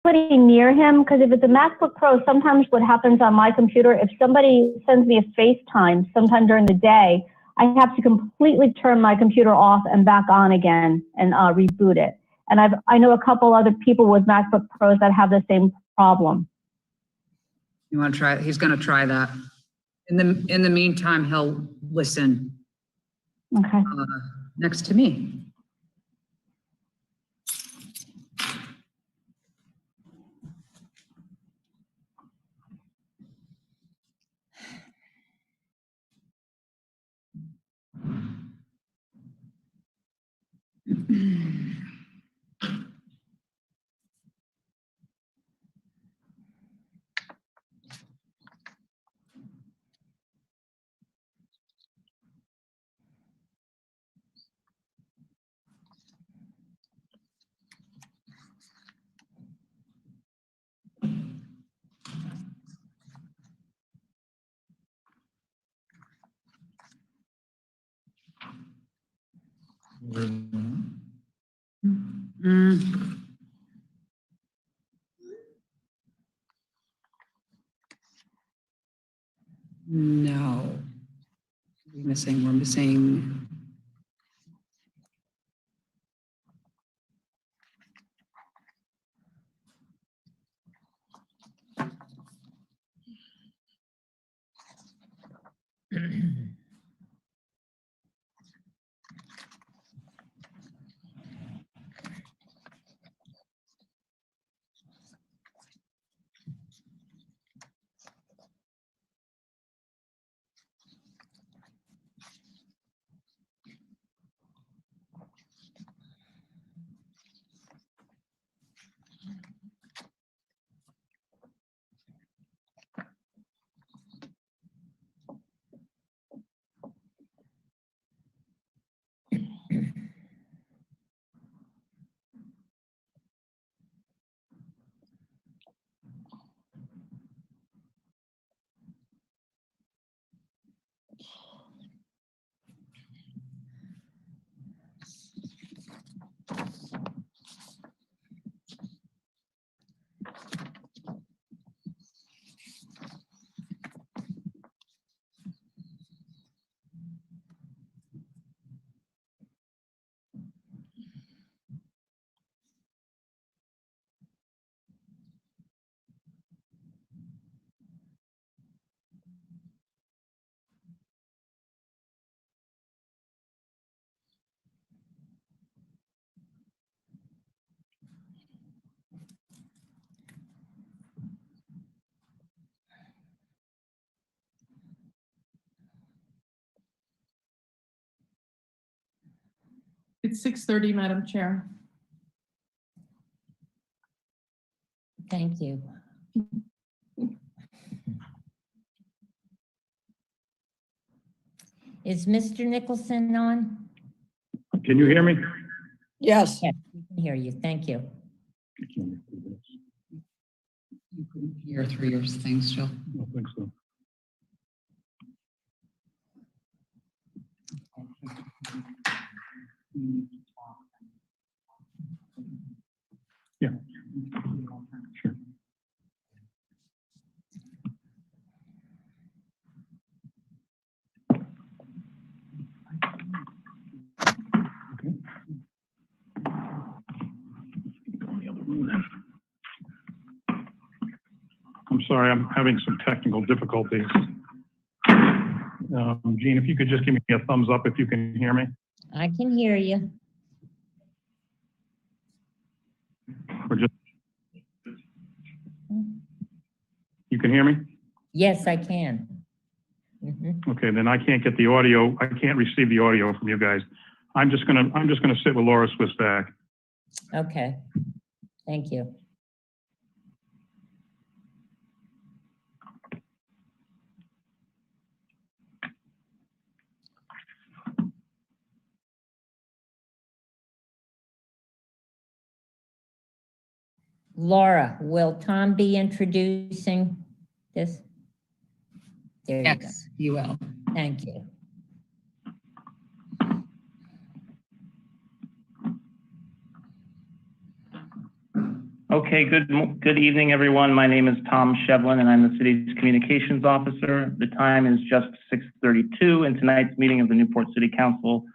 somebody near him, because if it's a MacBook Pro, sometimes what happens on my computer, if somebody sends me a FaceTime sometime during the day, I have to completely turn my computer off and back on again and reboot it. And I know a couple other people with MacBook Pros that have the same problem. You want to try? He's going to try that. In the meantime, he'll listen. Okay. Next to me. No. We're missing. It's 6:30, Madam Chair. Thank you. Is Mr. Nicholson on? Can you hear me? Yes. Yes, we can hear you. Thank you. You couldn't hear through your things, Jill. I don't think so. Yeah. Sure. Okay. Go in the other room then. I'm sorry, I'm having some technical difficulties. Gene, if you could just give me a thumbs up if you can hear me. I can hear you. Or just, you can hear me? Yes, I can. Mhm. Okay, then I can't get the audio. I can't receive the audio from you guys. I'm just gonna sit with Laura Swisback. Okay. Thank you. Laura, will Tom be introducing this? There you go. Yes, you will. Thank you. Okay, good evening, everyone. My name is Tom Shevlin, and I'm the city's communications officer. The time is just 6:32, and tonight's meeting of the Newport City Council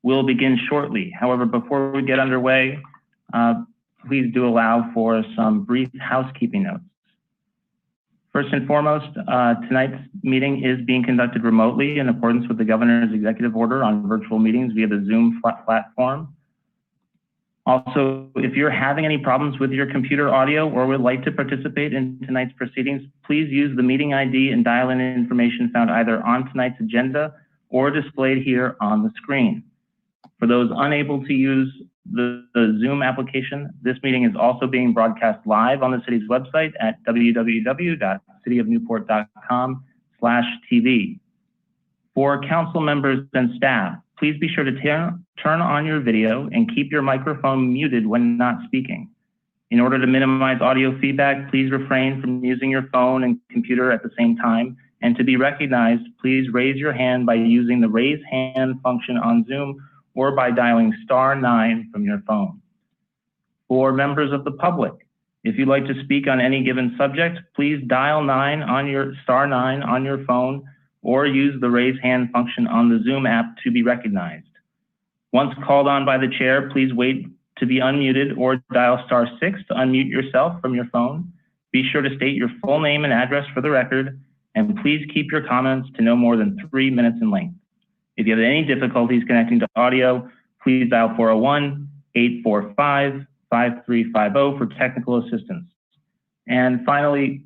will begin shortly. However, before we get underway, please do allow for some brief housekeeping notes. First and foremost, tonight's meeting is being conducted remotely in accordance with the governor's executive order on virtual meetings via the Zoom platform. Also, if you're having any problems with your computer audio or would like to participate in tonight's proceedings, please use the meeting ID and dial-in information found either on tonight's agenda or displayed here on the screen. For those unable to use the Zoom application, this meeting is also being broadcast live on the city's website at www.cityofnewport.com/TV. For council members and staff, please be sure to turn on your video and keep your microphone muted when not speaking. In order to minimize audio feedback, please refrain from using your phone and computer at the same time. And to be recognized, please raise your hand by using the raise hand function on Zoom or by dialing *9 from your phone. For members of the public, if you'd like to speak on any given subject, please dial *9 on your phone or use the raise hand function on the Zoom app to be recognized. Once called on by the chair, please wait to be unmuted or dial *6 to unmute yourself from your phone. Be sure to state your full name and address for the record, and please keep your comments to no more than 3 minutes in length. If you have any difficulties connecting to audio, please dial 401-845-5350 for technical assistance. And finally,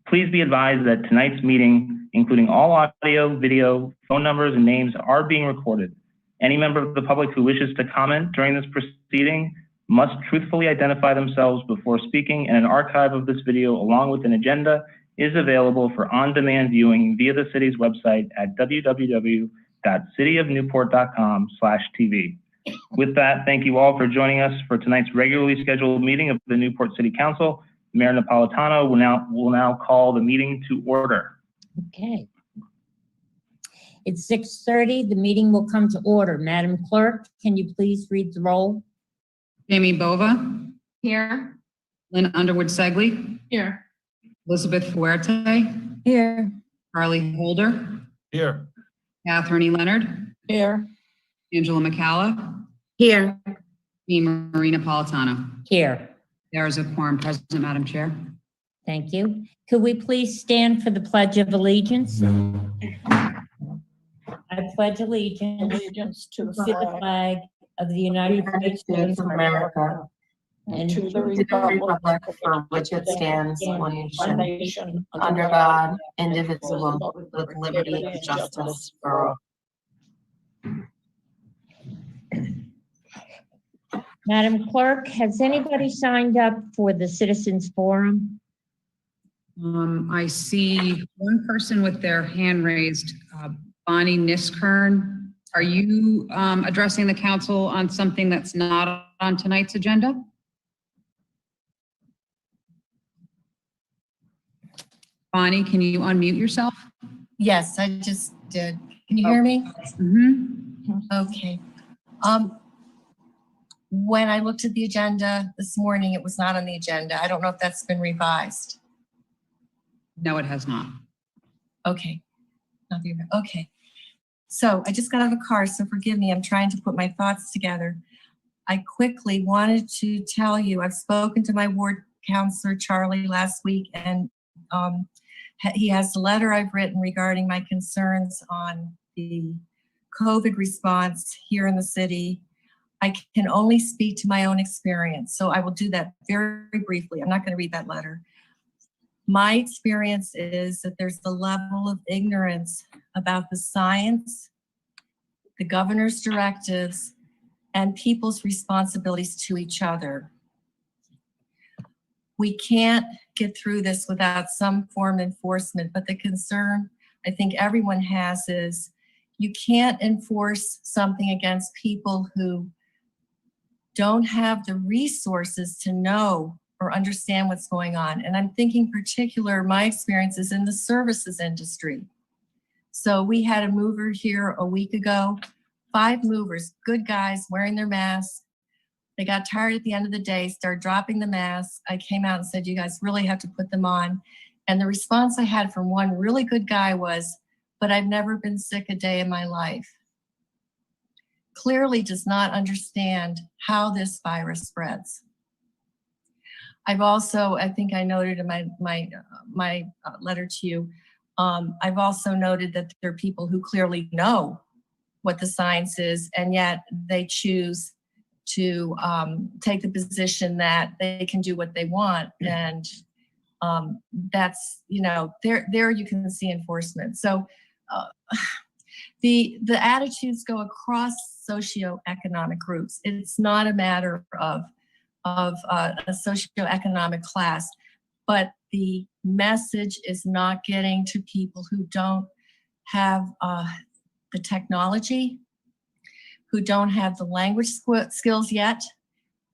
please be advised that tonight's meeting, including all audio, video, phone numbers, and names, are being recorded. Any member of the public who wishes to comment during this proceeding must truthfully identify themselves before speaking, and an archive of this video, along with an agenda, is available for on-demand viewing via the city's website at www.cityofnewport.com/TV. With that, thank you all for joining us for tonight's regularly scheduled meeting of the Newport City Council. Mayor Napolitano will now call the meeting to order. Okay. It's 6:30. The meeting will come to order. Madam Clerk, can you please read the roll? Jamie Bova, Here. Lynn Underwood Segley, Here. Elizabeth Fuerte, Here. Charlie Holder, Here. Catherine E. Leonard, Here. Angela McCalla, Here. me, Marie Napolitano. Here. There is a quorum present, Madam Chair. Thank you. Could we please stand for the Pledge of Allegiance? I pledge allegiance to the to the flag of the United States of America and to the republic for which it stands, one nation, under God, indivisible, with liberty and justice for all. Madam Clerk, has anybody signed up for the Citizens Forum? I see one person with their hand raised, Bonnie Niskern. Are you addressing the council on something that's not on tonight's agenda? Bonnie, can you unmute yourself? Yes, I just did. Can you hear me? Mm-hmm. Okay. When I looked at the agenda this morning, it was not on the agenda. I don't know if that's been revised. No, it has not. Okay. Okay. So I just got out of the car, so forgive me. I'm trying to put my thoughts together. I quickly wanted to tell you, I've spoken to my ward counselor, Charlie, last week, and he has a letter I've written regarding my concerns on the COVID response here in the city. I can only speak to my own experience, so I will do that very briefly. I'm not going to read that letter. My experience is that there's the level of ignorance about the science, the governor's directives, and people's responsibilities to each other. We can't get through this without some form of enforcement, but the concern I think everyone has is you can't enforce something against people who don't have the resources to know or understand what's going on. And I'm thinking particular, my experience is in the services industry. So we had a mover here a week ago, 5 movers, good guys wearing their masks. They got tired at the end of the day, started dropping the masks. I came out and said, you guys really have to put them on. And the response I had from one really good guy was, but I've never been sick a day in my life. Clearly does not understand how this virus spreads. I've also, I think I noted in my letter to you, I've also noted that there are people who clearly know what the science is, and yet they choose to take the position that they can do what they want. And that's, you know, there you can see enforcement. So the attitudes go across socioeconomic groups. It's not a matter of a socioeconomic class, but the message is not getting to people who don't have the technology, who don't have the language skills yet.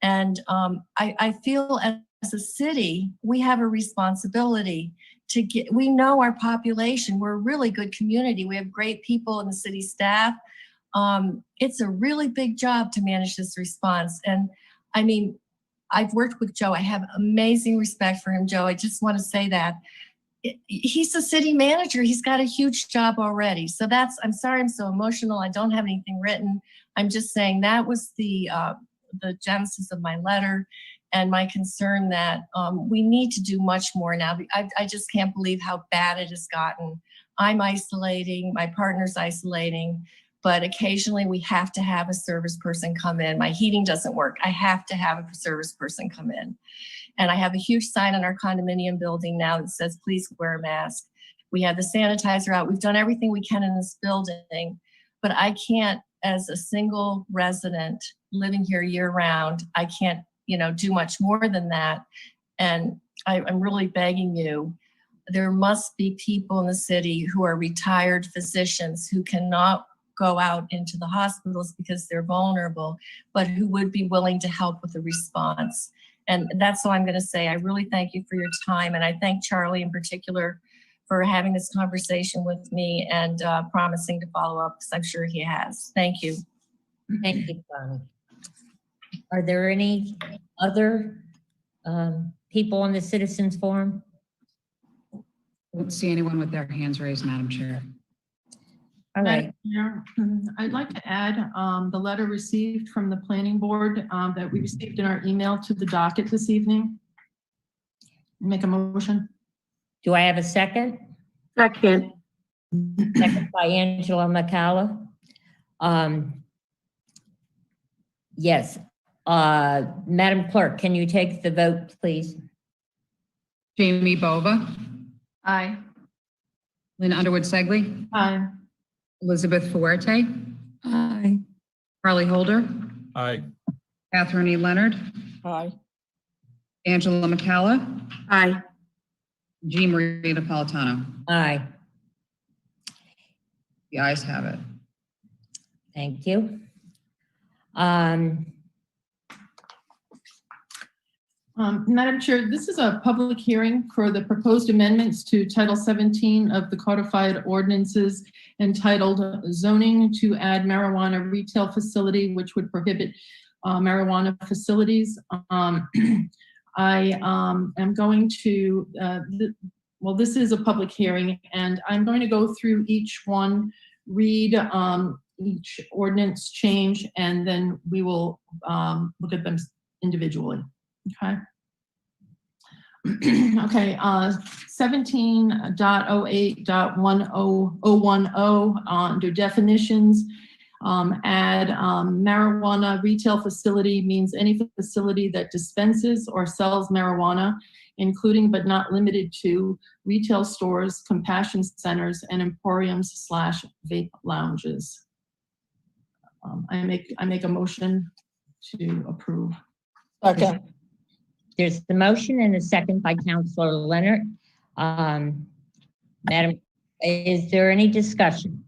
And I feel as a city, we have a responsibility to get, we know our population, we're a really good community. We have great people in the city staff. It's a really big job to manage this response. And I mean, I've worked with Joe. I have amazing respect for him, Joe. I just want to say that. He's a city manager. He's got a huge job already. So that's, I'm sorry I'm so emotional. I don't have anything written. I'm just saying that was the genesis of my letter and my concern that we need to do much more now. I just can't believe how bad it has gotten. I'm isolating, my partner's isolating, but occasionally we have to have a service person come in. My heating doesn't work. I have to have a service person come in. And I have a huge sign on our condominium building now that says, please wear a mask. We have the sanitizer out. We've done everything we can in this building, but I can't, as a single resident living here year round, I can't, you know, do much more than that. And I'm really begging you, there must be people in the city who are retired physicians who cannot go out into the hospitals because they're vulnerable, but who would be willing to help with the response. And that's all I'm going to say. I really thank you for your time. And I thank Charlie in particular for having this conversation with me and promising to follow up, because I'm sure he has. Thank you. Thank you, Bonnie. Are there any other people on the citizens forum? I don't see anyone with their hands raised, Madam Chair. All right. Madam Chair, I'd like to add the letter received from the planning board that we received in our email to the docket this evening. Make a motion. Do I have a second? Second. Second by Angela McCalla. Yes. Madam Clerk, can you take the vote, please? Jamie Bova, Aye. Lynn Underwood Segley, Aye. Elizabeth Fuerte, Aye. Carly Holder, Aye. Catherine E. Leonard, Aye. Angela McCalla, Aye. Jean Marie Napolitano. Aye. The ayes have it. Thank you. Madam Chair, this is a public hearing for the proposed amendments to Title 17 of the Codified Ordinances entitled Zoning to add marijuana retail facility, which would prohibit marijuana facilities. I am going to, well, this is a public hearing, and I'm going to go through each one, read each ordinance change, and then we will look at them individually. Okay. Okay. 17.08.1010 under definitions. Add marijuana retail facility means any facility that dispenses or sells marijuana, including but not limited to retail stores, compassion centers, and emporiums / vape lounges. I make a motion to approve. Okay. There's the motion and a second by Councilor Leonard. Madam, is there any discussion?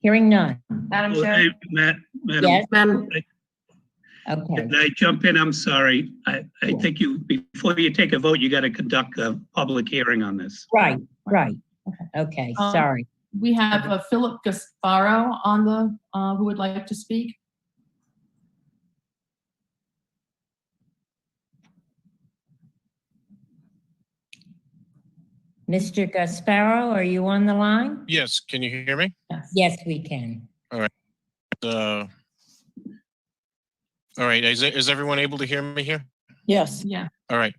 Hearing none. Madam Well, Chair. hey, Madam, Yes. Madam, Okay. can I jump in? I'm sorry. I think you, before you take a vote, you got to conduct a public hearing on this. Right. Okay. Sorry. We have Philip Gasparo on the who would like to speak. Mr. Gasparo, are you on the line? Yes, can you hear me? Yes, we can. All right, is everyone able to hear me here? Yes. Yeah. All right.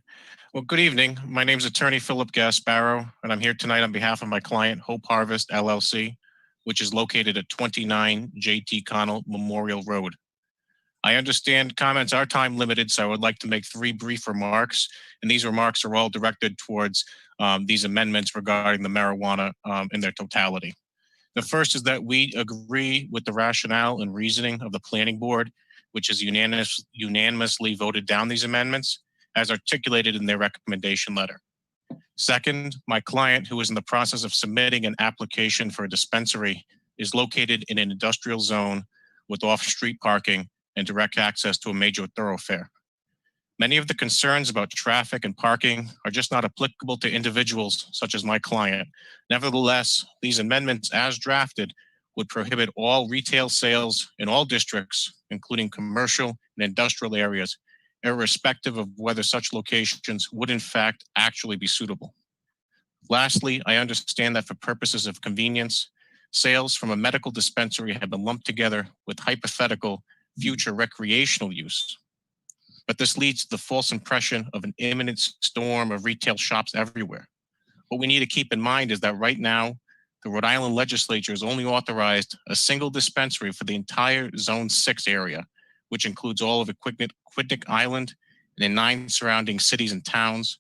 Well, good evening. My name is Attorney Philip Gasparo, and I'm here tonight on behalf of my client, Hope Harvest LLC, which is located at 29 J.T. Connell Memorial Road. I understand comments are time limited, so I would like to make 3 brief remarks, and these remarks are all directed towards these amendments regarding the marijuana in their totality. The first is that we agree with the rationale and reasoning of the planning board, which has unanimously voted down these amendments as articulated in their recommendation letter. Second, my client, who is in the process of submitting an application for a dispensary, is located in an industrial zone with off-street parking and direct access to a major thoroughfare. Many of the concerns about traffic and parking are just not applicable to individuals such as my client. Nevertheless, these amendments as drafted would prohibit all retail sales in all districts, including commercial and industrial areas, irrespective of whether such locations would in fact actually be suitable. Lastly, I understand that for purposes of convenience, sales from a medical dispensary have been lumped together with hypothetical future recreational use. But this leads to the false impression of an imminent storm of retail shops everywhere. What we need to keep in mind is that right now, the Rhode Island legislature has only authorized a single dispensary for the entire Zone 6 area, which includes all of Aquidneck Island and the 9 surrounding cities and towns,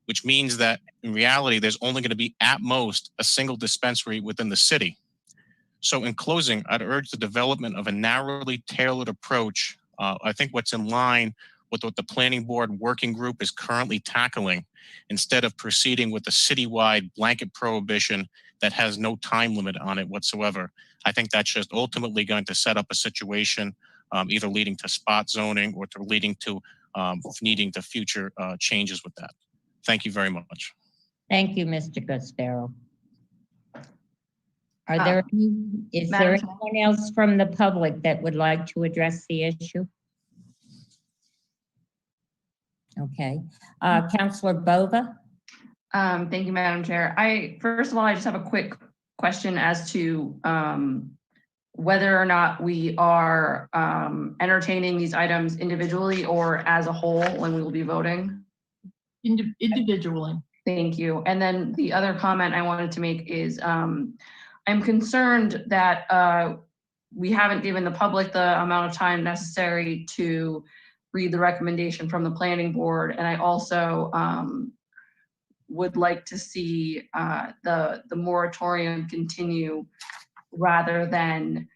which means that in reality, there's only going to be at most a single dispensary within the city. So in closing, I'd urge the development of a narrowly tailored approach. I think what's in line with what the planning board working group is currently tackling, instead of proceeding with a citywide blanket prohibition that has no time limit on it whatsoever. I think that's just ultimately going to set up a situation either leading to spot zoning or to leading to needing to future changes with that. Thank you very much. Thank you, Mr. Gasparo. Is there anyone else from the public that would like to address the issue? Okay. Councilor Bova? Thank you, Madam Chair. First of all, I just have a quick question as to whether or not we are entertaining these items individually or as a whole when we will be voting. Individually. Thank you. And then the other comment I wanted to make is I'm concerned that we haven't given the public the amount of time necessary to read the recommendation from the planning board. And I also would like to see the moratorium continue rather than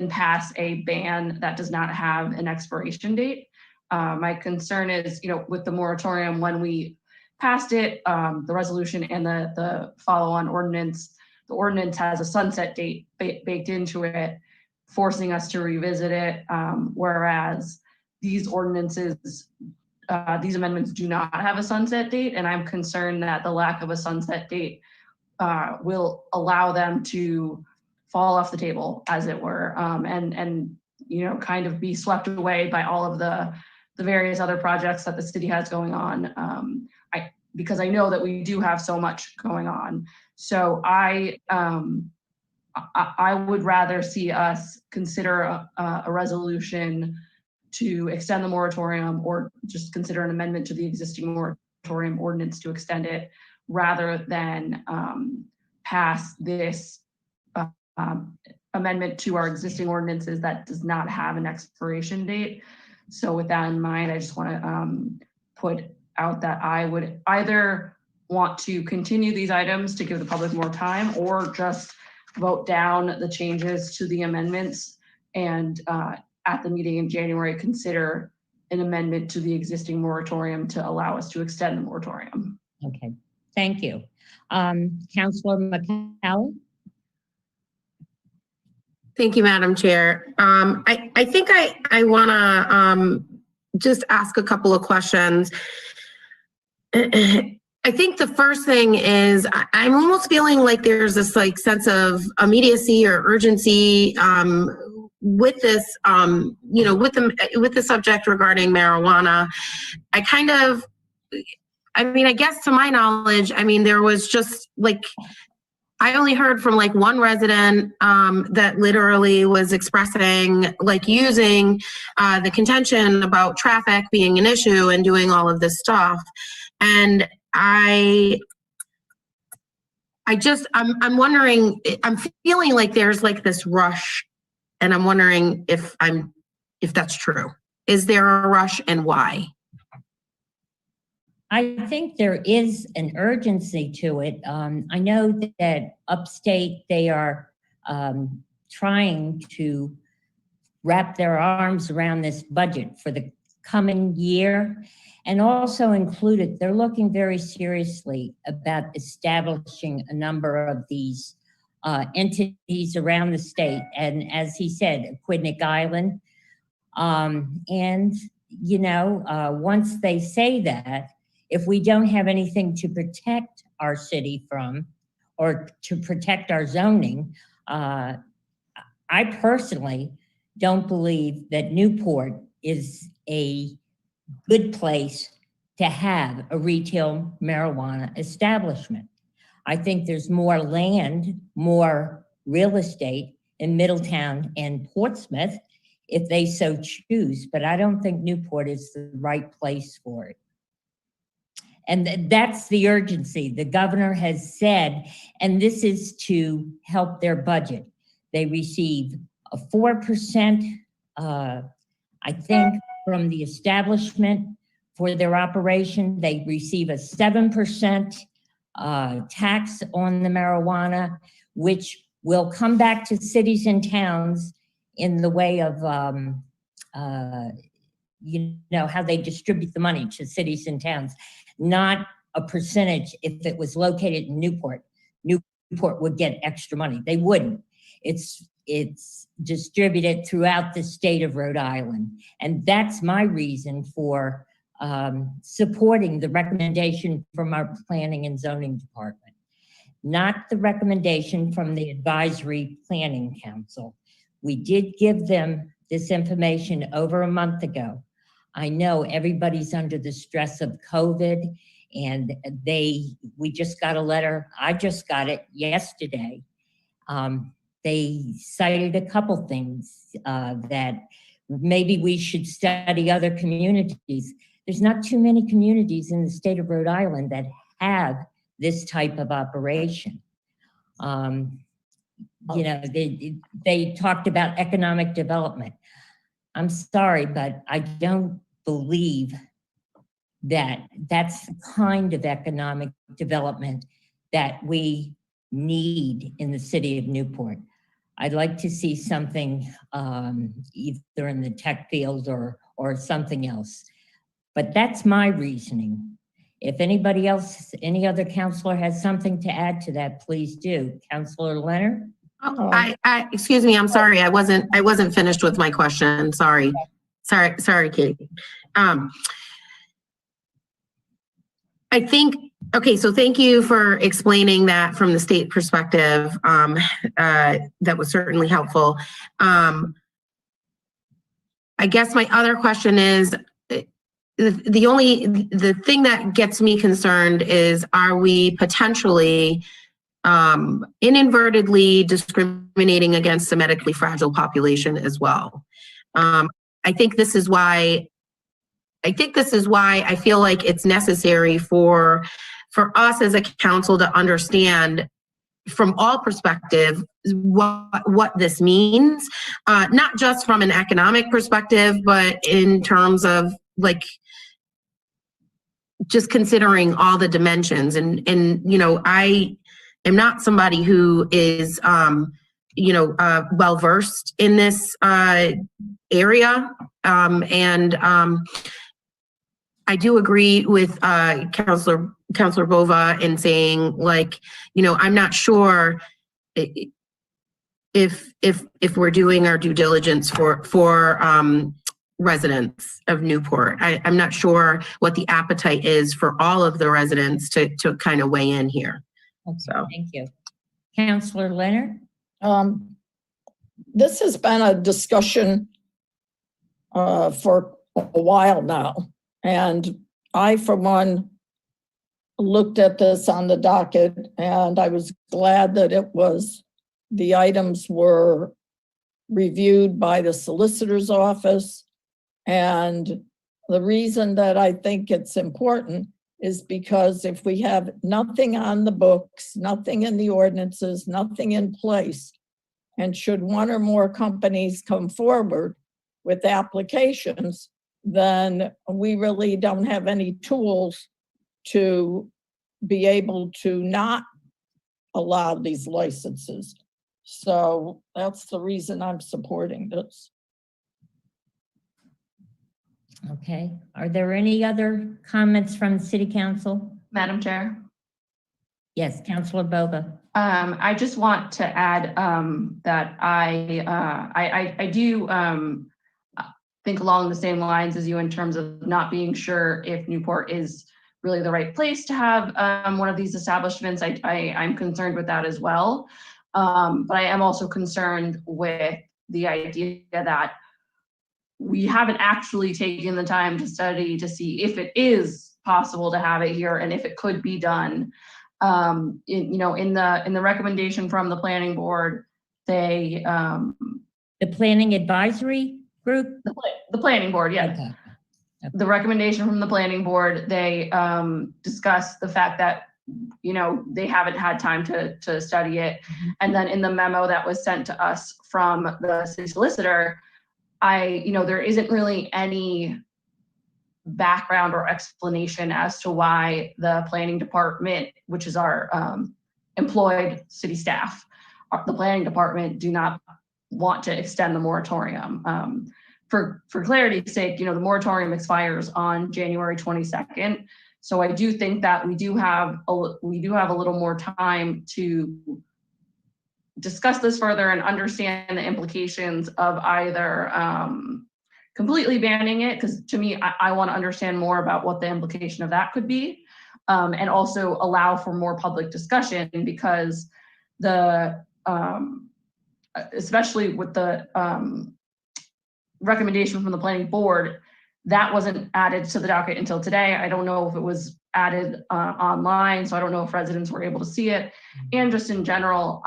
pass a ban that does not have an expiration date. My concern is, with the moratorium, when we passed it, the resolution and the follow-on ordinance, the ordinance has a sunset date baked into it, forcing us to revisit it, whereas these ordinances, these amendments do not have a sunset date, and I'm concerned that the lack of a sunset date will allow them to fall off the table, as it were, and kind of be swept away by all of the various other projects that the city has going on. Because I know that we do have so much going on. So I would rather see us consider a resolution to extend the moratorium, or just consider an amendment to the existing moratorium ordinance to extend it, rather than pass this amendment to our existing ordinances that does not have an expiration date. So with that in mind, I just want to put out that I would either want to continue these items to give the public more time, or just vote down the changes to the amendments and at the meeting in January, consider an amendment to the existing moratorium to allow us to extend the moratorium. Okay, thank you. Councilor McCallum? Thank you, Madam Chair. I think I want to just ask a couple of questions. I think the first thing is I'm almost feeling like there's this sense of immediacy or urgency with this, with the subject regarding marijuana. I mean, I guess to my knowledge, I mean, there was just like, I only heard from like one resident that literally was expressing, like using the contention about traffic being an issue and doing all of this stuff. And I'm wondering, I'm feeling like there's like this rush, and I'm wondering if that's true. Is there a rush, and why? I think there is an urgency to it. I know that upstate, they are trying to wrap their arms around this budget for the coming year, and also included, they're looking very seriously about establishing a number of these entities around the state. And as he said, Aquidneck Island. And, you know, once they say that, if we don't have anything to protect our city from, or to protect our zoning, I personally don't believe that Newport is a good place to have a retail marijuana establishment. I think there's more land, more real estate in Middletown and Portsmouth if they so choose, but I don't think Newport is the right place for it. And that's the urgency. The governor has said, and this is to help their budget. They receive a 4%, I think, from the establishment for their operation. They receive a 7% tax on the marijuana, which will come back to cities and towns in the way of, you know, how they distribute the money to cities and towns. Not a percentage. If it was located in Newport, Newport would get extra money. They wouldn't. It's distributed throughout the state of Rhode Island. And that's my reason for supporting the recommendation from our Planning and Zoning Department, not the recommendation from the Advisory Planning Council. We did give them this information over a month ago. I know everybody's under the stress of COVID, and we just got a letter. I just got it yesterday. They cited a couple things that maybe we should study other communities. There's not too many communities in the state of Rhode Island that have this type of operation. You know, they talked about economic development. I'm sorry, but I don't believe that that's the kind of economic development that we need in the city of Newport. I'd like to see something either in the tech field or something else. But that's my reasoning. If anybody else, any other counselor has something to add to that, please do. Councilor Leonard? Excuse me, I'm sorry. I wasn't finished with my question. Sorry, Katie. I think, okay, so thank you for explaining that from the state perspective. That was certainly helpful. I guess my other question is, the thing that gets me concerned is, are we potentially inadvertently discriminating against the medically fragile population as well? I think this is why I feel like it's necessary for us as a council to understand from all perspectives what this means, not just from an economic perspective, but in terms of like just considering all the dimensions. And you know, I am not somebody who is well versed in this area, and I do agree with Councilor Bova in saying, like, you know, I'm not sure if we're doing our due diligence for residents of Newport. I'm not sure what the appetite is for all of the residents to kind of weigh in here. Okay, So thank you. Councilor Leonard? This has been a discussion for a while now. And I, for one, looked at this on the docket, and I was glad that the items were reviewed by the solicitor's office. And the reason that I think it's important is because if we have nothing on the books, nothing in the ordinances, nothing in place, and should one or more companies come forward with applications, then we really don't have any tools to be able to not allow these licenses. So that's the reason I'm supporting this. Okay. Are there any other comments from the City Council? Madam Chair. Yes, Councilor Boga. I just want to add that I do think along the same lines as you in terms of not being sure if Newport is really the right place to have one of these establishments. I'm concerned with that as well. But I am also concerned with the idea that we haven't actually taken the time to study to see if it is possible to have it here and if it could be done. In the recommendation from the planning board, they the planning advisory group? The planning board, yeah. Okay. The recommendation from the planning board, they discussed the fact that they haven't had time to study it. And then in the memo that was sent to us from the city solicitor, there isn't really any background or explanation as to why the planning department, which is our employed city staff, the planning department do not want to extend the moratorium. For clarity's sake, the moratorium expires on January 22nd. So I do think that we do have a little more time to discuss this further and understand the implications of either completely banning it, because to me, I want to understand more about what the implication of that could be, and also allow for more public discussion, because especially with the recommendation from the planning board, that wasn't added to the docket until today. I don't know if it was added online, so I don't know if residents were able to see it. And just in general,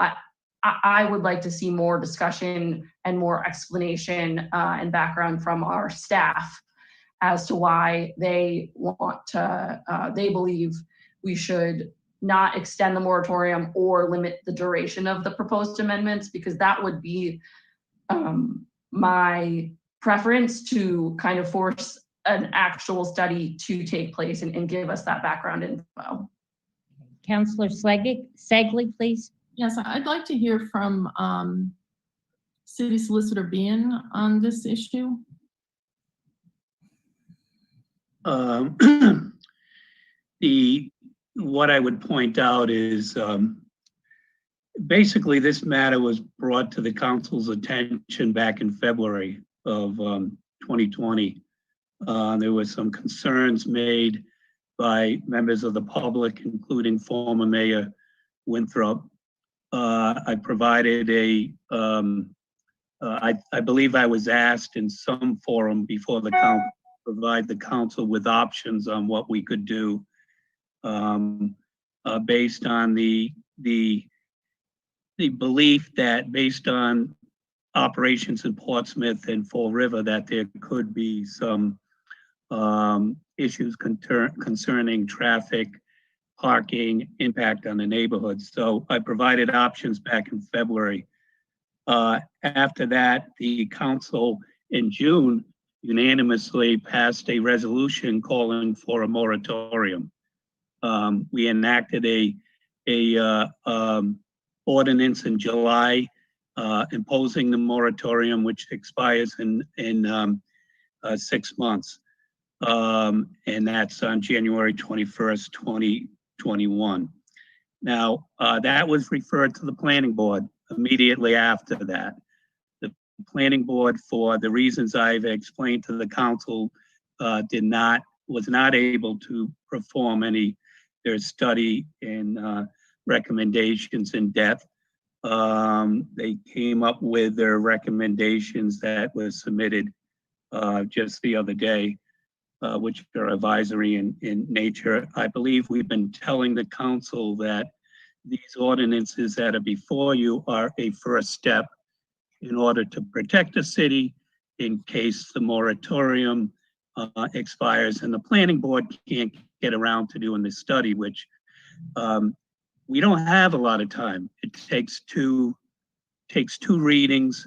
I would like to see more discussion and more explanation and background from our staff as to why they they believe we should not extend the moratorium or limit the duration of the proposed amendments, because that would be my preference, to kind of force an actual study to take place and give us that background info. Councilor Segley, please. Yes, I'd like to hear from City Solicitor Bean on this issue. What I would point out is basically this matter was brought to the council's attention back in February of 2020. There were some concerns made by members of the public, including former Mayor Winthrop. I provided I believe I was asked in some forum before the council to provide the council with options on what we could do based on the belief that, based on operations in Portsmouth and Fall River, that there could be some issues concerning traffic, parking, impact on the neighborhood. So I provided options back in February. After that, the council in June unanimously passed a resolution calling for a moratorium. We enacted a ordinance in July imposing the moratorium, which expires in 6 months. And that's on January 21st, 2021. Now, that was referred to the planning board immediately after that. The planning board, for the reasons I've explained to the council, was not able to perform their study and recommendations in depth. They came up with their recommendations that was submitted just the other day. which are advisory in nature. I believe we've been telling the council that these ordinances that are before you are a first step in order to protect the city in case the moratorium expires and the planning board can't get around to doing this study, which we don't have a lot of time. It takes two readings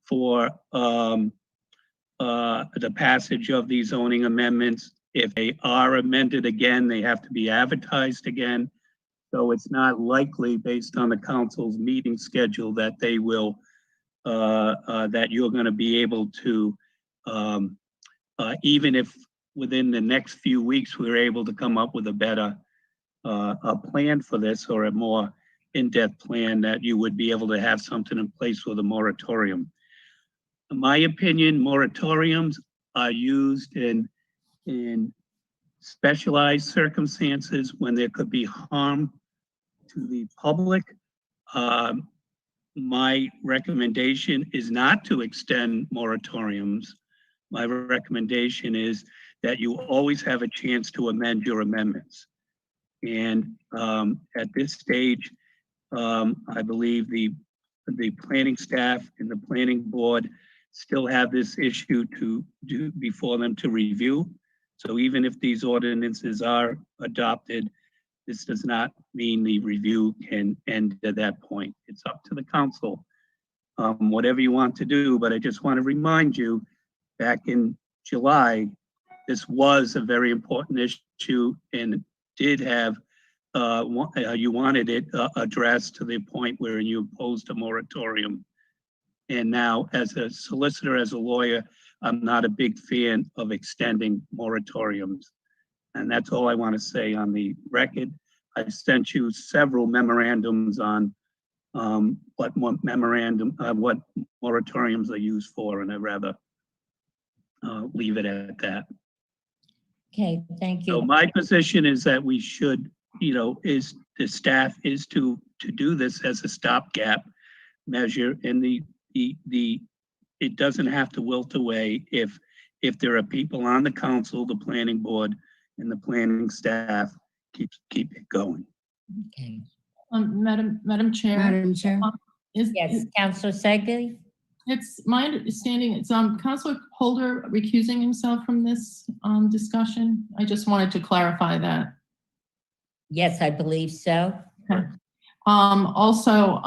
for the passage of these zoning amendments. If they are amended again, they have to be advertised again. So it's not likely, based on the council's meeting schedule, that they will, that you're going to be able to, even if within the next few weeks we're able to come up with a better a plan for this, or a more in-depth plan, that you would be able to have something in place with a moratorium. In my opinion, moratoriums are used in specialized circumstances when there could be harm to the public. My recommendation is not to extend moratoriums. My recommendation is that you always have a chance to amend your amendments. And at this stage, I believe the planning staff and the planning board still have this issue to do before them to review. So even if these ordinances are adopted, this does not mean the review can end at that point. It's up to the council, whatever you want to do. But I just want to remind you, back in July, this was a very important issue and did have, you wanted it addressed to the point where you imposed a moratorium. And now, as a solicitor, as a lawyer, I'm not a big fan of extending moratoriums. And that's all I want to say on the record. I've sent you several memorandums on what moratoriums are used for, and I'd rather leave it at that. Okay, thank you. So my position is that we should, is the staff is to do this as a stopgap measure, and it doesn't have to wilt away if there are people on the council, the planning board, and the planning staff keep it going. Okay. Madam Chair. Madam Chair. Yes, Councilor Segley? It's my understanding it's Councilor Holder recusing himself from this discussion. I just wanted to clarify that. Yes, I believe so. Okay. Also,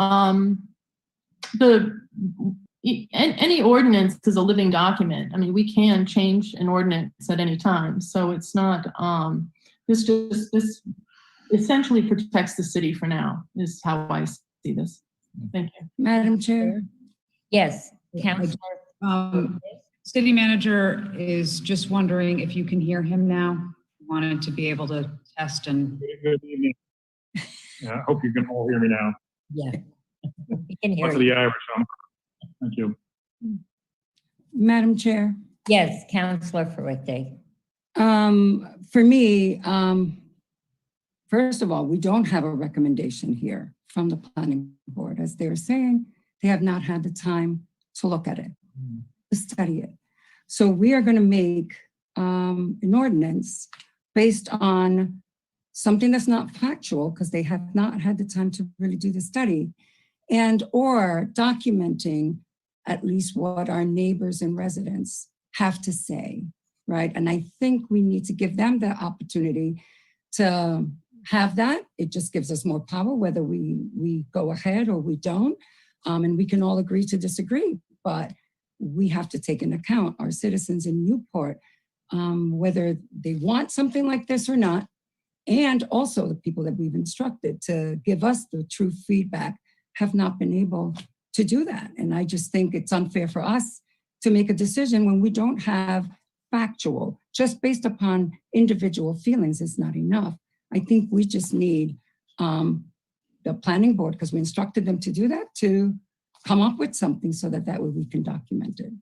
any ordinance is a living document. I mean, we can change an ordinance at any time. So it's not, this essentially protects the city for now, is how I see this. Thank you. Madam Chair. Yes, Councilor. City manager is just wondering if you can hear him now. Wanted to be able to test and. Good evening. I hope you can all hear me now. Yeah, we can hear Luckily, you. Irish. Thank you. Madam Chair. Yes, Councilor Ferretti. For me, first of all, we don't have a recommendation here from the planning board. As they were saying, they have not had the time to look at it, to study it. So we are going to make an ordinance based on something that's not factual, because they have not had the time to really do the study, and or documenting at least what our neighbors and residents have to say, right? And I think we need to give them the opportunity to have that. It just gives us more power, whether we go ahead or we don't. And we can all agree to disagree, but we have to take into account our citizens in Newport, whether they want something like this or not, and also the people that we've instructed to give us the true feedback have not been able to do that. And I just think it's unfair for us to make a decision when we don't have factual, just based upon individual feelings is not enough. I think we just need the planning board, because we instructed them to do that, to come up with something so that way we can document it.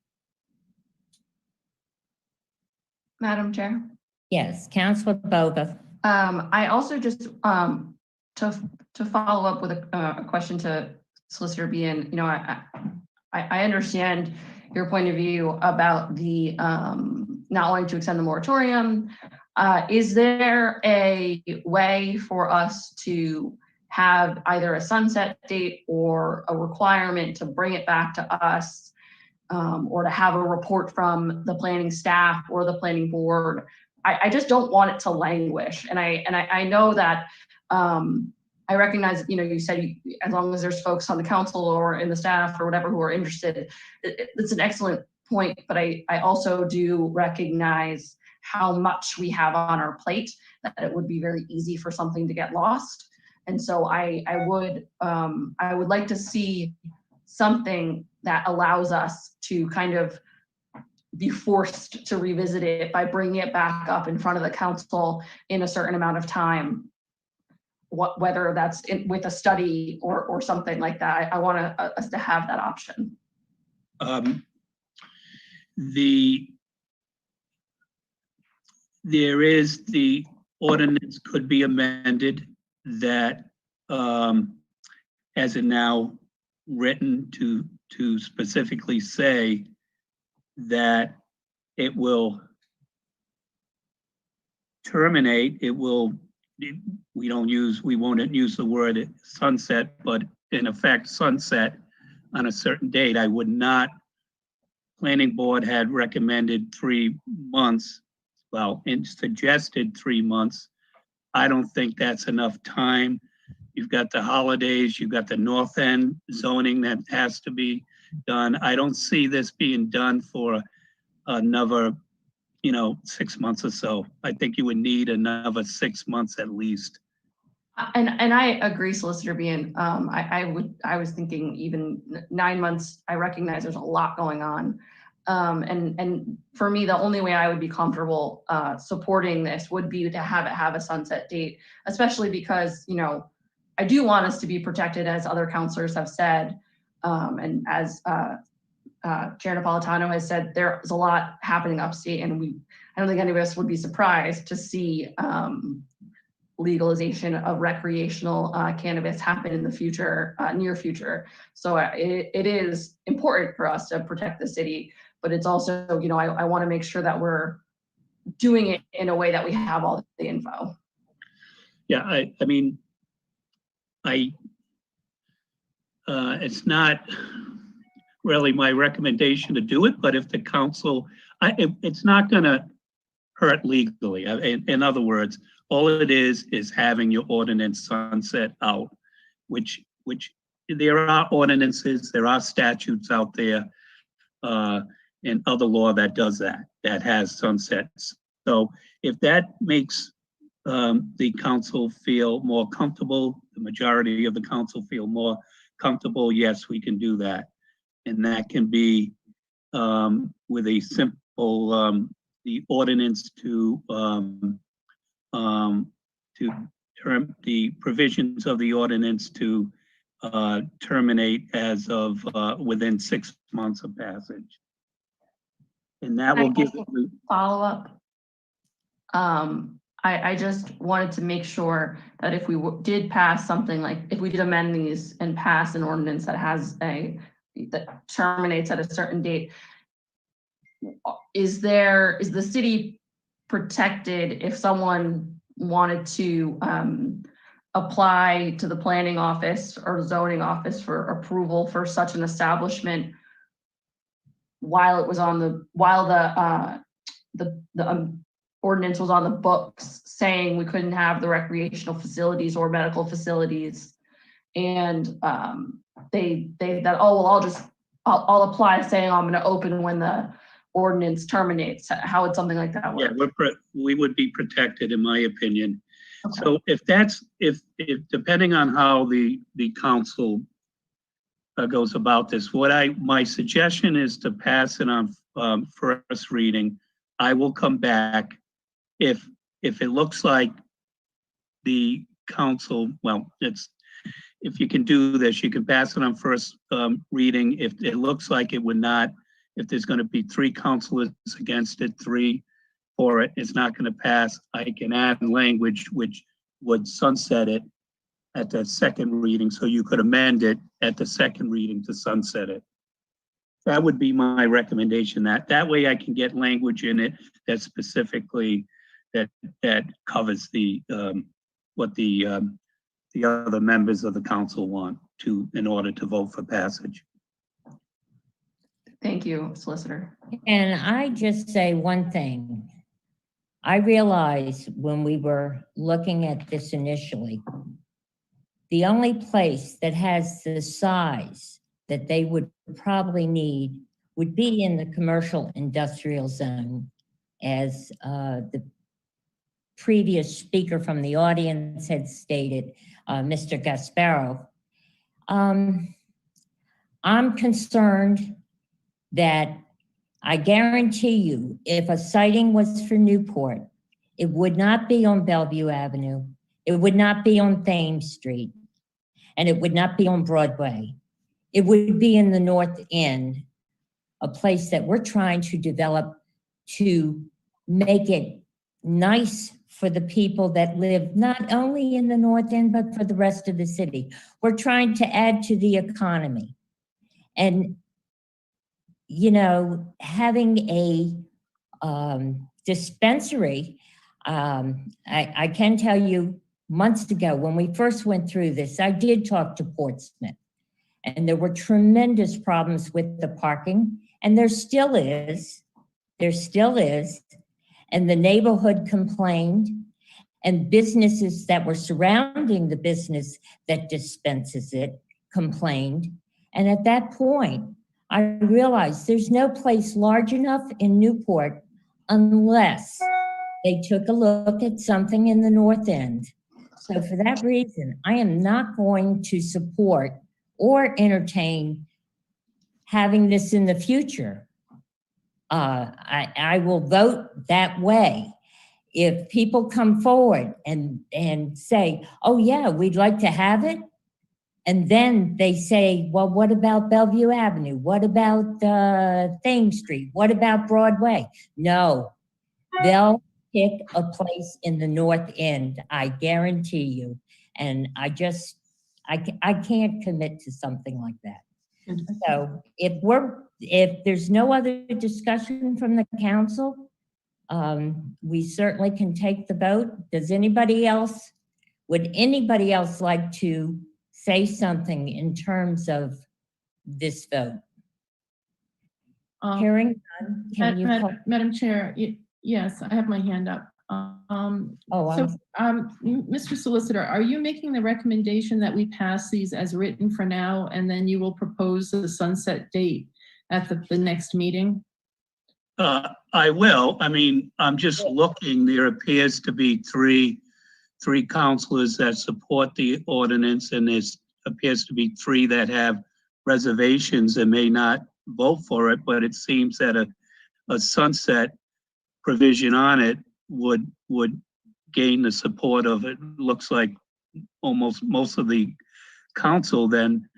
Madam Chair. Yes, Councilor Boga. I also just to follow up with a question to Solicitor Bean. I understand your point of view about the not wanting to extend the moratorium. Is there a way for us to have either a sunset date or a requirement to bring it back to us, or to have a report from the planning staff or the planning board? I just don't want it to languish. And I know that I recognize, you said as long as there's folks on the council or in the staff or whatever who are interested, it's an excellent point. But I also do recognize how much we have on our plate, that it would be very easy for something to get lost. And so I would like to see something that allows us to kind of be forced to revisit it by bringing it back up in front of the council in a certain amount of time, whether that's with a study or something like that. I want us to have that option. There is the ordinance could be amended that as it now written to specifically say that it will terminate, we won't use the word sunset, but in effect sunset on a certain date. I would not, planning board had recommended 3 months, well, and suggested 3 months. I don't think that's enough time. You've got the holidays, you've got the north end zoning that has to be done. I don't see this being done for another, 6 months or so. I think you would need another 6 months at least. And I agree, Solicitor Bean. I was thinking even 9 months. I recognize there's a lot going on. And for me, the only way I would be comfortable supporting this would be to have a sunset date, especially because, I do want us to be protected, as other counselors have said. And as Chair Napolitano has said, there's a lot happening upstate, and I don't think any of us would be surprised to see legalization of recreational cannabis happen in the future, near future. So it is important for us to protect the city, but it's also, I want to make sure that we're doing it in a way that we have all the info. Yeah, it's not really my recommendation to do it, but if the council, it's not going to hurt legally. In other words, all it is having your ordinance sunset out, which there are ordinances, there are statutes out there, and other law that does that has sunsets. So if that makes the council feel more comfortable, the majority of the council feel more comfortable, yes, we can do that. And that can be with a simple, the ordinance to the provisions of the ordinance to terminate as of within 6 months of passage. And that will give you follow up. I just wanted to make sure that if we did pass something, like if we did amend these and pass an ordinance that has that terminates at a certain date, is the city protected if someone wanted to apply to the planning office or zoning office for approval for such an establishment while the ordinance was on the books saying we couldn't have the recreational facilities or medical facilities, and I'll apply saying I'm going to open when the ordinance terminates? How would something like that work? Yeah, we would be protected, in my opinion. Okay. So if depending on how the council goes about this, my suggestion is to pass it on first reading. I will come back if it looks like the council, well, if you can do this, you can pass it on first reading. If it looks like it would not, if there's going to be 3 councilors against it, 3 for it, it's not going to pass, I can add language which would sunset it at the second reading, so you could amend it at the second reading to sunset it. That would be my recommendation. That way I can get language in it that specifically that covers the what the other members of the council want in order to vote for passage. Thank you, Solicitor. And I just say one thing. I realized when we were looking at this initially, the only place that has the size that they would probably need would be in the commercial industrial zone, as the previous speaker from the audience had stated, Mr. Gasparo. I'm concerned that I guarantee you, if a sighting was for Newport, it would not be on Bellevue Avenue, it would not be on Thames Street, and it would not be on Broadway. It would be in the North End, a place that we're trying to develop to make it nice for the people that live not only in the North End, but for the rest of the city. We're trying to add to the economy. And, you know, having a dispensary, I can tell you months ago when we first went through this, I did talk to Portsmouth, and there were tremendous problems with the parking, and there still is. And the neighborhood complained, and businesses that were surrounding the business that dispenses it complained. And at that point, I realized there's no place large enough in Newport unless they took a look at something in the North End. So for that reason, I am not going to support or entertain having this in the future. I will vote that way. If people come forward and say, oh yeah, we'd like to have it, and then they say, well, what about Bellevue Avenue? What about Thames Street? What about Broadway? No, they'll pick a place in the North End, I guarantee you. And I can't commit to something like that. So if there's no other discussion from the council, we certainly can take the vote. Would anybody else like to say something in terms of this vote? Hearing none, can you call? Madam Chair, yes, I have my hand up. Mr. Solicitor, are you making the recommendation that we pass these as written for now, and then you will propose the sunset date at the next meeting? I will. I mean, I'm just looking. There appears to be three councilors that support the ordinance, and there appears to be 3 that have reservations and may not vote for it. But it seems that a sunset provision on it would gain the support of it. Looks like almost most of the council. Then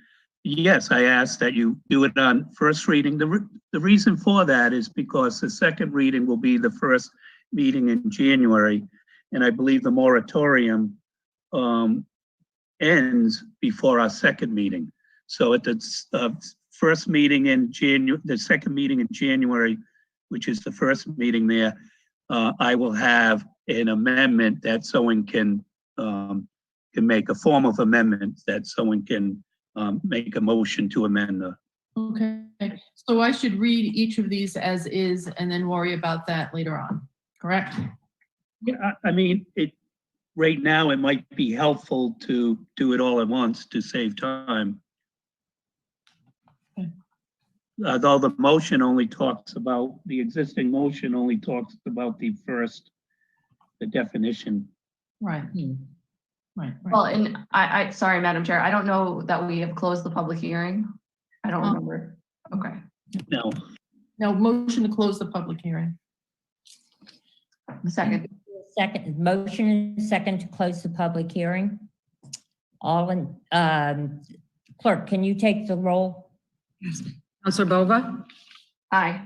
yes, I ask that you do it on first reading. The reason for that is because the second reading will be the first meeting in January, and I believe the moratorium ends before our second meeting. So at the first meeting in January, the second meeting in January, which is the first meeting there, I will have an amendment that someone can make a form of amendment that someone can make a motion to amend the. Okay, so I should read each of these as is and then worry about that later on, correct? Yeah, I mean, right now it might be helpful to do it all at once to save time. Okay. Although the motion only talks about, the existing motion only talks about the definition. Right. Right. Well, and I sorry, Madam Chair, I don't know that we have closed the public hearing. I don't remember. Okay. No. No, motion to close the public hearing. Second. Motion and second to close the public hearing. All in, clerk, can you take the roll? Yes. Councilor Bova? Aye.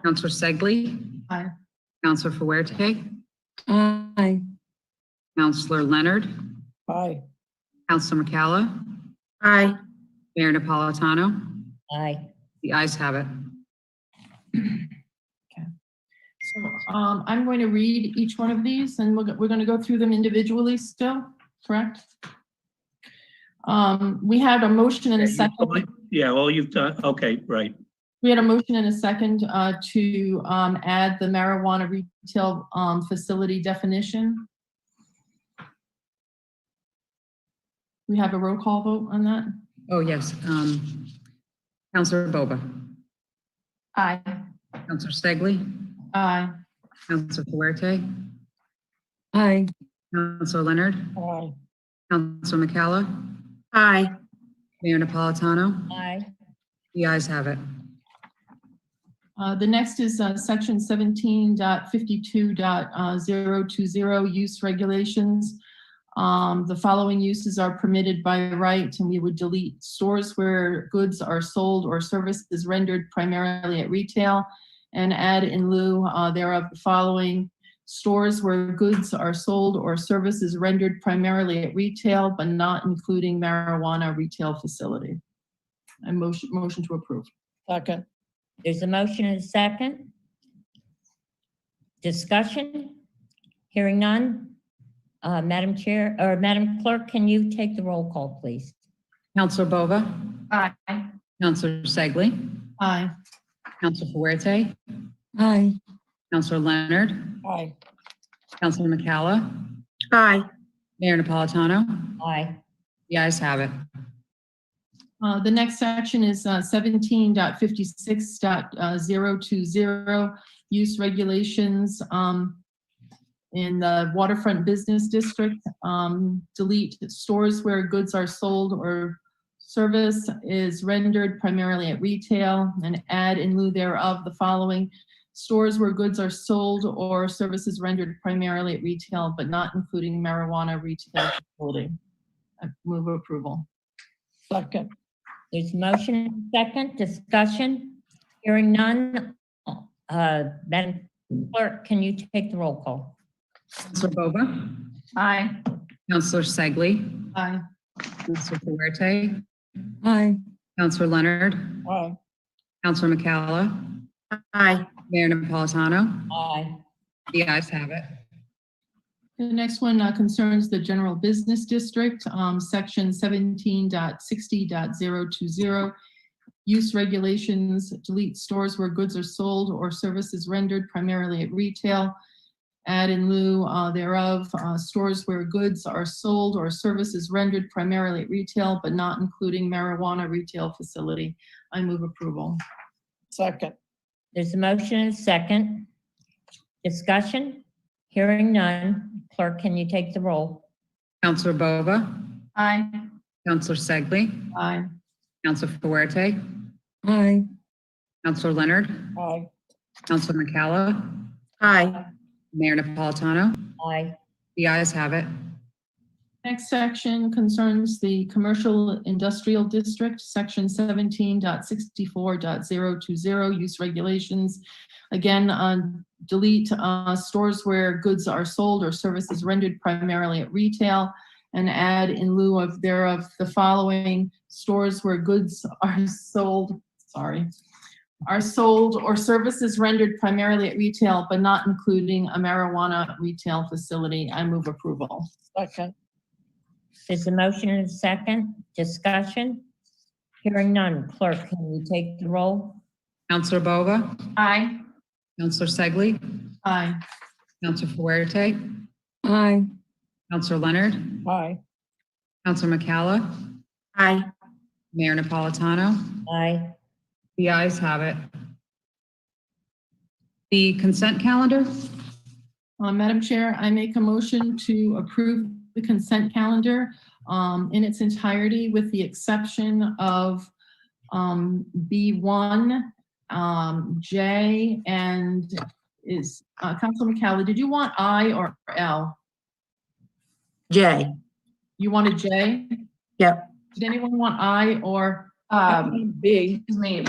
Councilor Segley? Aye. Councilor Fuerte? Aye. Councilor Leonard? Aye. Councilor McCalla? Aye. Mayor Napolitano? Aye. The ayes have it. I'm going to read each one of these and we're going to go through them individually still, correct? We had a motion and a second. Yeah, all you've done, okay, right. We had a motion and a second to add the marijuana retail facility definition. We have a roll call vote on that? Oh, yes. Counselor Boba. Aye. Counselor Stegley. Aye. Counselor Fuerte. Aye. Counselor Leonard. Aye. Counselor McCalla. Aye. Mayor Napolitano. Aye. The ayes have it. The next is section 17.52.020 use regulations. The following uses are permitted by right, and we would delete stores where goods are sold or services rendered primarily at retail, and add in lieu thereof the following: stores where goods are sold or services rendered primarily at retail, but not including marijuana retail facility. I motion to approve. Second. There's a motion and a second. Discussion? Hearing none. Madam Chair, or Madam Clerk, can you take the roll call, please? Counselor Bova. Aye. Counselor Stegley. Aye. Counselor Fuerte. Aye. Counselor Leonard. Aye. Counselor McCalla. Aye. Mayor Napolitano. Aye. The ayes have it. The next section is 17.56.020 use regulations in the waterfront business district. Delete stores where goods are sold or service is rendered primarily at retail, and add in lieu thereof the following: stores where goods are sold or services rendered primarily at retail, but not including marijuana retail facility. I move approval. Second. There's a motion and a second. Discussion? Hearing none. Madam Clerk, can you take the roll call? Counselor Bova. Aye. Counselor Stegley. Aye. Counselor Fuerte. Aye. Counselor Leonard. Aye. Counselor McCalla. Aye. Mayor Napolitano. Aye. The ayes have it. The next one concerns the general business district, section 17.60.020 use regulations. Delete stores where goods are sold or services rendered primarily at retail. Add in lieu thereof stores where goods are sold or services rendered primarily at retail, but not including marijuana retail facility. I move approval. Second. There's a motion and a second. Discussion? Hearing none. Clerk, can you take the roll? Counselor Bova. Aye. Counselor Stegley. Aye. Counselor Fuerte. Aye. Counselor Leonard. Aye. Counselor McCalla. Aye. Mayor Napolitano. Aye. The ayes have it. Next section concerns the commercial industrial district, section 17.64.020 use regulations. Again, delete stores where goods are sold or services rendered primarily at retail, and add in lieu of thereof the following: stores where goods are sold or services rendered primarily at retail, but not including a marijuana retail facility. I move approval. Second. There's a motion and a second. Discussion? Hearing none. Clerk, can you take the roll? Counselor Bova. Aye. Counselor Stegley. Aye. Counselor Fuerte. Aye. Counselor Leonard. Aye. Counselor McCalla. Aye. Mayor Napolitano. Aye. The ayes have it. The consent calendar. Madam Chair, I make a motion to approve the consent calendar in its entirety, with the exception of B1, J, and is Councilor McCalla, did you want I or L? J. You wanted J? Yep. Did anyone want I or B? Excuse me,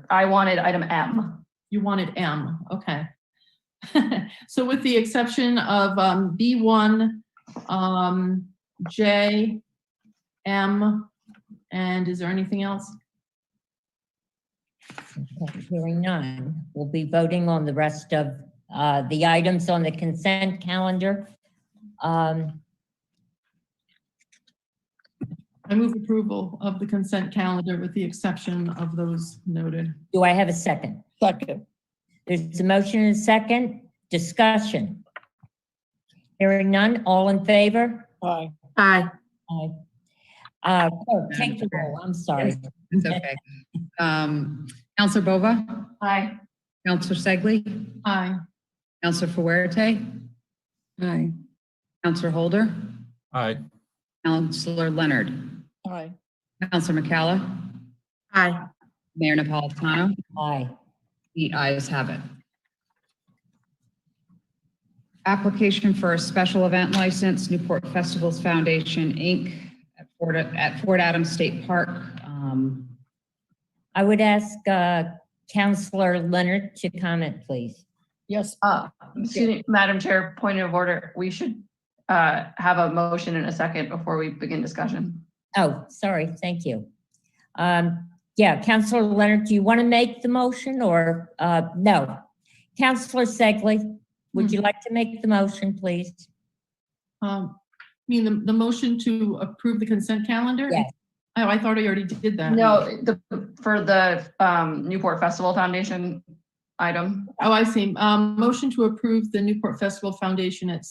I wanted item M. you wanted M? Okay. So with the exception of B1, J, M, and is there anything else? Okay, hearing none. We'll be voting on the rest of the items on the consent calendar. I move approval of the consent calendar with the exception of those noted. Do I have a second? Second. There's a motion and a second. Discussion. Hearing none, all in favor? Aye. Aye. Aye. Clerk, take the roll, I'm sorry. It's okay. Counselor Bova? Aye. Counselor Segley? Aye. Counselor Fuerte? Aye. Counselor Holder? Aye. Counselor Leonard? Aye. Counselor McCalla? Aye. Mayor Napolitano? Aye. The ayes have it. Application for a special event license, Newport Festivals Foundation, Inc. at Fort Adams State Park. I would ask Counselor Leonard to comment, please. Yes. Excuse me, Madam Chair, point of order. We should have a motion in a second before we begin discussion. Oh, sorry, thank you. Yeah, Counselor Leonard, do you want to make the motion or no? Counselor Segley, would you like to make the motion, please? You mean the motion to approve the consent calendar? Yes. Oh, I thought I already did that. No, for the Newport Festival Foundation item. Oh, I see. Motion to approve the Newport Festival Foundation at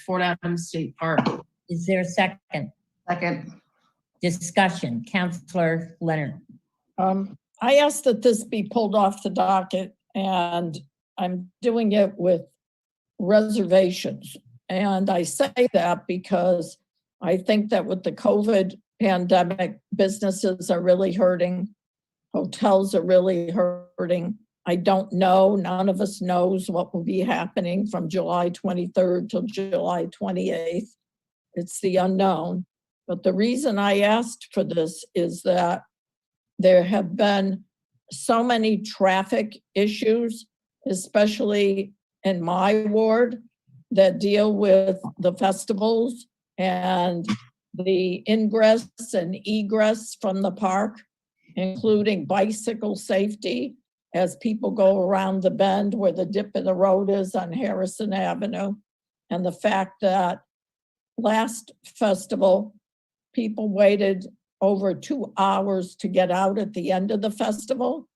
Fort Adams State Park. Is there a second? Second. Discussion, Counselor Leonard. I asked that this be pulled off the docket, and I'm doing it with reservations. And I say that because I think that with the COVID pandemic, businesses are really hurting. Hotels are really hurting. I don't know, none of us knows what will be happening from July 23rd till July 28th. It's the unknown. But the reason I asked for this is that there have been so many traffic issues, especially in my ward, that deal with the festivals and the ingress and egress from the park, including bicycle safety as people go around the bend where the dip in the road is on Harrison Avenue. And the fact that last festival, people waited over 2 hours to get out at the end of the festival.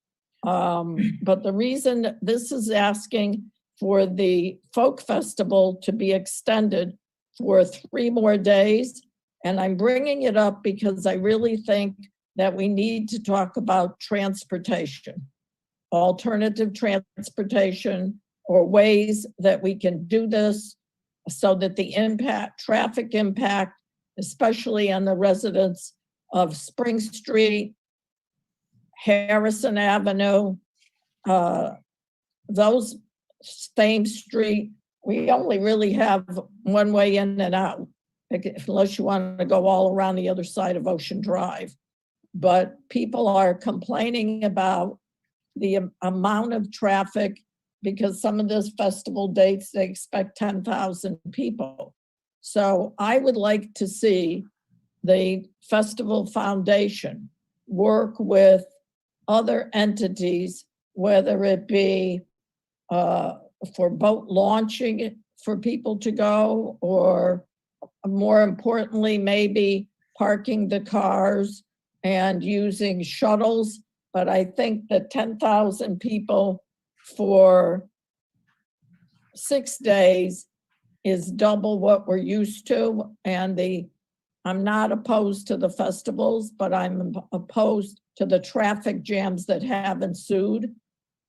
But the reason this is asking for the folk festival to be extended for 3 more days. And I'm bringing it up because I really think that we need to talk about transportation, alternative transportation, or ways that we can do this so that the traffic impact, especially on the residents of Spring Street, Harrison Avenue, those same street, we only really have one way in and out, unless you want to go all around the other side of Ocean Drive. But people are complaining about the amount of traffic because some of those festival dates, they expect 10,000 people. So I would like to see the Festival Foundation work with other entities, whether it be for boat launching for people to go, or more importantly, maybe parking the cars and using shuttles. But I think that 10,000 people for 6 days is double what we're used to. And I'm not opposed to the festivals, but I'm opposed to the traffic jams that have ensued.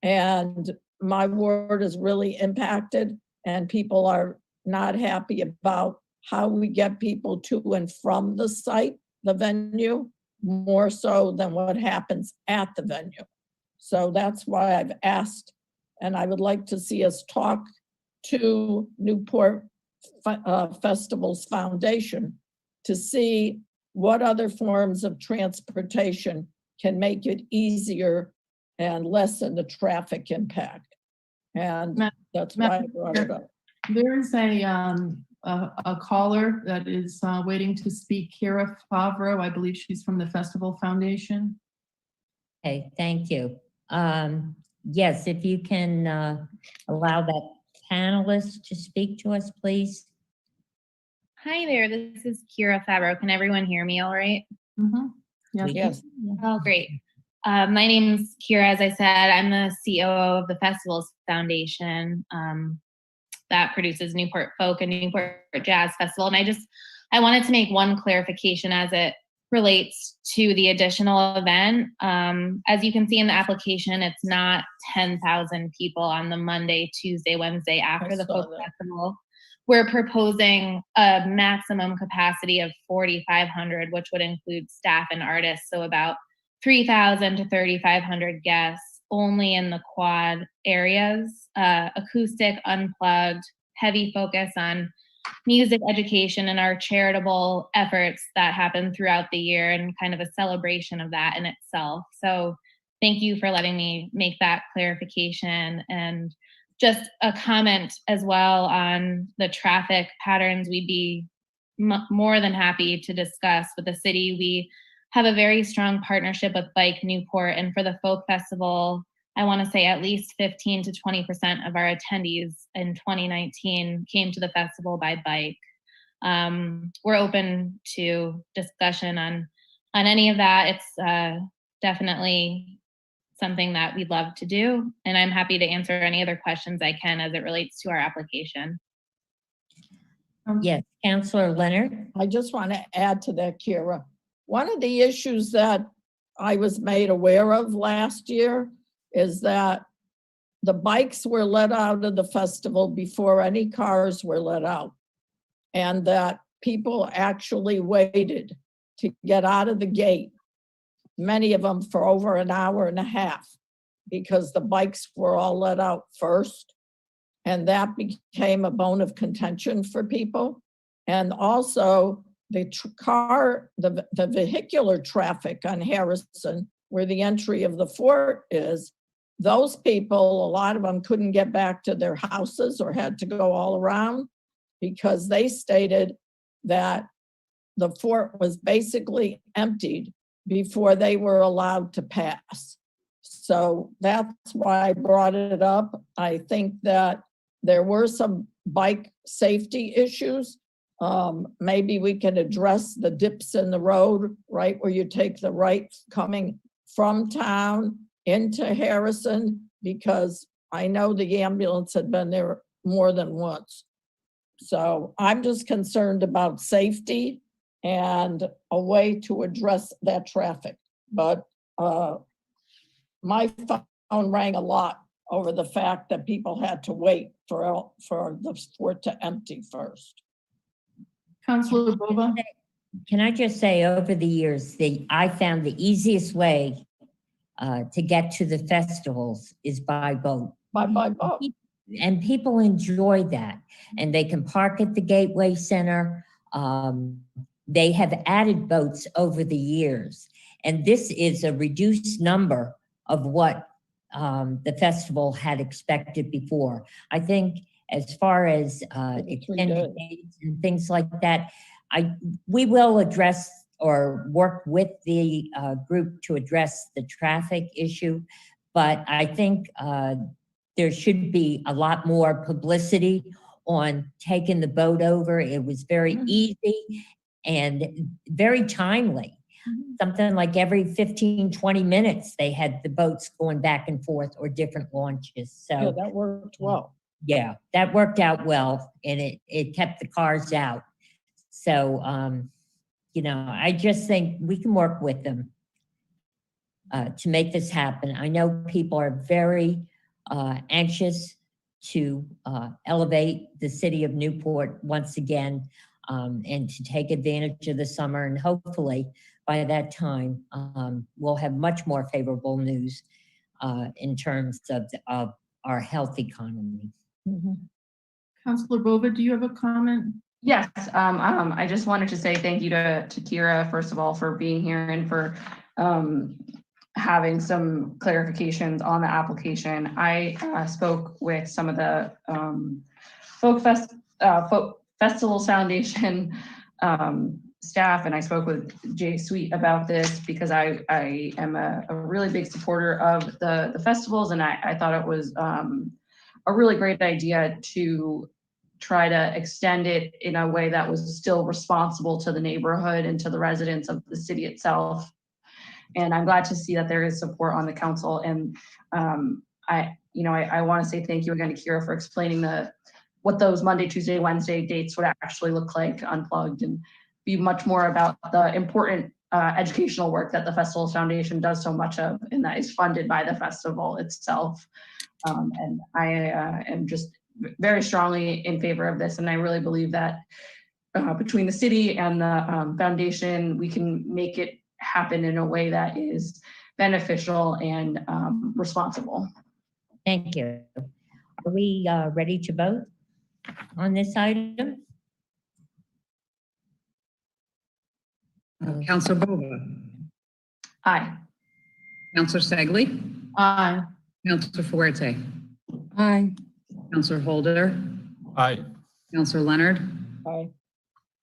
And my ward is really impacted, and people are not happy about how we get people to and from the site, the venue, more so than what happens at the venue. So that's why I've asked, and I would like to see us talk to Newport Festivals Foundation to see what other forms of transportation can make it easier and lessen the traffic impact. And that's why I brought it up. There is a caller that is waiting to speak, Kira Favreau. I believe she's from the Festival Foundation. Okay, thank you. Yes, if you can allow that panelist to speak to us, please. Hi there, this is Kira Fabro. Can everyone hear me all right? Yes. Oh, great. My name's Kira, as I said. I'm the COO of the Festivals Foundation that produces Newport Folk and Newport Jazz Festival. And I wanted to make one clarification as it relates to the additional event. As you can see in the application, it's not 10,000 people on the Monday, Tuesday, Wednesday after the folk festival. We're proposing a maximum capacity of 4,500, which would include staff and artists. So about 3,000 to 3,500 guests only in the quad areas, acoustic, unplugged, heavy focus on music education and our charitable efforts that happen throughout the year, and kind of a celebration of that in itself. So thank you for letting me make that clarification. And just a comment as well on the traffic patterns we'd be more than happy to discuss with the city. We have a very strong partnership with Bike Newport, and for the Folk Festival, I want to say at least 15 to 20% of our attendees in 2019 came to the festival by bike. We're open to discussion on any of that. It's definitely something that we'd love to do, and I'm happy to answer any other questions I can as it relates to our application. Yes, Councilor Leonard. I just want to add to that, Kira. One of the issues that I was made aware of last year is that the bikes were let out of the festival before any cars were let out, and that people actually waited to get out of the gate, many of them for over an hour and a half, because the bikes were all let out first. And that became a bone of contention for people. And also the vehicular traffic on Harrison, where the entry of the fort is, those people, a lot of them couldn't get back to their houses or had to go all around, because they stated that the fort was basically emptied before they were allowed to pass. So that's why I brought it up. I think that there were some bike safety issues. Maybe we can address the dips in the road, right where you take the right coming from town into Harrison, because I know the ambulance had been there more than once. So I'm just concerned about safety and a way to address that traffic. But my phone rang a lot over the fact that people had to wait for the fort to empty first. Councilor Bova? Can I just say, over the years, I found the easiest way to get to the festivals is by boat. By boat. And people enjoy that. And they can park at the Gateway Center. They have added boats over the years. And this is a reduced number of what the festival had expected before. I think as far as extended dates and things like that, we will address or work with the group to address the traffic issue. But I think there should be a lot more publicity on taking the boat over. It was very easy and very timely. Something like every 15, 20 minutes, they had the boats going back and forth or different launches. So yeah, that worked well. Yeah, that worked out well, and it kept the cars out. So, you know, I just think we can work with them to make this happen. I know people are very anxious to elevate the city of Newport once again, and to take advantage of the summer. And hopefully by that time, we'll have much more favorable news in terms of our health economy. Councilor Bova, do you have a comment? Yes, I just wanted to say thank you to Kira, first of all, for being here and for having some clarifications on the application. I spoke with some of the Folk Festivals Foundation staff and I spoke with Jay Sweet about this because I am a really big supporter of the festivals, and I thought it was a really great idea to try to extend it in a way that was still responsible to the neighborhood and to the residents of the city itself. And I'm glad to see that there is support on the council. And I want to say thank you again to Kira for explaining what those Monday, Tuesday, Wednesday dates would actually look like unplugged, and be much more about the important educational work that the Festivals Foundation does so much of, and that is funded by the festival itself. And I am just very strongly in favor of this, and I really believe that between the city and the foundation, we can make it happen in a way that is beneficial and responsible. Thank you. Are we ready to vote on this item? Counselor Bova. Aye. Counselor Segley. Aye. Counselor Fuerte. Aye. Counselor Holder. Aye. Counselor Leonard. Aye.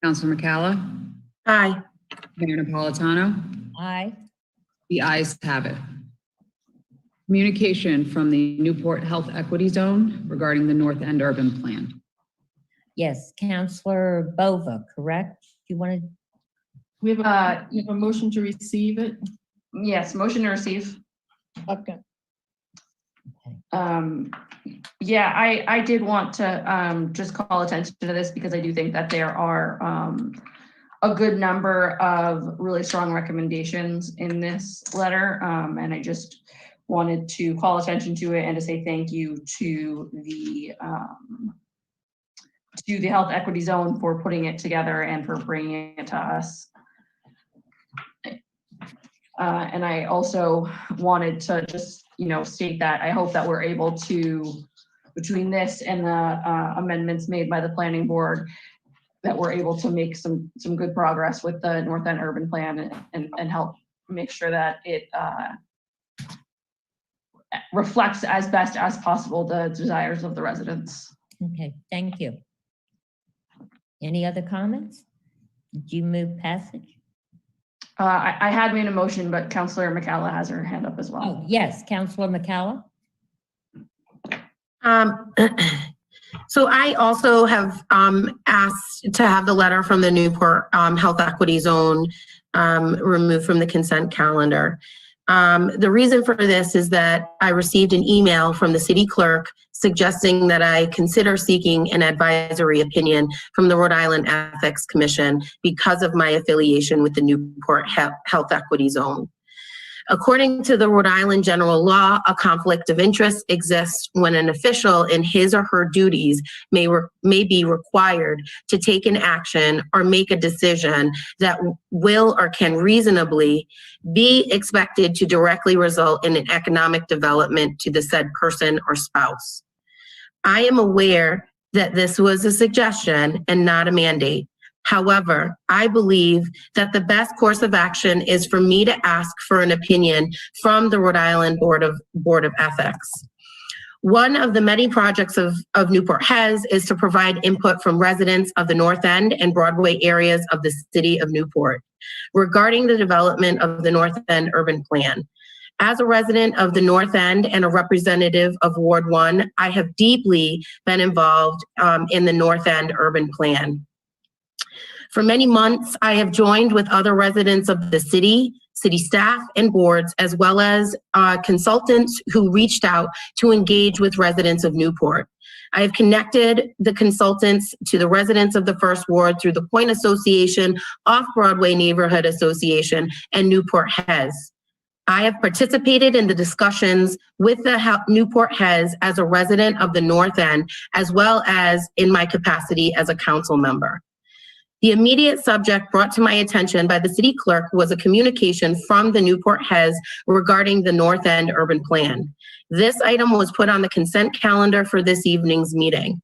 Counselor McCalla. Aye. Mayor Napolitano. Aye. The ayes have it. Communication from the Newport Health Equity Zone regarding the North End Urban Plan. Yes, Counselor Bova, correct? You want to? We have a motion to receive it. Yes, motion to receive. Okay. Yeah, I did want to just call attention to this because I do think that there are a good number of really strong recommendations in this letter, and I just wanted to call attention to it and to say thank you to the Health Equity Zone for putting it together and for bringing it to us. And I also wanted to just, state that I hope that we're able to, between this and the amendments made by the planning board, that we're able to make some good progress with the North End Urban Plan and help make sure that it reflects as best as possible the desires of the residents. Okay, thank you. Any other comments? Did you move passage? I had made a motion, but Councilor McCalla has her hand up as well. Oh, yes, Councilor McCalla. So I also have asked to have the letter from the Newport Health Equity Zone removed from the consent calendar. The reason for this is that I received an email from the city clerk suggesting that I consider seeking an advisory opinion from the Rhode Island Ethics Commission because of my affiliation with the Newport Health Equity Zone. According to the Rhode Island general law, a conflict of interest exists when an official in his or her duties may be required to take an action or make a decision that will or can reasonably be expected to directly result in an economic development to the said person or spouse. I am aware that this was a suggestion and not a mandate. However, I believe that the best course of action is for me to ask for an opinion from the Rhode Island Board of Ethics. One of the many projects of Newport has is to provide input from residents of the North End and Broadway areas of the city of Newport regarding the development of the North End Urban Plan. As a resident of the North End and a representative of Ward 1, I have deeply been involved in the North End Urban Plan. For many months, I have joined with other residents of the city staff and boards, as well as consultants who reached out to engage with residents of Newport. I have connected the consultants to the residents of the First Ward through the Point Association, Off-Broadway Neighborhood Association, and Newport Has. I have participated in the discussions with the Newport Has as a resident of the North End, as well as in my capacity as a council member. The immediate subject brought to my attention by the city clerk was a communication from the Newport Has regarding the North End Urban Plan. This item was put on the consent calendar for this evening's meeting.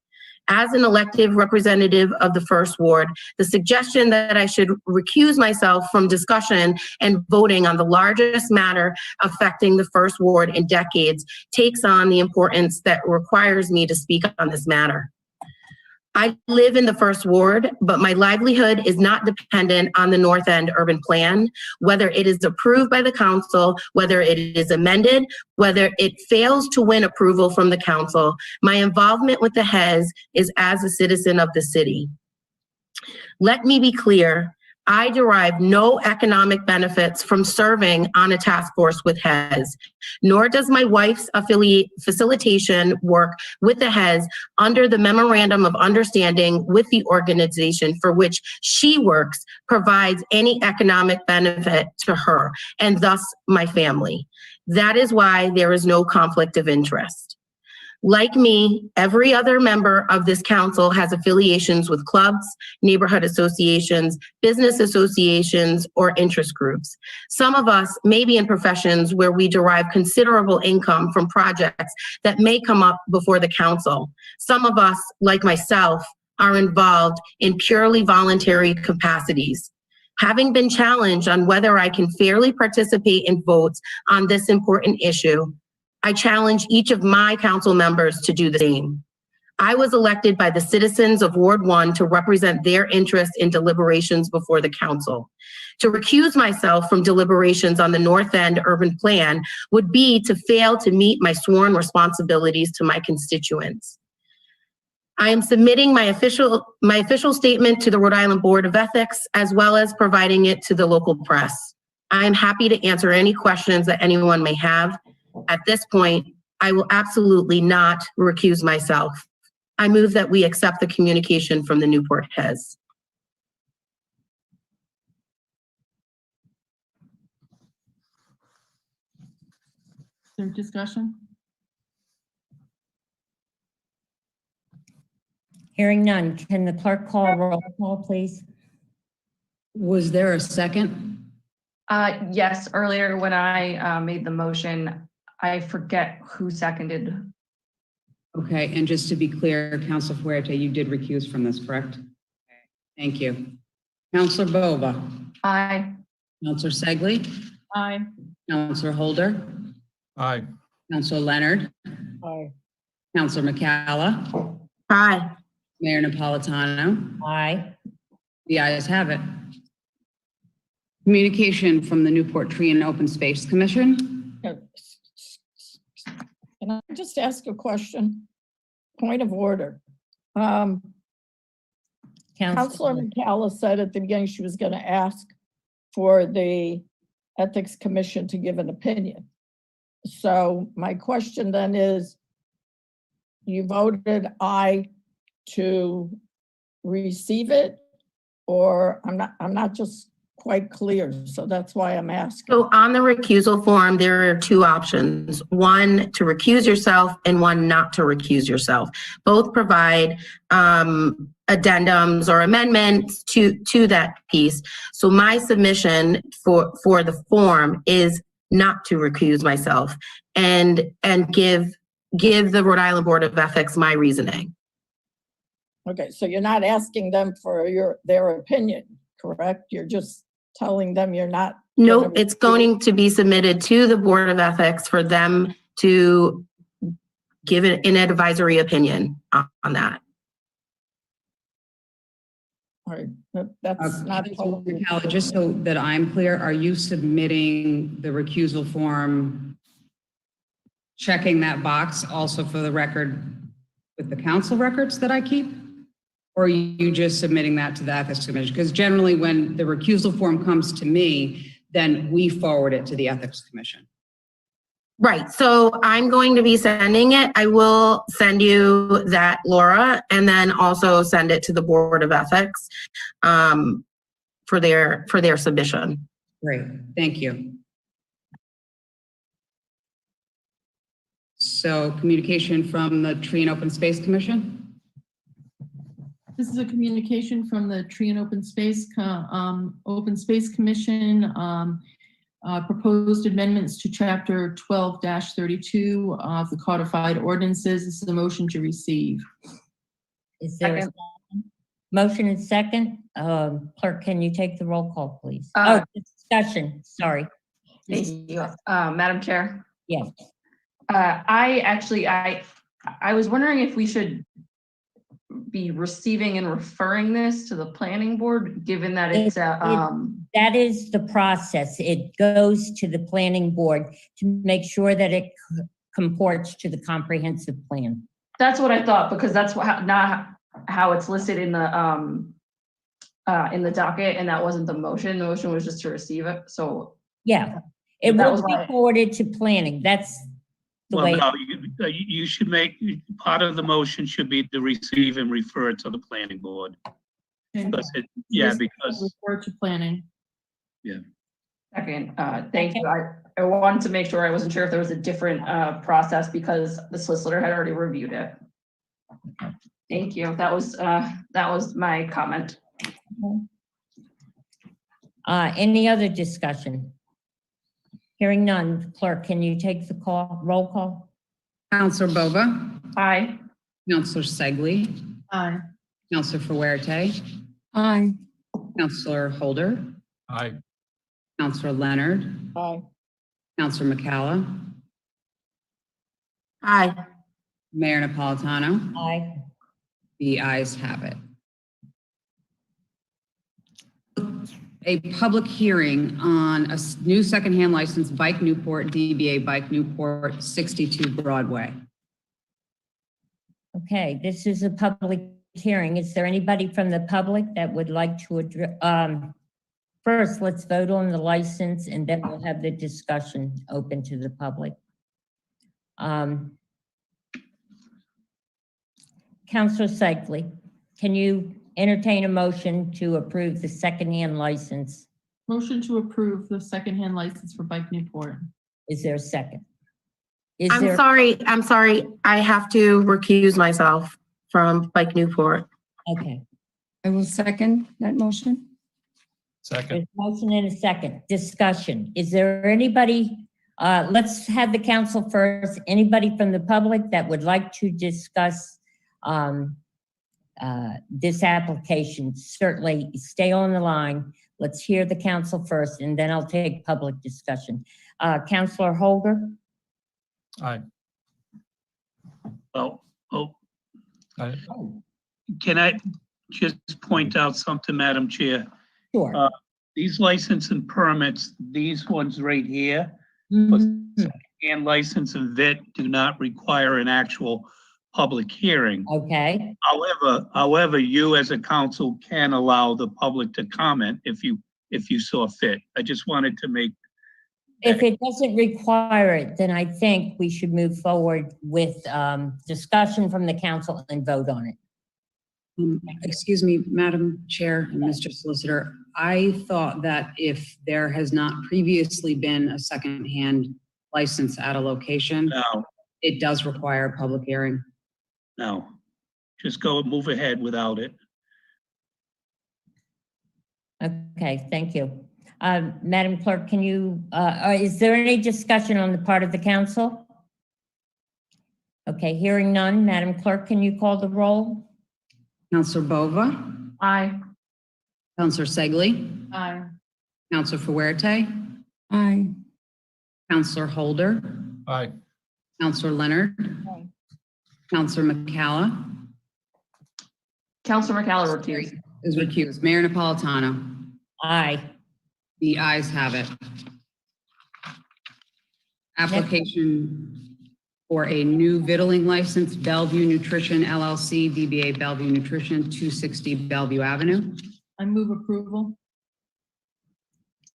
As an elected representative of the First Ward, the suggestion that I should recuse myself from discussion and voting on the largest matter affecting the First Ward in decades takes on the importance that requires me to speak on this matter. I live in the first ward, but my livelihood is not dependent on the North End urban plan, whether it is approved by the council, whether it is amended, whether it fails to win approval from the council. My involvement with the HES is as a citizen of the city. Let me be clear, I derive no economic benefits from serving on a task force with HES, nor does my wife's facilitation work with the HES under the memorandum of understanding with the organization for which she works provides any economic benefit to her and thus my family. That is why there is no conflict of interest. Like me, every other member of this council has affiliations with clubs, neighborhood associations, business associations, or interest groups. Some of us may be in professions where we derive considerable income from projects that may come up before the council. Some of us, like myself, are involved in purely voluntary capacities. Having been challenged on whether I can fairly participate in votes on this important issue, I challenge each of my council members to do the same. I was elected by the citizens of Ward 1 to represent their interests in deliberations before the council. To recuse myself from deliberations on the North End urban plan would be to fail to meet my sworn responsibilities to my constituents. I am submitting my official statement to the Rhode Island Board of Ethics, as well as providing it to the local press. I am happy to answer any questions that anyone may have. At this point, I will absolutely not recuse myself. I move that we accept the communication from the Newport HES. Is there discussion? Hearing none, can the clerk call a roll call, please? Was there a second? Yes, earlier when I made the motion, I forget who seconded. Okay, and just to be clear, Councilor Huerta, you did recuse from this, correct? Thank you. Councilor Bova. Aye. Councilor Segley. Aye. Councilor Holder. Aye. Councilor Leonard. Aye. Councilor McCalla. Aye. Mayor Napolitano. Aye. The ayes have it. Communication from the Newport Tree and Open Space Commission. Can I just ask a question? Point of order. Councilor McCalla said at the beginning she was going to ask for the Ethics Commission to give an opinion. So my question then is, you voted aye to receive it, or I'm not just quite clear, so that's why I'm asking. So on the recusal form, there are two options. One, to recuse yourself, and one, not to recuse yourself. Both provide addendums or amendments to that piece. So my submission for the form is not to recuse myself and give the Rhode Island Board of Ethics my reasoning. Okay, so you're not asking them for their opinion, correct? You're just telling them you're not. No, it's going to be submitted to the Board of Ethics for them to give an advisory opinion on that. All right, that's not. McCalla, just so that I'm clear, are you submitting the recusal form, checking that box also for the record with the council records that I keep? Or are you just submitting that to the Ethics Commission? Because generally when the recusal form comes to me, then we forward it to the Ethics Commission. Right, so I'm going to be sending it. I will send you that, Laura, and then also send it to the Board of Ethics for their submission. Great, thank you. So communication from the Tree and Open Space Commission? This is a communication from the Tree and Open Space Commission. Proposed amendments to Chapter 12-32 of the Codified Ordinances. This is a motion to receive. Is there a second? Motion and second? Clerk, can you take the roll call, please? Discussion, sorry. Madam Chair? Yes. I was wondering if we should be receiving and referring this to the planning board, given that it's That is the process. It goes to the planning board to make sure that it comports to the comprehensive plan. That's what I thought, because that's not how it's listed in the docket, and that wasn't the motion. The motion was just to receive it. So Yeah, it That will was be my- forwarded to planning. That's the way. Well, no, you should make, part of the motion should be to receive and refer to the planning board. Because because, Refer to planning. second, thank you. I wanted to make sure, I wasn't sure if there was a different process because the solicitor had already reviewed it. Thank you. That was my comment. Any other discussion? Hearing none. Clerk, can you take the roll call? Counselor Bova, Aye. Counselor Segley, Aye. Counselor Fuerte, Aye. Counselor Holder, Aye. Counselor Leonard, Aye. Counselor McCalla, Aye. Mayor Napolitano. Aye. The ayes have it. A public hearing on a new secondhand license, Bike Newport, DBA Bike Newport, 62 Broadway. Okay, this is a public hearing. Is there anybody from the public that would like to address? First, let's vote on the license and then we'll have the discussion open to the public. Counselor Segley, can you entertain a motion to approve the secondhand license? Motion to approve the secondhand license for Bike Newport. Is there a second? I'm sorry. I have to recuse myself from Bike Newport. Okay, I will second that motion. Second. there's a motion and a second. Discussion. Is there anybody, let's have the council first. Anybody from the public that would like to discuss this application, certainly stay on the line. Let's hear the council first, and then I'll take public discussion. Councilor Holder? Aye. well, Aye. can I just point out something, Madam Chair? Sure. These license and permits, these ones right here, Mhm. and license and VIT do not require an actual public hearing. Okay, However, you as a council can allow the public to comment if you saw fit. I just wanted to make, if it doesn't require it, then I think we should move forward with discussion from the council and vote on it. Excuse me, Madam Chair and Mr. Solicitor, I thought that if there has not previously been a secondhand license at a location, no, it does require a public hearing. no, just go and move ahead without it. Okay, thank you. Madam Clerk, can you, is there any discussion on the part of the council? Okay, hearing none. Madam Clerk, can you call the roll? Counselor Bova, Aye. Counselor Segley, Aye. Counselor Fuerte, Aye. Counselor Holder, Aye. Counselor Leonard, Aye. Counselor McCalla Counselor McCalla recused. is recused. Mayor Napolitano. Aye. The ayes have it. Application for a new Vittling license, Bellevue Nutrition LLC, DBA Bellevue Nutrition, 260 Bellevue Avenue. I move approval.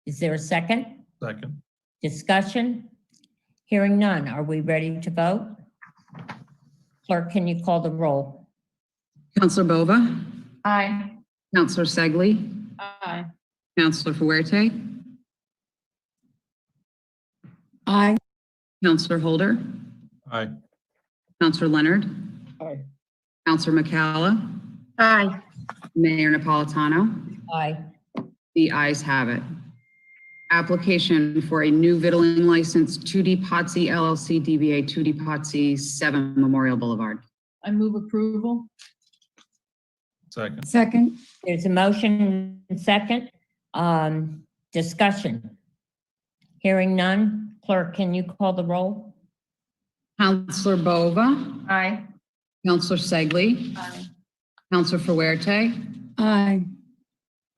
Is there a second? Second. Discussion? Hearing none. Are we ready to vote? Clerk, can you call the roll? Counselor Bova, Aye. Counselor Segley, Aye. Counselor Fuerte, Aye. Counselor Holder, Aye. Counselor Leonard, Aye. Counselor McCalla, Aye. Mayor Napolitano. Aye. The ayes have it. Application for a new Vittling license, 2D Potsy LLC, DBA 2D Potsy, 7 Memorial Boulevard. I move approval. Second. Second. There's a motion and second. Discussion. Hearing none. Clerk, can you call the roll? Counselor Bova, Aye. Counselor Segley, Aye. Counselor Fuerte, Aye.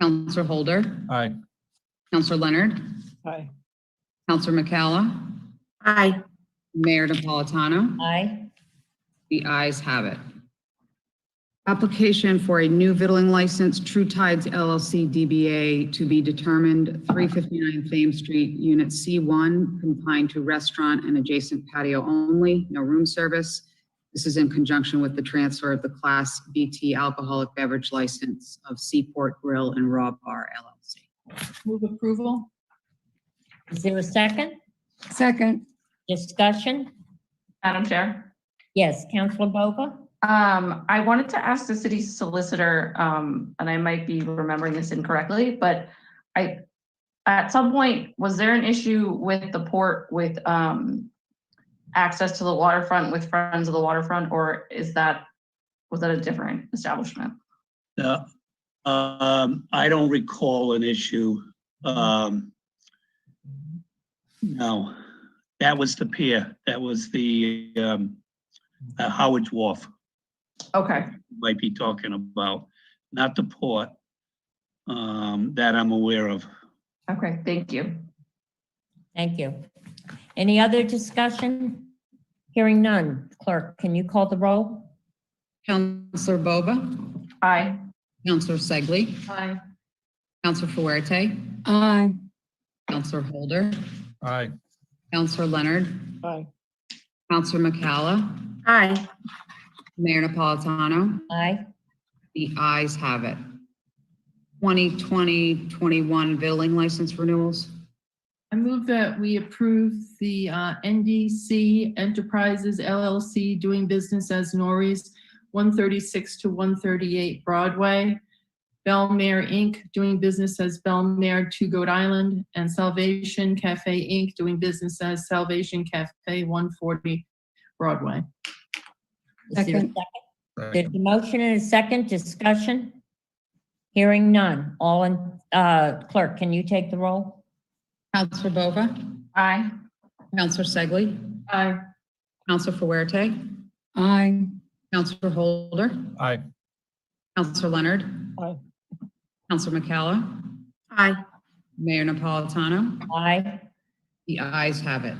Counselor Holder, Aye. Counselor Leonard, Aye. Counselor McCalla, Aye. Mayor Napolitano. Aye. The ayes have it. Application for a new vittling license, True Tides LLC DBA, to be determined, 359 Thames Street, Unit C1, confined to restaurant and adjacent patio only, no room service. This is in conjunction with the transfer of the Class BT alcoholic beverage license of Seaport Grill and Raw Bar LLC. Move approval. Is there a second? Second. Discussion? Madam Chair. Yes, Counselor Bova? I wanted to ask the city solicitor, and I might be remembering this incorrectly, but at some point, was there an issue with the port with access to the waterfront with Friends of the Waterfront, or was that a different establishment? I don't recall an issue. No, that was the pier. That was the Howard's Wharf. Okay. Might be talking about, not the port, that I'm aware of. Okay, thank you. Thank you. Any other discussion? Hearing none. Clerk, can you call the roll? Counselor Boba, Aye. Counselor Segley, Aye. Counselor Fuerte, Aye. Counselor Holder, Aye. Counselor Leonard, Aye. Counselor McCalla, Aye. Mayor Napolitano. Aye. The ayes have it. 2020-21 vittling license renewals. I move that we approve the NDC Enterprises LLC doing business as Norrie's, 136 to 138 Broadway, Belmare Inc. doing business as Belmare 2 Goat Island, and Salvation Cafe Inc. doing business as Salvation Cafe 140 Broadway. Is there a Second. second? There's a motion and a second. Discussion? Hearing none. All in, clerk, can you take the roll? Counselor Bova, Aye. Counselor Segley, Aye. Counselor Fuerte, Aye. Counselor Holder, Aye. Counselor Leonard, Aye. Counselor McCalla, Aye. Mayor Napolitano. Aye. The ayes have it.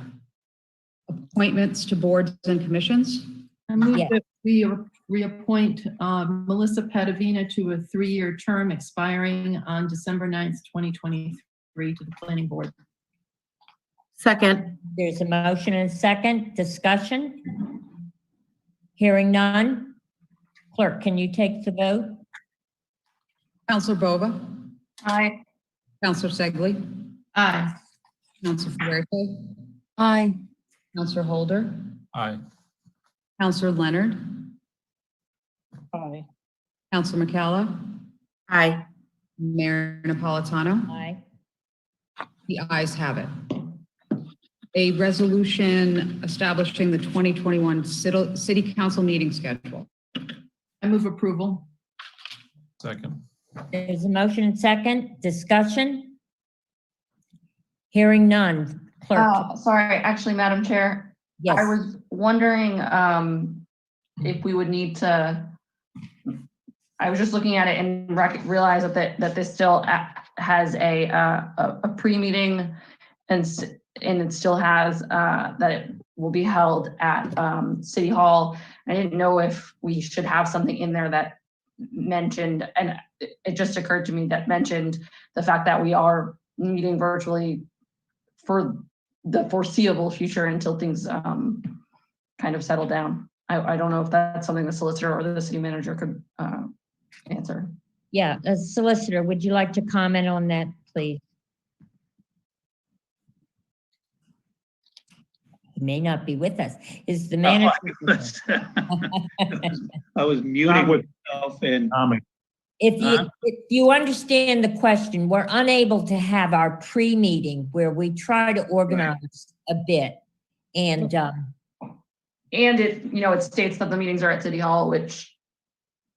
Appointments to boards and commissions. I move Yeah. that we reappoint Melissa Padavina to a 3-year term expiring on December 9th, 2023 to the planning board. Second. There's a motion and a second. Discussion? Hearing none. Clerk, can you take the vote? Counselor Bova, Aye. Counselor Segley, Aye. Counselor Fuerte, Aye. Counselor Holder, Aye. Counselor Leonard, Aye. Counselor McCalla, Aye. Mayor Napolitano. Aye. The ayes have it. A resolution establishing the 2021 City Council meeting schedule. I move approval. Second. There's a motion and second. Discussion? Hearing none. Clerk? Sorry, actually, Madam Chair, Yes. I was wondering if we would need to, I was just looking at it and realized that this still has a pre-meeting and it still has that it will be held at City Hall. I didn't know if we should have something in there that mentioned, and it just occurred to me that mentioned the fact that we are meeting virtually for the foreseeable future until things kind of settle down. I don't know if that's something the solicitor or the city manager could answer. Yeah, solicitor, would you like to comment on that, please? He may not be with us. Is the manager? I was muting myself and. If you understand the question, we're unable to have our pre-meeting where we try to organize a bit. And it, it states that the meetings are at City Hall, which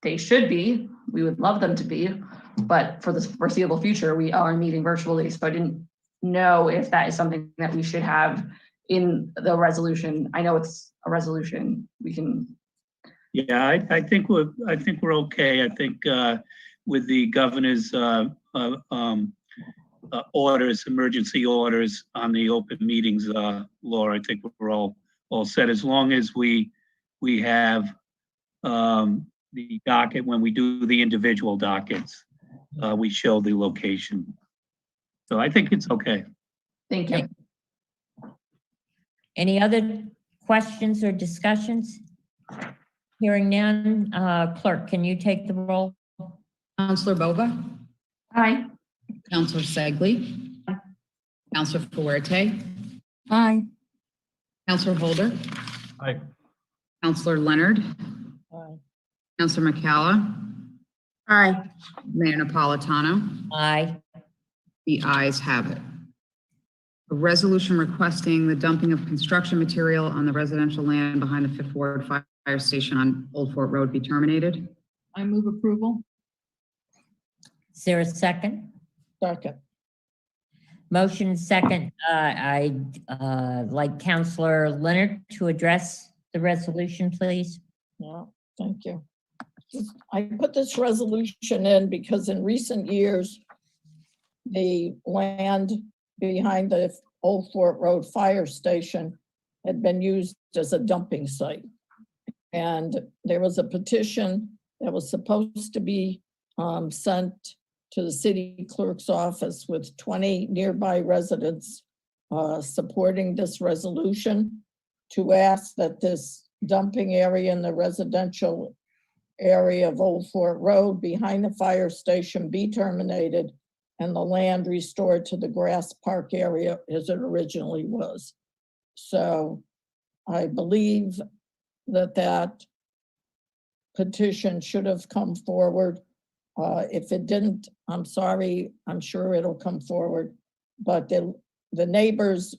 they should be. We would love them to be, but for the foreseeable future, we are meeting virtually. So I didn't know if that is something that we should have in the resolution. I know it's a resolution. We can Yeah, I think we're okay. I think with the governor's orders, emergency orders on the open meetings law, I think we're all set, as long as we have the docket. When we do the individual dockets, we show the location. So I think it's okay. Thank you. Any other questions or discussions? Hearing none, clerk, can you take the roll? Counselor Bova? Aye. Counselor Segley? Counselor Fuerte? Aye. Counselor Holder? Aye. Counselor Leonard? Aye. Counselor McCalla? Aye. Mayor Napolitano? Aye. The ayes have it. A resolution requesting the dumping of construction material on the residential land behind the Fifth Ward Fire Station on Old Fort Road be terminated. I move approval. Is there a second? Second. Motion second. I'd like Counselor Leonard to address the resolution, please. Yeah, thank you. I put this resolution in because in recent years, the land behind the Old Fort Road Fire Station had been used as a dumping site. And there was a petition that was supposed to be sent to the city clerk's office with 20 nearby residents supporting this resolution to ask that this dumping area in the residential area of Old Fort Road behind the fire station be terminated and the land restored to the grass park area as it originally was. So I believe that petition should have come forward. If it didn't, I'm sorry, I'm sure it'll come forward. But the neighbors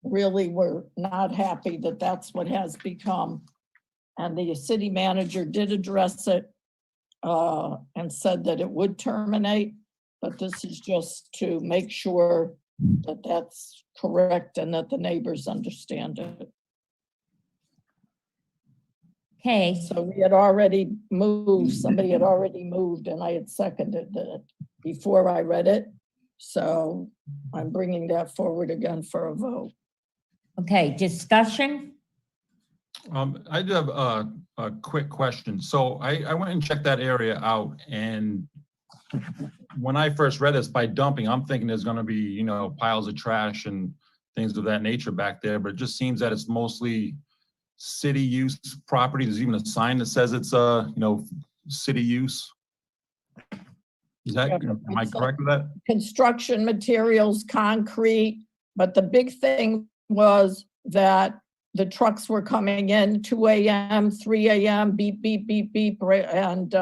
really were not happy that that's what has become. And the city manager did address it and said that it would terminate. But this is just to make sure that that's correct and that the neighbors understand it. Okay. So we had already moved, somebody had already moved and I had seconded it before I read it. So I'm bringing that forward again for a vote. Okay, discussion? I do have a quick question. So I went and checked that area out, and when I first read this, by dumping, I'm thinking there's going to be, you know, piles of trash and things of that nature back there, but it just seems that it's mostly city use property. There's even a sign that says it's you know, city use. Is that, am I correct with that? Construction materials, concrete, but the big thing was that the trucks were coming in 2 a.m., 3 a.m., beep, beep, beep, beep, and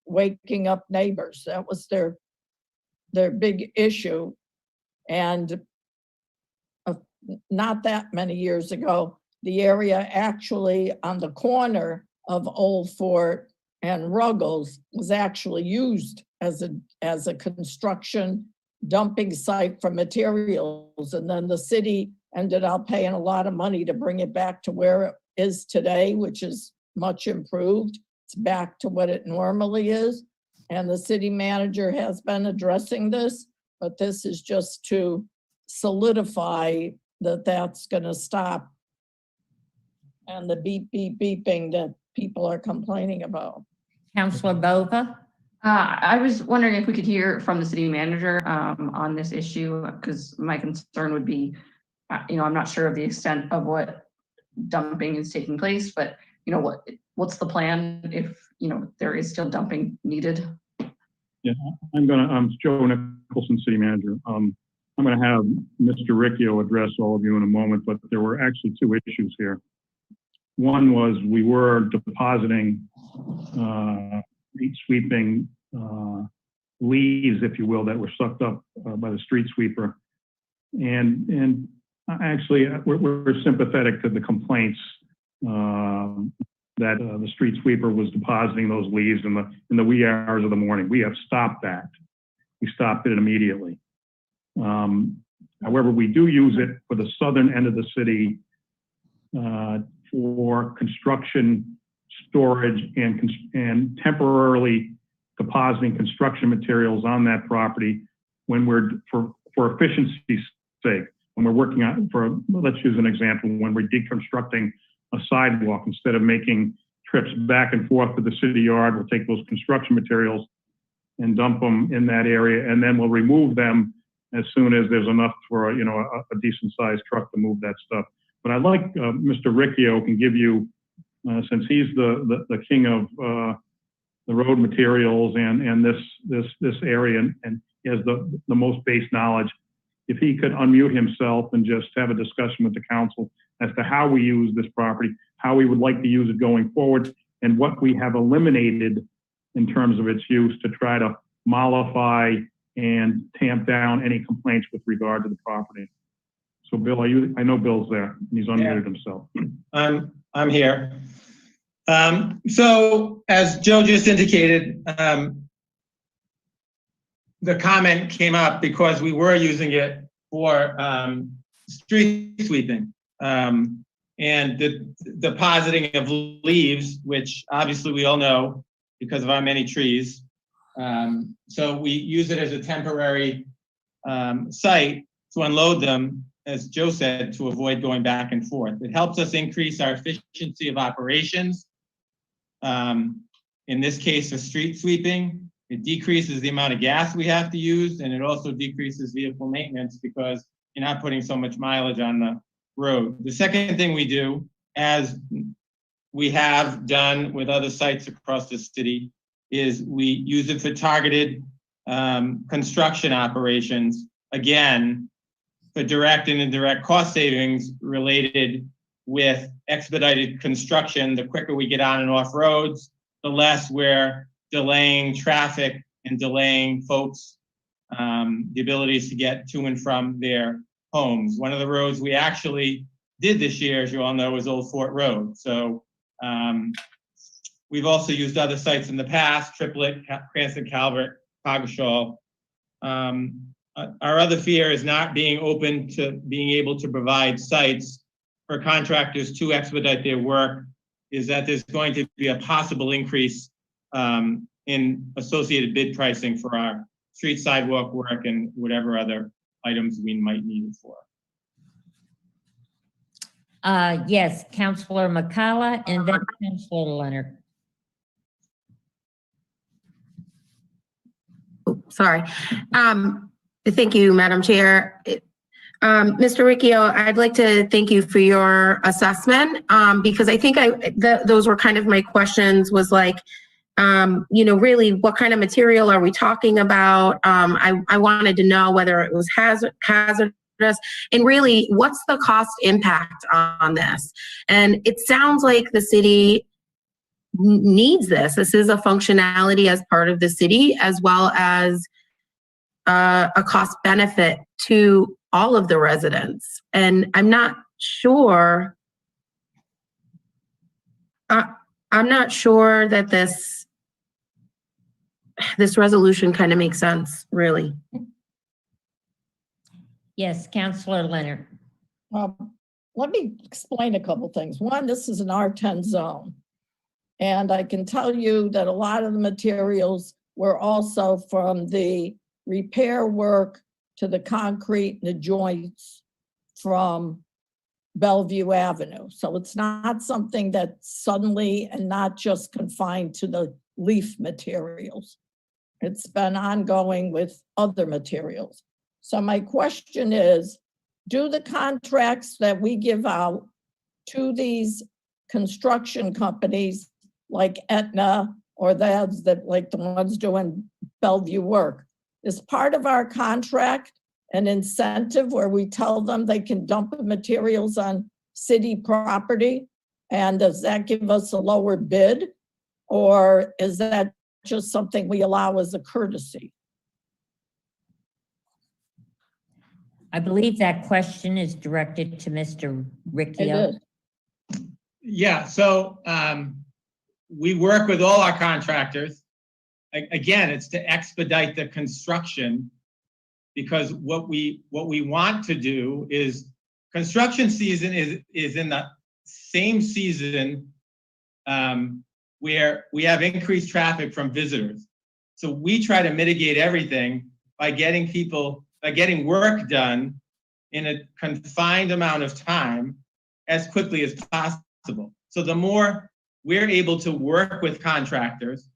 waking up neighbors. That was their big issue. And not that many years ago, the area actually on the corner of Old Fort and Ruggles was actually used as a construction dumping site for materials. And then the city ended up paying a lot of money to bring it back to where it is today, which is much improved. It's back to what it normally is. And the city manager has been addressing this, but this is just to solidify that that's going to stop. And the beep, beep, beeping that people are complaining about. Counselor Bova? I was wondering if we could hear from the city manager on this issue, because my concern would be, you know, I'm not sure of the extent of what dumping is taking place, but you know, what's the plan if, you know, there is still dumping needed? Yeah, I'm Joe Nicholson, city manager. I'm going to have Mr. Riccio address all of you in a moment, but there were actually two issues here. One was we were depositing street sweeping leaves, if you will, that were sucked up by the street sweeper. And actually, we're sympathetic to the complaints that the street sweeper was depositing those leaves in the wee hours of the morning. We have stopped that. We stopped it immediately. However, we do use it for the southern end of the city for construction storage and temporarily depositing construction materials on that property when we're, for efficiency's sake, when we're working on, let's use an example, when we're deconstructing a sidewalk, instead of making trips back and forth to the city yard, we'll take those construction materials and dump them in that area, and then we'll remove them as soon as there's enough for a decent sized truck to move that stuff. But I'd like Mr. Riccio can give you, since he's the king of the road materials and this area, and he has the most base knowledge, if he could unmute himself and just have a discussion with the council as to how we use this property, how we would like to use it going forward, and what we have eliminated in terms of its use to try to mollify and tamp down any complaints with regard to the property. So Bill, I know Bill's there, and he's unmuted himself. I'm here. So as Joe just indicated, the comment came up because we were using it for street sweeping and the depositing of leaves, which obviously we all know because of our many trees. So we use it as a temporary site to unload them, as Joe said, to avoid going back and forth. It helps us increase our efficiency of operations. In this case, for street sweeping, it decreases the amount of gas we have to use, and it also decreases vehicle maintenance because you're not putting so much mileage on the road. The second thing we do, as we have done with other sites across the city, is we use it for targeted construction operations, again, for direct and indirect cost savings related with expedited construction. The quicker we get on and off roads, the less we're delaying traffic and delaying folks the abilities to get to and from their homes. One of the roads we actually did this year, as you all know, is Old Fort Road. So we've also used other sites in the past, Triplet, Cranston, Calvert, Coggeshall. Our other fear is not being open to being able to provide sites for contractors to expedite their work, is that there's going to be a possible increase in associated bid pricing for our street sidewalk work and whatever other items we might need it for. Yes, Councilor McCalla and then Councilor Leonard. Oh, sorry. Thank you, Madam Chair. Mr. Riccio, I'd like to thank you for your assessment because I think those were kind of my questions, was like, really what kind of material are we talking about? I wanted to know whether it was hazardous, and really what's the cost impact on this? And it sounds like the city needs this. This is a functionality as part of the city, as well as a cost benefit to all of the residents. And I'm not sure, I'm not sure that this resolution kind of makes sense, really. Yes, Councilor Leonard. Let me explain a couple things. One, this is an R10 zone. And I can tell you that a lot of the materials were also from the repair work to the concrete and the joints from Bellevue Avenue. So it's not something that suddenly, and not just confined to the leaf materials. It's been ongoing with other materials. So my question is, do the contracts that we give out to these construction companies like Aetna or that like the ones doing Bellevue work, is part of our contract an incentive where we tell them they can dump the materials on city property? And does that give us a lower bid? Or is that just something we allow as a courtesy? I believe that question is directed to Mr. Riccio. It is. Yeah, so we work with all our contractors. Again, it's to expedite the construction, because what we want to do is, construction season is in the same season where we have increased traffic from visitors. So we try to mitigate everything by getting work done in a confined amount of time as quickly as possible. So the more we're able to work with contractors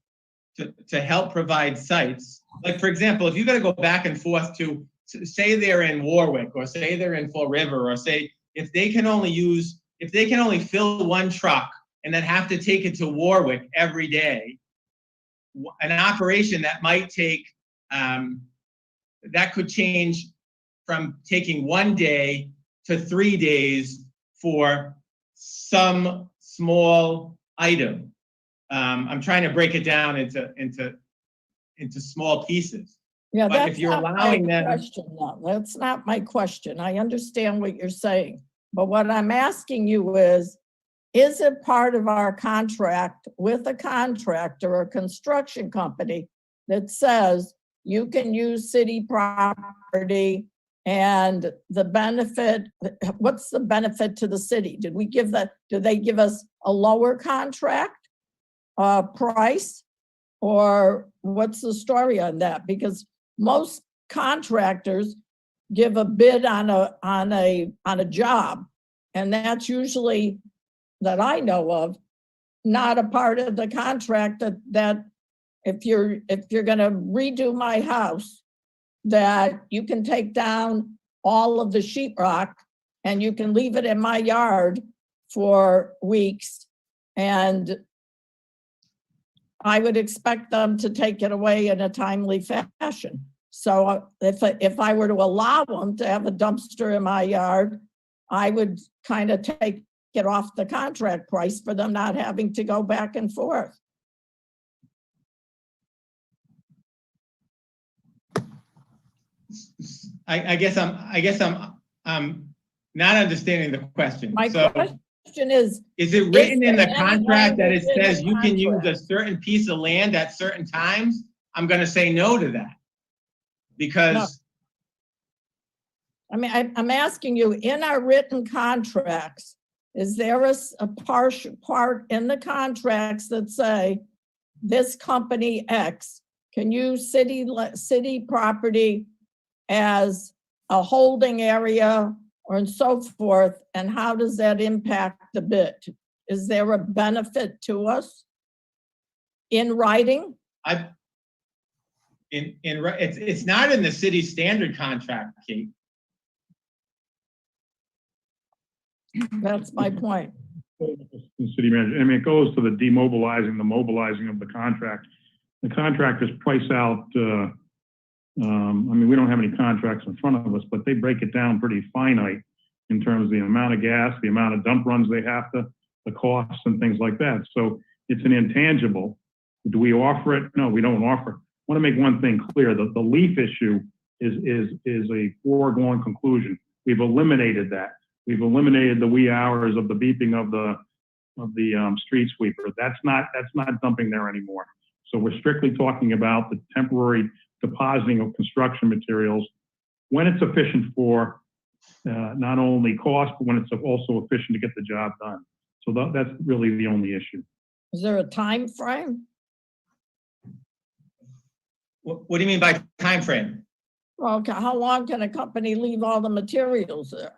to help provide sites, like for example, if you got to go back and forth to say they're in Warwick or say they're in Fall River, or say if they can only fill one truck and then have to take it to Warwick every day, an operation that might take, that could change from taking 1 day to 3 days for some small item. I'm trying to break it down into small pieces. Yeah, But that's if you're not allowing my them, question, though. That's not my question. I understand what you're saying. But what I'm asking you is it part of our contract with a contractor or construction company that says you can use city property and the benefit, what's the benefit to the city? Did they give us a lower contract price? Or what's the story on that? Because most contractors give a bid on a job, and that's usually, that I know of, not a part of the contract that if you're gonna redo my house, that you can take down all of the sheetrock and you can leave it in my yard for weeks, and I would expect them to take it away in a timely fashion. So if I were to allow them to have a dumpster in my yard, I would kind of take it off the contract price for them not having to go back and forth. I guess I'm not understanding the question. My question is it written in the there contract that it any language in says the you can use a contract? certain piece of land at certain times? I'm going to say no to that, because I mean, I'm asking you, in our written contracts, is there a partial part in the contracts that say this company X can use city property as a holding area or and so forth, and how does that impact the bid? Is there a benefit to us in writing? it's not in the city standard contract, Kate. That's my point. City manager, I mean, it goes to the demobilizing, the mobilizing of the contract. The contractors price out, I mean, we don't have any contracts in front of us, but they break it down pretty finite in terms of the amount of gas, the amount of dump runs they have to, the costs and things like that. So it's an intangible. Do we offer it? No, we don't offer it. I want to make one thing clear. The leaf issue is a foregone conclusion. We've eliminated that. We've eliminated the wee hours of the beeping of the street sweeper. That's not dumping there anymore. So we're strictly talking about the temporary depositing of construction materials when it's efficient for not only cost, but when it's also efficient to get the job done. So that's really the only issue. Is there a time frame? What do you mean by time frame? Well, how long can a company leave all the materials there?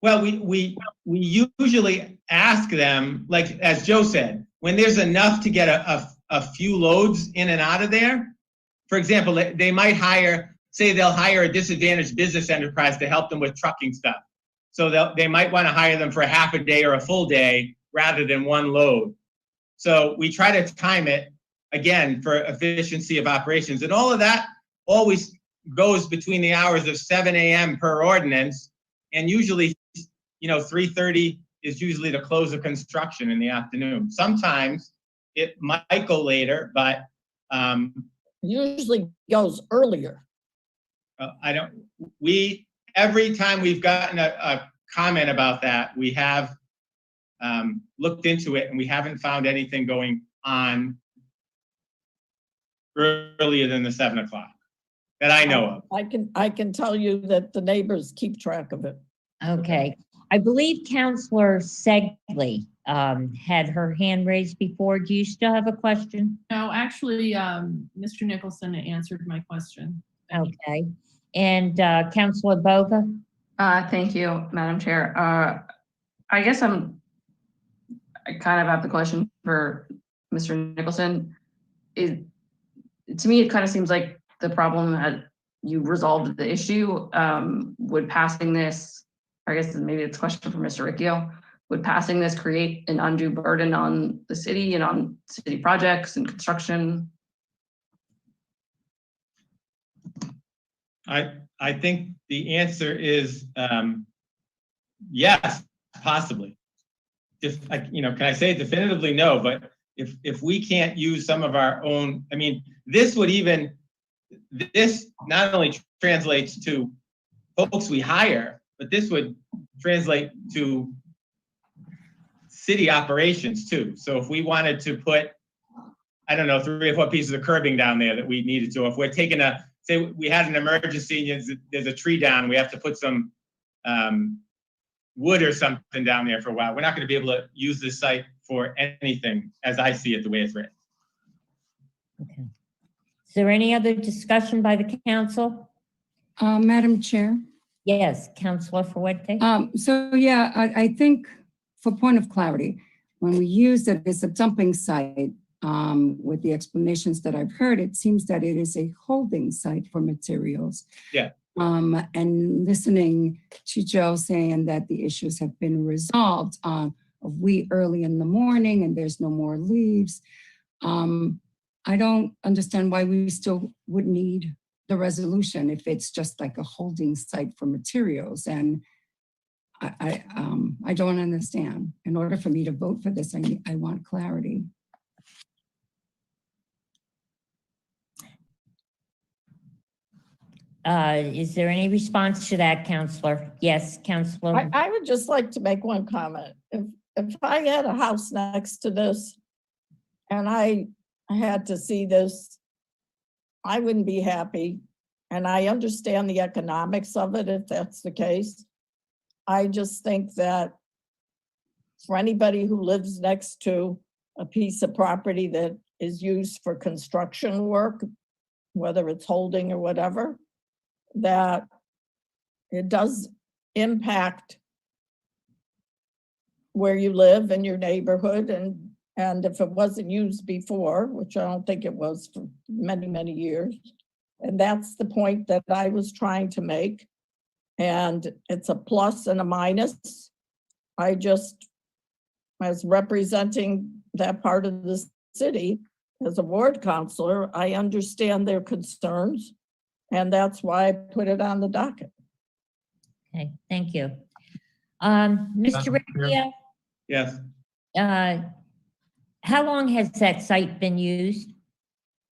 Well, we usually ask them, like as Joe said, when there's enough to get a few loads in and out of there. For example, they might they'll hire a disadvantaged business enterprise to help them with trucking stuff. So they might want to hire them for a half a day or a full day rather than one load. So we try to time it, again, for efficiency of operations. And all of that always goes between the hours of 7 a.m. per ordinance, and usually, 3:30 is usually the close of construction in the afternoon. Sometimes it might go later, but usually goes earlier. Every time we've gotten a comment about that, we have looked into it, and we haven't found anything going on earlier than the 7 o'clock that I know of. I can tell you that the neighbors keep track of it. Okay. I believe Counselor Segley had her hand raised before. Do you still have a question? No, actually, Mr. Nicholson answered my question. Okay. And Counselor Boga? Thank you, Madam Chair. I guess I kind of have the question for Mr. Nicholson. To me, it kind of seems like the problem that you resolved the issue. Would passing this, I guess maybe it's a question for Mr. Riccio, would passing this create an undue burden on the city and on city projects and construction? I think the answer is yes, possibly. Can I say definitively no? But if we can't use some of our own, I mean, this not only translates to folks we hire, but this would translate to city operations too. So if we wanted to put, I don't know, 3 or 4 pieces of curbing down there that we needed to, if we're taking say we had an emergency and there's a tree down, we have to put some wood or something down there for a while. We're not going to be able to use this site for anything as I see it, the way it's written. Okay. Is there any other discussion by the council? Madam Chair? Yes, Councilor Fuente. So yeah, I think for point of clarity, when we use it as a dumping site, with the explanations that I've heard, it seems that it is a holding site for materials. Yeah. And listening to Joe saying that the issues have been resolved, of we early in the morning and there's no more leaves. I don't understand why we still would need the resolution if it's just like a holding site for materials. And I don't understand. In order for me to vote for this, I want clarity. Is there any response to that, Counselor? Yes, Counselor. I would just like to make one comment. If I had a house next to this and I had to see this, I wouldn't be happy. And I understand the economics of it if that's the case. I just think that for anybody who lives next to a piece of property that is used for construction work, whether it's holding or whatever, that it does impact where you live and your neighborhood. And if it wasn't used before, which I don't think it was for many, many years, and that's the point that I was trying to make. And it's a plus and a minus. I just, as representing that part of the city, as a ward councilor, I understand their concerns. And that's why I put it on the docket. Okay, thank you. Mr. Riccio? Yes. How long has that site been used?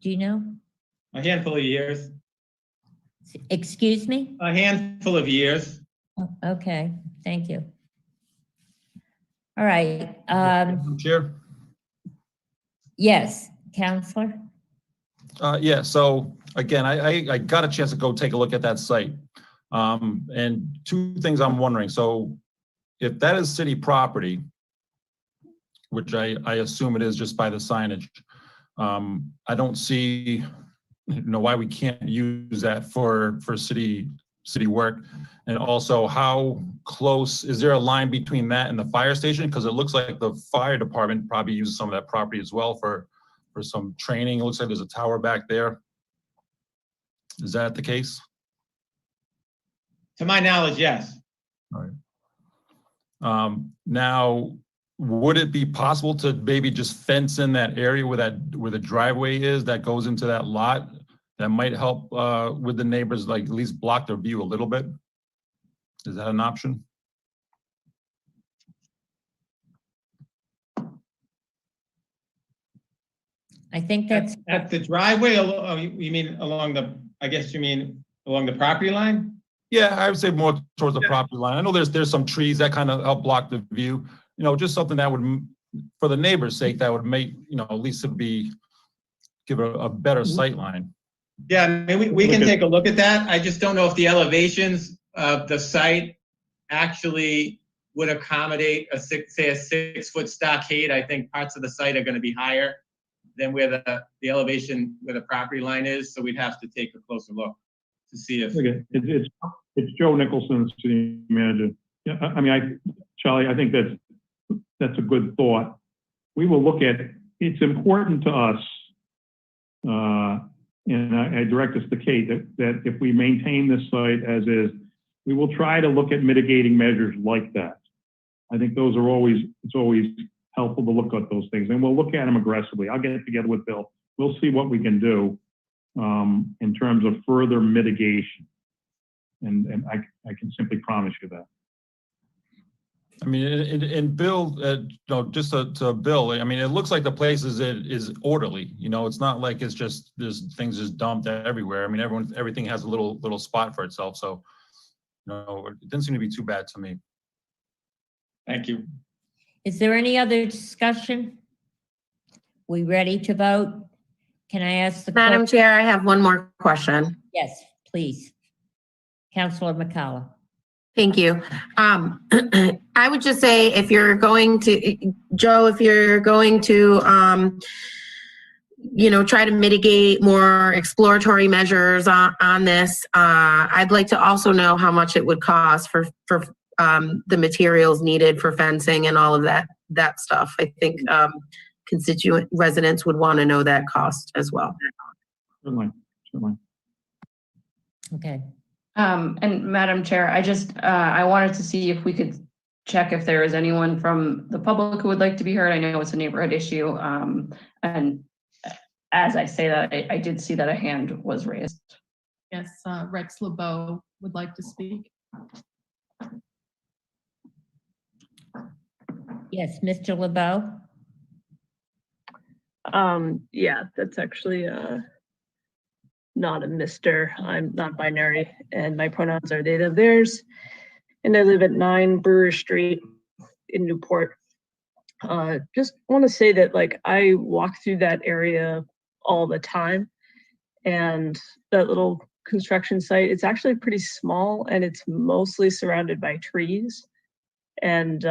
Do you know? A handful of years. Excuse me? A handful of years. Oh, okay, thank you. All right. Chair? Yes, Counselor? Yeah, so again, I got a chance to go take a look at that site. And 2 things I'm wondering. So if that is city property, which I assume it is just by the signage, I don't see why we can't use that for city work. And also, how close, is there a line between that and the fire station? Because it looks like the fire department probably uses some of that property as well for some training. It looks like there's a tower back there. Is that the case? To my knowledge, yes. All right. Now, would it be possible to maybe just fence in that area where the driveway is that goes into that lot? That might help with the neighbors, like at least block their view a little bit. Is that an option? I think that's at the driveway. You mean along the? I guess you mean along the property line. Yeah, I would say more towards the property line. I know there's some trees that kind of help block the view. Just something that would, for the neighbor's sake, that would make at least it'd give a better sight line. Yeah, I mean, we can take a look at that. I just don't know if the elevations of the site actually would accommodate a say a 6-foot stockade. I think parts of the site are going to be higher than where the elevation where the property line is. So we'd have to take a closer look to see if. Okay, it's Joe Nicholson, city manager. Yeah, I mean, Charlie, I think that's a good thought. We will look at, it's important to us, and I direct this to Kate, that if we maintain this site as is, we will try to look at mitigating measures like that. I think those are always, it's always helpful to look at those things, and we'll look at them aggressively. I'll get together with Bill. We'll see what we can do in terms of further mitigation. And I can simply promise you that. I mean, and Bill, no, just to Bill, I mean, it looks like the place is orderly. You know, it's not like it's just there's things just dumped everywhere. I mean, everything has a little spot for itself. So, no, it didn't seem to be too bad to me. Thank you. Is there any other discussion? We ready to vote? Can I ask the clerk? Madam Chair, I have one more question. Yes, please. Councilor McCullough. Thank you. I would just say if you're going to, Joe, if you're going to, you know, try to mitigate more exploratory measures on this, I'd like to also know how much it would cost for the materials needed for fencing and all of that stuff. I think constituent residents would want to know that cost as well. Certainly. Okay. And Madam Chair, I wanted to see if we could check if there is anyone from the public who would like to be heard. I know it's a neighborhood issue. And as I say that, I did see that a hand was raised. Yes, Rex LeBeau would like to speak. Yes, Mr. LeBeau. Yeah, that's actually not a Mr. I'm not binary, and my pronouns are they, them, theirs. And I live at 9 Brewer Street in Newport. Just want to say that, like, I walk through that area all the time, and that little construction site, it's actually pretty small, and it's mostly surrounded by trees. And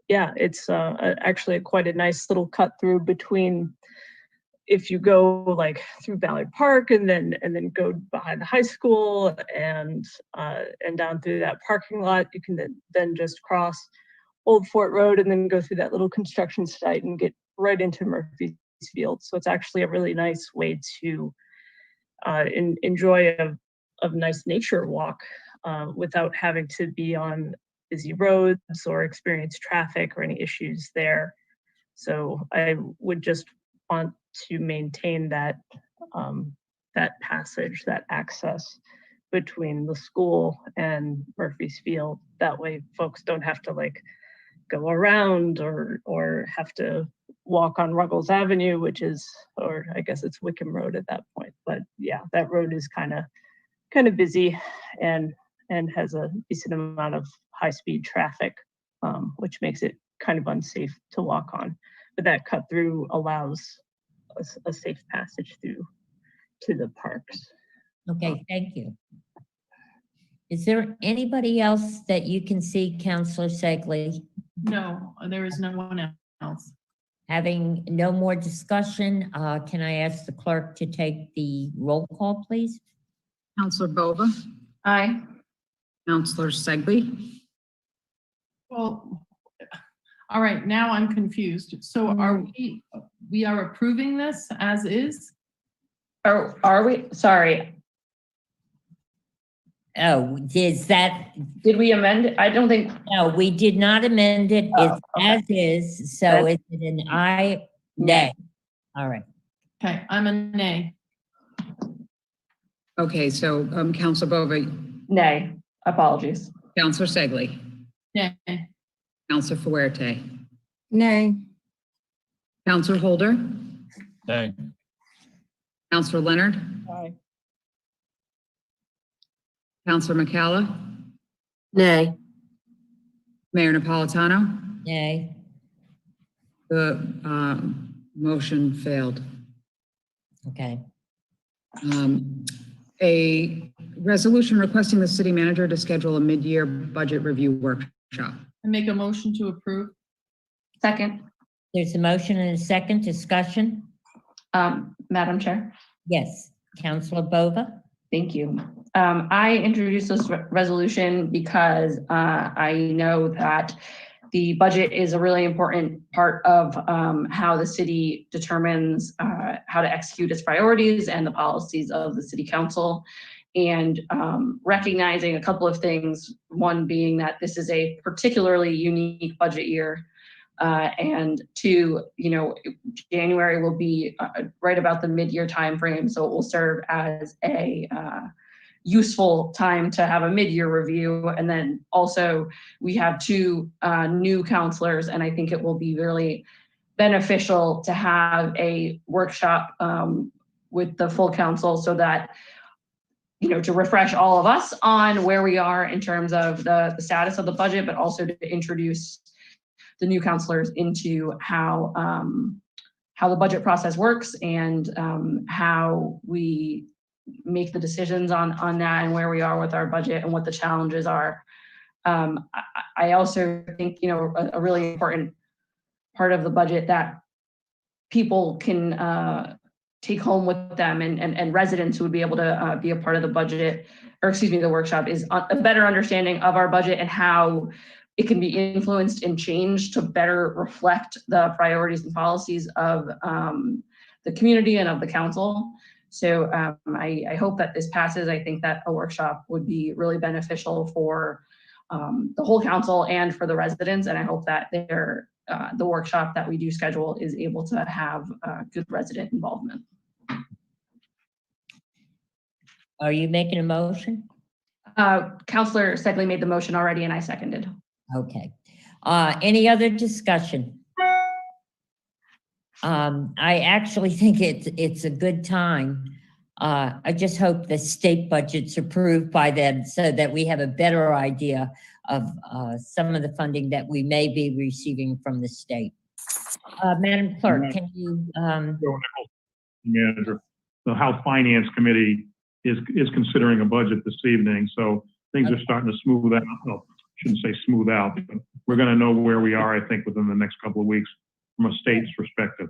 yeah, it's actually quite a nice little cut through between, if you go like through Ballard Park and then go behind the high school and down through that parking lot, you can then just cross Old Fort Road and then go through that little construction site and get right into Murphy's Field. So it's actually a really nice way to enjoy a nice nature walk without having to be on busy roads or experience traffic or any issues there. So I would just want to maintain that that passage, that access between the school and Murphy's Field. That way folks don't have to like go around or have to walk on Ruggles Avenue, which is, or I guess it's Wickham Road at that point. But yeah, that road is kind of busy and has a decent amount of high-speed traffic, which makes it kind of unsafe to walk on. But that cut through allows a safe passage through to the parks. Okay, thank you. Is there anybody else that you can see, Councilor Segley? No, there is no one else. Having no more discussion, can I ask the clerk to take the roll call, please? Councilor Bova. Aye. Councilor Segley. Well, all right, now I'm confused. So are we are approving this as is? Are we? Sorry. Oh, did we amend it? I don't think. No, we did not amend it. It's okay. as is. So is it an aye? Nay. All right. Okay, I'm a nay. Okay, so Councilor Bova. Nay. Apologies. Councilor Segley. Nay. Councilor Fuerte. Nay. Councilor Holder. Nay. Councilor Leonard. Aye. Councilor McCalla. Nay. Mayor Napolitano. Nay. The motion failed. Okay. A resolution requesting the city manager to schedule a mid-year budget review workshop. I make a motion to approve. Second, There's a motion and a second discussion. Madam Chair. Yes, Councilor Bova. Thank you. I introduced this resolution because I know that the budget is a really important part of how the city determines how to execute its priorities and the policies of the city council. And recognizing a couple of things, one being that this is a particularly unique budget year. And two, January will be right about the mid-year timeframe, so it will serve as a useful time to have a mid-year review. And then also we have two new counselors, and I think it will be really beneficial to have a workshop with the full council so that, to refresh all of us on where we are in terms of the status of the budget, but also to introduce the new counselors into how the budget process works and how we make the decisions on that and where we are with our budget and what the challenges are. I also think, a really important part of the budget that people can take home with them and residents who would be able to be a part of the budget, or excuse me, the workshop, is a better understanding of our budget and how it can be influenced and changed to better reflect the priorities and policies of the community and of the council. So I hope that this passes. I think that a workshop would be really beneficial for the whole council and for the residents. And I hope that the workshop that we do schedule is able to have good resident involvement. Are you making a motion? Councilor Segley made the motion already and I seconded. Okay. Any other discussion? I actually think it's a good time. I just hope the state budget's approved by then so that we have a better idea of some of the funding that we may be receiving from the state. Madam Clerk, can you? Manager, the House Finance Committee is considering a budget this evening, so things are starting to smooth out. Well, I shouldn't say smooth out, but we're going to know where we are, I think, within the next couple of weeks from a state's perspective.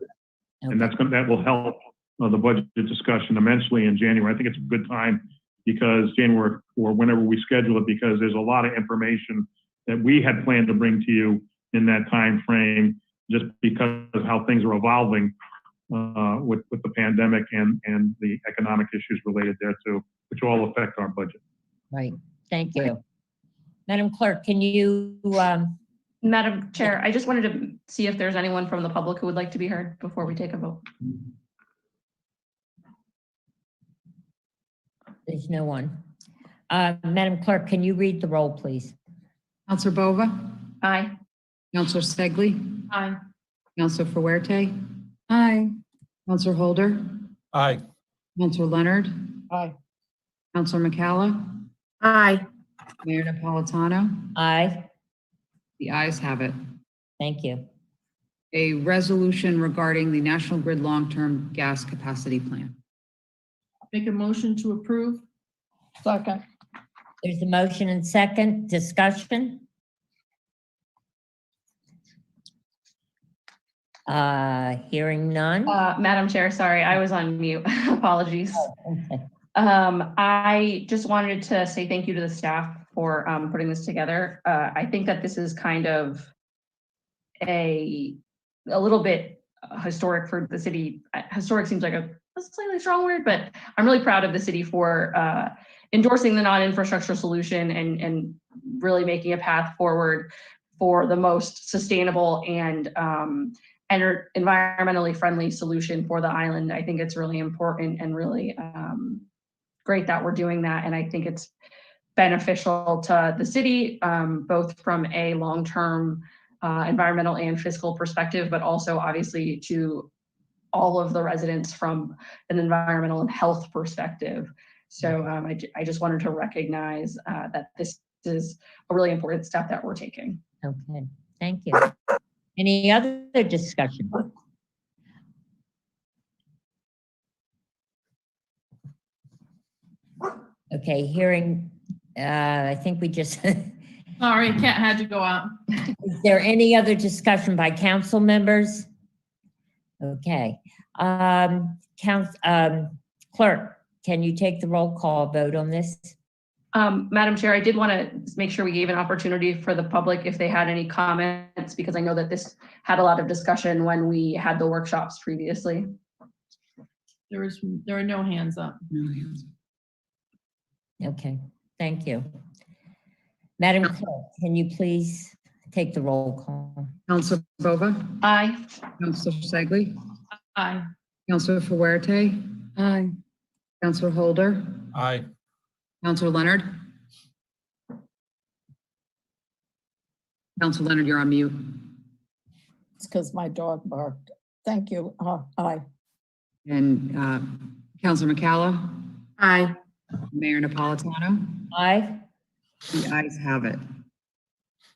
And that will help the budget discussion immensely in January. I think it's a good time because January, or whenever we schedule it, because there's a lot of information that we had planned to bring to you in that time frame, just because of how things are evolving with the pandemic and the economic issues related thereto, which all affect our budget. Right. Thank you. Madam Clerk, can you? Madam Chair, I just wanted to see if there's anyone from the public who would like to be heard before we take a vote. There's no one. Madam Clerk, can you read the roll, please? Councilor Bova? Aye. Councilor Segley? Aye. Councilor Fuerte? Aye. Councilor Holder? Aye. Councilor Leonard? Aye. Councilor McCalla? Aye. Mayor Napolitano? Aye. The ayes have it. Thank you. A resolution regarding the National Grid Long-Term Gas Capacity Plan. Make a motion to approve. Second. There's a motion and second discussion. Hearing none. Madam Chair, sorry, I was on mute. Apologies. Okay. I just wanted to say thank you to the staff for putting this together. I think that this is kind of a little bit historic for the city. Historic seems like a slightly strong word, but I'm really proud of the city for endorsing the non-infrastructure solution and really making a path forward for the most sustainable and environmentally friendly solution for the island. I think it's really important and really great that we're doing that. And I think it's beneficial to the city, both from a long-term environmental and fiscal perspective, but also obviously to all of the residents from an environmental and health perspective. So I just wanted to recognize that this is a really important step that we're taking. Okay, thank you. Any other discussion? Okay, hearing, I think we just Sorry, cat had to go out. Is there any other discussion by council members? Okay. Clerk, can you take the roll call vote on this? Madam Chair, I did want to make sure we gave an opportunity for the public if they had any comments, because I know that this had a lot of discussion when we had the workshops previously. There are no hands up. No hands. Okay, thank you. Madam Clerk, can you please take the roll call? Councilor Bova? Aye. Councilor Segley? Aye. Councilor Fuerte? Aye. Councilor Holder? Aye. Councilor Leonard? Councilor Leonard, you're on mute. It's because my dog barked. Thank you. Aye. And Councilor McCalla? Aye. Mayor Napolitano? Aye. The ayes have it.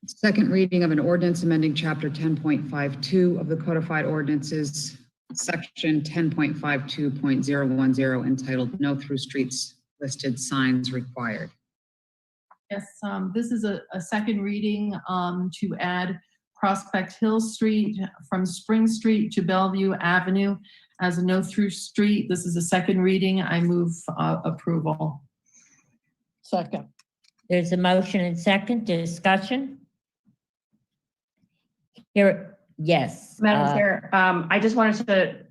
Second reading of an ordinance amending Chapter 10.52 of the Codified Ordinances, Section 10.52.010, entitled No Through Streets Listed Signs Required. Yes, this is a second reading to add Prospect Hill Street from Spring Street to Bellevue Avenue as a no-through street. This is a second reading. I move approval. Second. There's a motion and second. Discussion? Here, yes. Madam Chair, I just wanted to,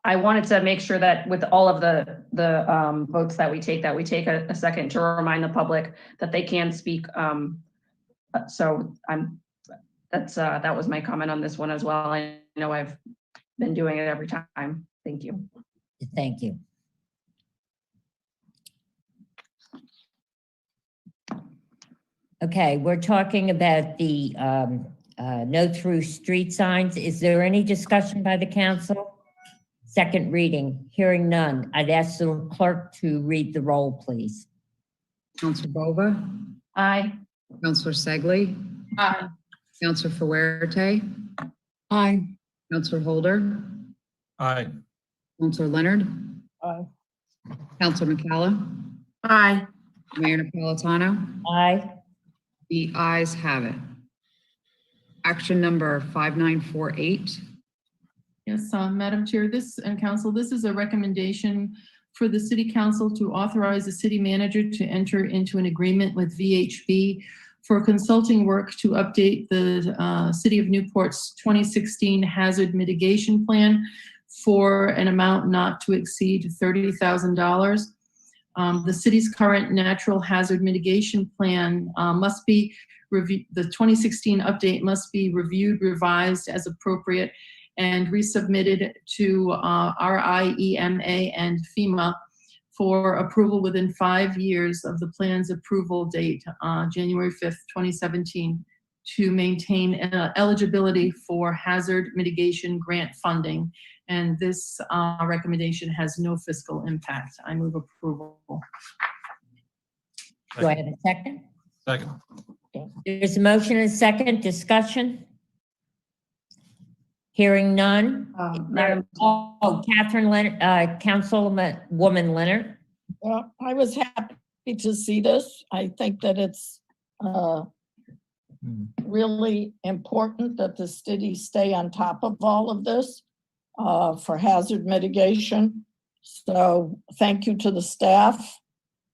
I wanted to make sure that with all of the votes that we take a second to remind the public that they can speak. So that was my comment on this one as well. I know I've been doing it every time. Thank you. Thank you. Okay, we're talking about the no through street signs. Is there any discussion by the council? Second reading, hearing none. I'd ask the clerk to read the roll, please. Councilor Bova? Aye. Councilor Segley? Aye. Councilor Fuerte? Aye. Councilor Holder? Aye. Councilor Leonard? Aye. Councilor McCalla? Aye. Mayor Napolitano? Aye. The ayes have it. Action number 5948. Yes, Madam Chair, this and Council, this is a recommendation for the City Council to authorize the city manager to enter into an agreement with VHB for consulting work to update the City of Newport's 2016 hazard mitigation plan for an amount not to exceed $30,000. The city's current natural hazard mitigation plan must be reviewed. The 2016 update must be reviewed, revised as appropriate, and resubmitted to RIEMA and FEMA for approval within 5 years of the plan's approval date, January 5th, 2017, to maintain eligibility for hazard mitigation grant funding. And this recommendation has no fiscal impact. I move approval. Do I have a second? Second. There's a motion and a second. Discussion? Hearing none. Catherine Leonard, Councilwoman Leonard. Well, I was happy to see this. I think that it's really important that the city stay on top of all of this for hazard mitigation. So thank you to the staff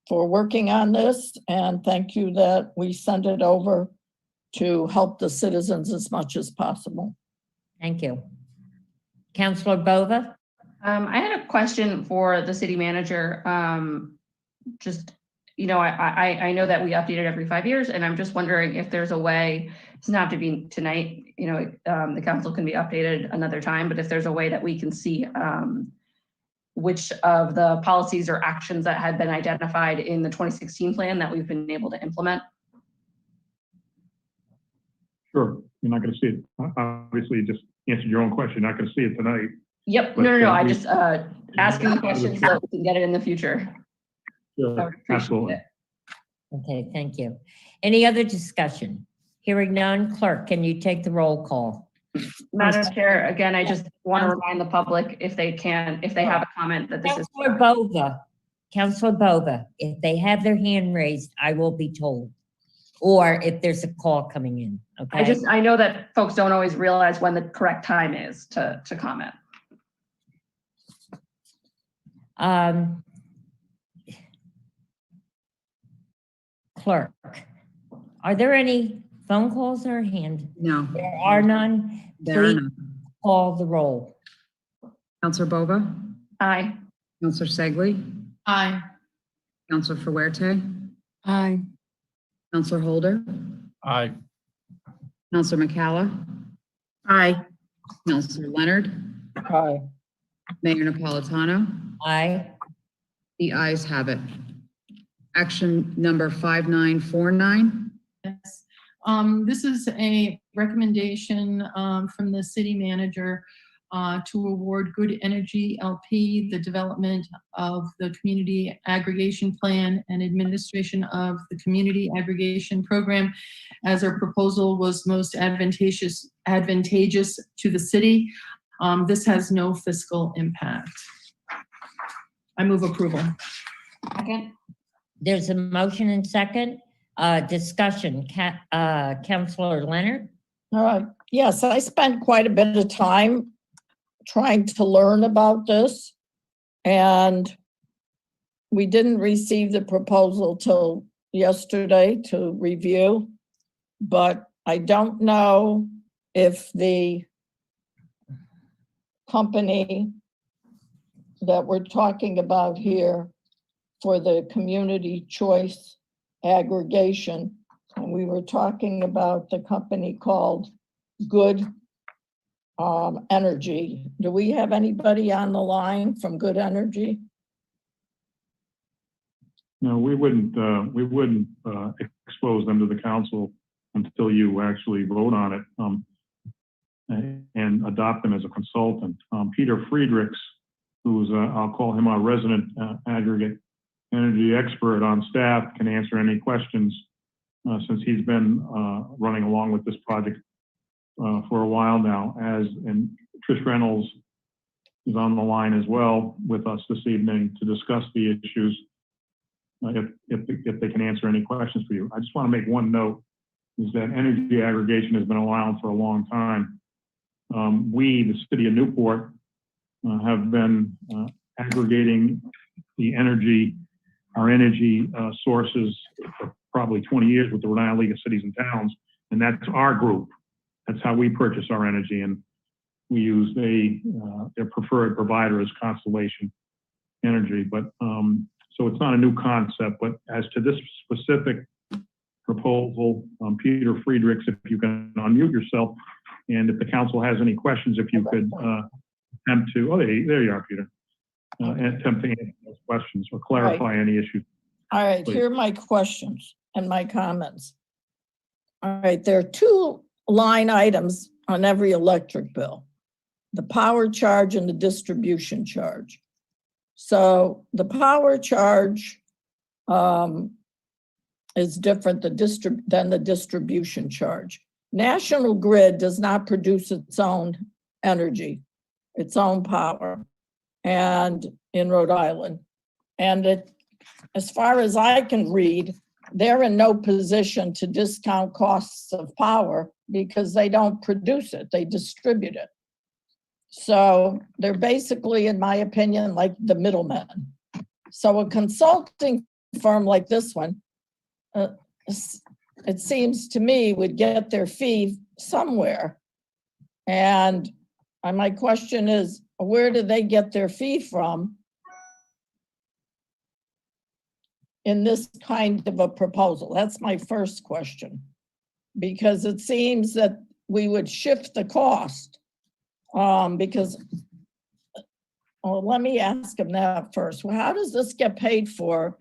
for working on this, and thank you that we send it over to help the citizens as much as possible. Thank you. Councilor Bova? I had a question for the city manager. I know that we update it every 5 years, and I'm just wondering if there's a way, it doesn't have to be tonight, the council can be updated another time, but if there's a way that we can see which of the policies or actions that had been identified in the 2016 plan that we've been able to implement. Sure, you're not going to see it. Obviously, you just answered your own question. You're not going to see it tonight. Yep, But, no. I just asking the questions so we can get it in the future. Sure, absolutely. Okay, thank you. Any other discussion? Hearing none, clerk, can you take the roll call? Madam Chair, again, I just want to remind the public if they have a comment that this is. Councilor Bova, if they have their hand raised, I will be told. or if there's a call coming in, okay? I know that folks don't always realize when the correct time is to comment. Clerk, are there any phone calls or hand? No. There are none. There are Please none. call the roll. Counselor Bova? Aye. Counselor Segley? Aye. Counselor Fuerte? Aye. Counselor Holder? Aye. Counselor McCalla? Aye. Counselor Leonard? Aye. Mayor Napolitano? Aye. The ayes have it. Action number 5949. Yes. This is a recommendation from the city manager to award Good Energy LP the development of the community aggregation plan and administration of the community aggregation program as our proposal was most advantageous to the city. This has no fiscal impact. I move approval. Second. There's a motion and second. Discussion, Councilor Leonard? Yes, I spent quite a bit of time trying to learn about this, and we didn't receive the proposal till yesterday to review, but I don't know if the company that we're talking about here for the community choice aggregation, and we were talking about the company called Good Energy. Do we have anybody on the line from Good Energy? No, we wouldn't expose them to the council until you actually vote on it and adopt them as a consultant. Peter Friedrichs, who's I'll call him our resident aggregate energy expert on staff, can answer any questions since he's been running along with this project for a while now. And Trish Reynolds is on the line as well with us this evening to discuss the issues if they can answer any questions for you. I just want to make one note, is that energy aggregation has been around for a long time. We, the city of Newport, have been aggregating our energy sources for probably 20 years with the Rhode Island League of Cities and Towns, and that's our group. That's how we purchase our energy, and we use their preferred provider is Constellation Energy. But so it's not a new concept. But as to this specific proposal, Peter Friedrichs, if you can unmute yourself, and if the council has any questions, if you could attempt to. Oh, there you are, Peter. Attempt to answer those questions or clarify any issues. All right, Please. here are my questions and my comments. All right, there are two line items on every electric bill, the power charge and the distribution charge. So the power charge is different than the distribution charge. National Grid does not produce its own energy, its own power, and in Rhode Island. And as far as I can read, they're in no position to discount costs of power because they don't produce it, they distribute it. So they're basically, in my opinion, like the middlemen. So a consulting firm like this one, it seems to me, would get their fee somewhere. And my question is, where do they get their fee from in this kind of a proposal? That's my first question, because it seems that we would shift the cost because, well, let me ask them that first. Well, how does this get paid for?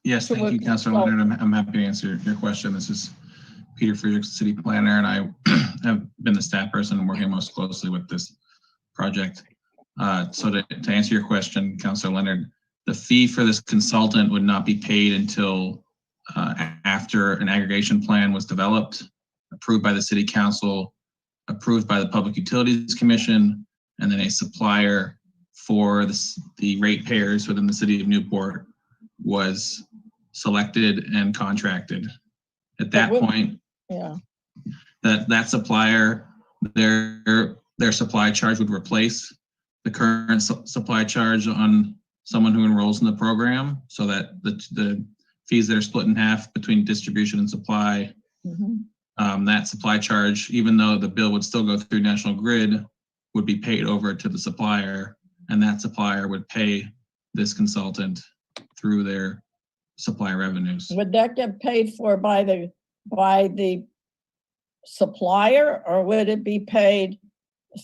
Yes, thank you, Councilor Leonard. I'm happy to answer your question. This is Peter Friedrichs, city planner, and I have been the staff person working most closely with this project. So to answer your question, Councilor Leonard, the fee for this consultant would not be paid until after an aggregation plan was developed, approved by the City Council, approved by the Public Utilities Commission, and then a supplier for the ratepayers within the City of Newport was selected and contracted. At that But point, Yeah, that supplier, their supply charge would replace the current supply charge on someone who enrolls in the program, so that the fees that are split in half between distribution and supply, that supply charge, even though the bill would still go through National Grid, would be paid over to the supplier, and that supplier would pay this consultant through their supply revenues. would that get paid for by the supplier, or would it be paid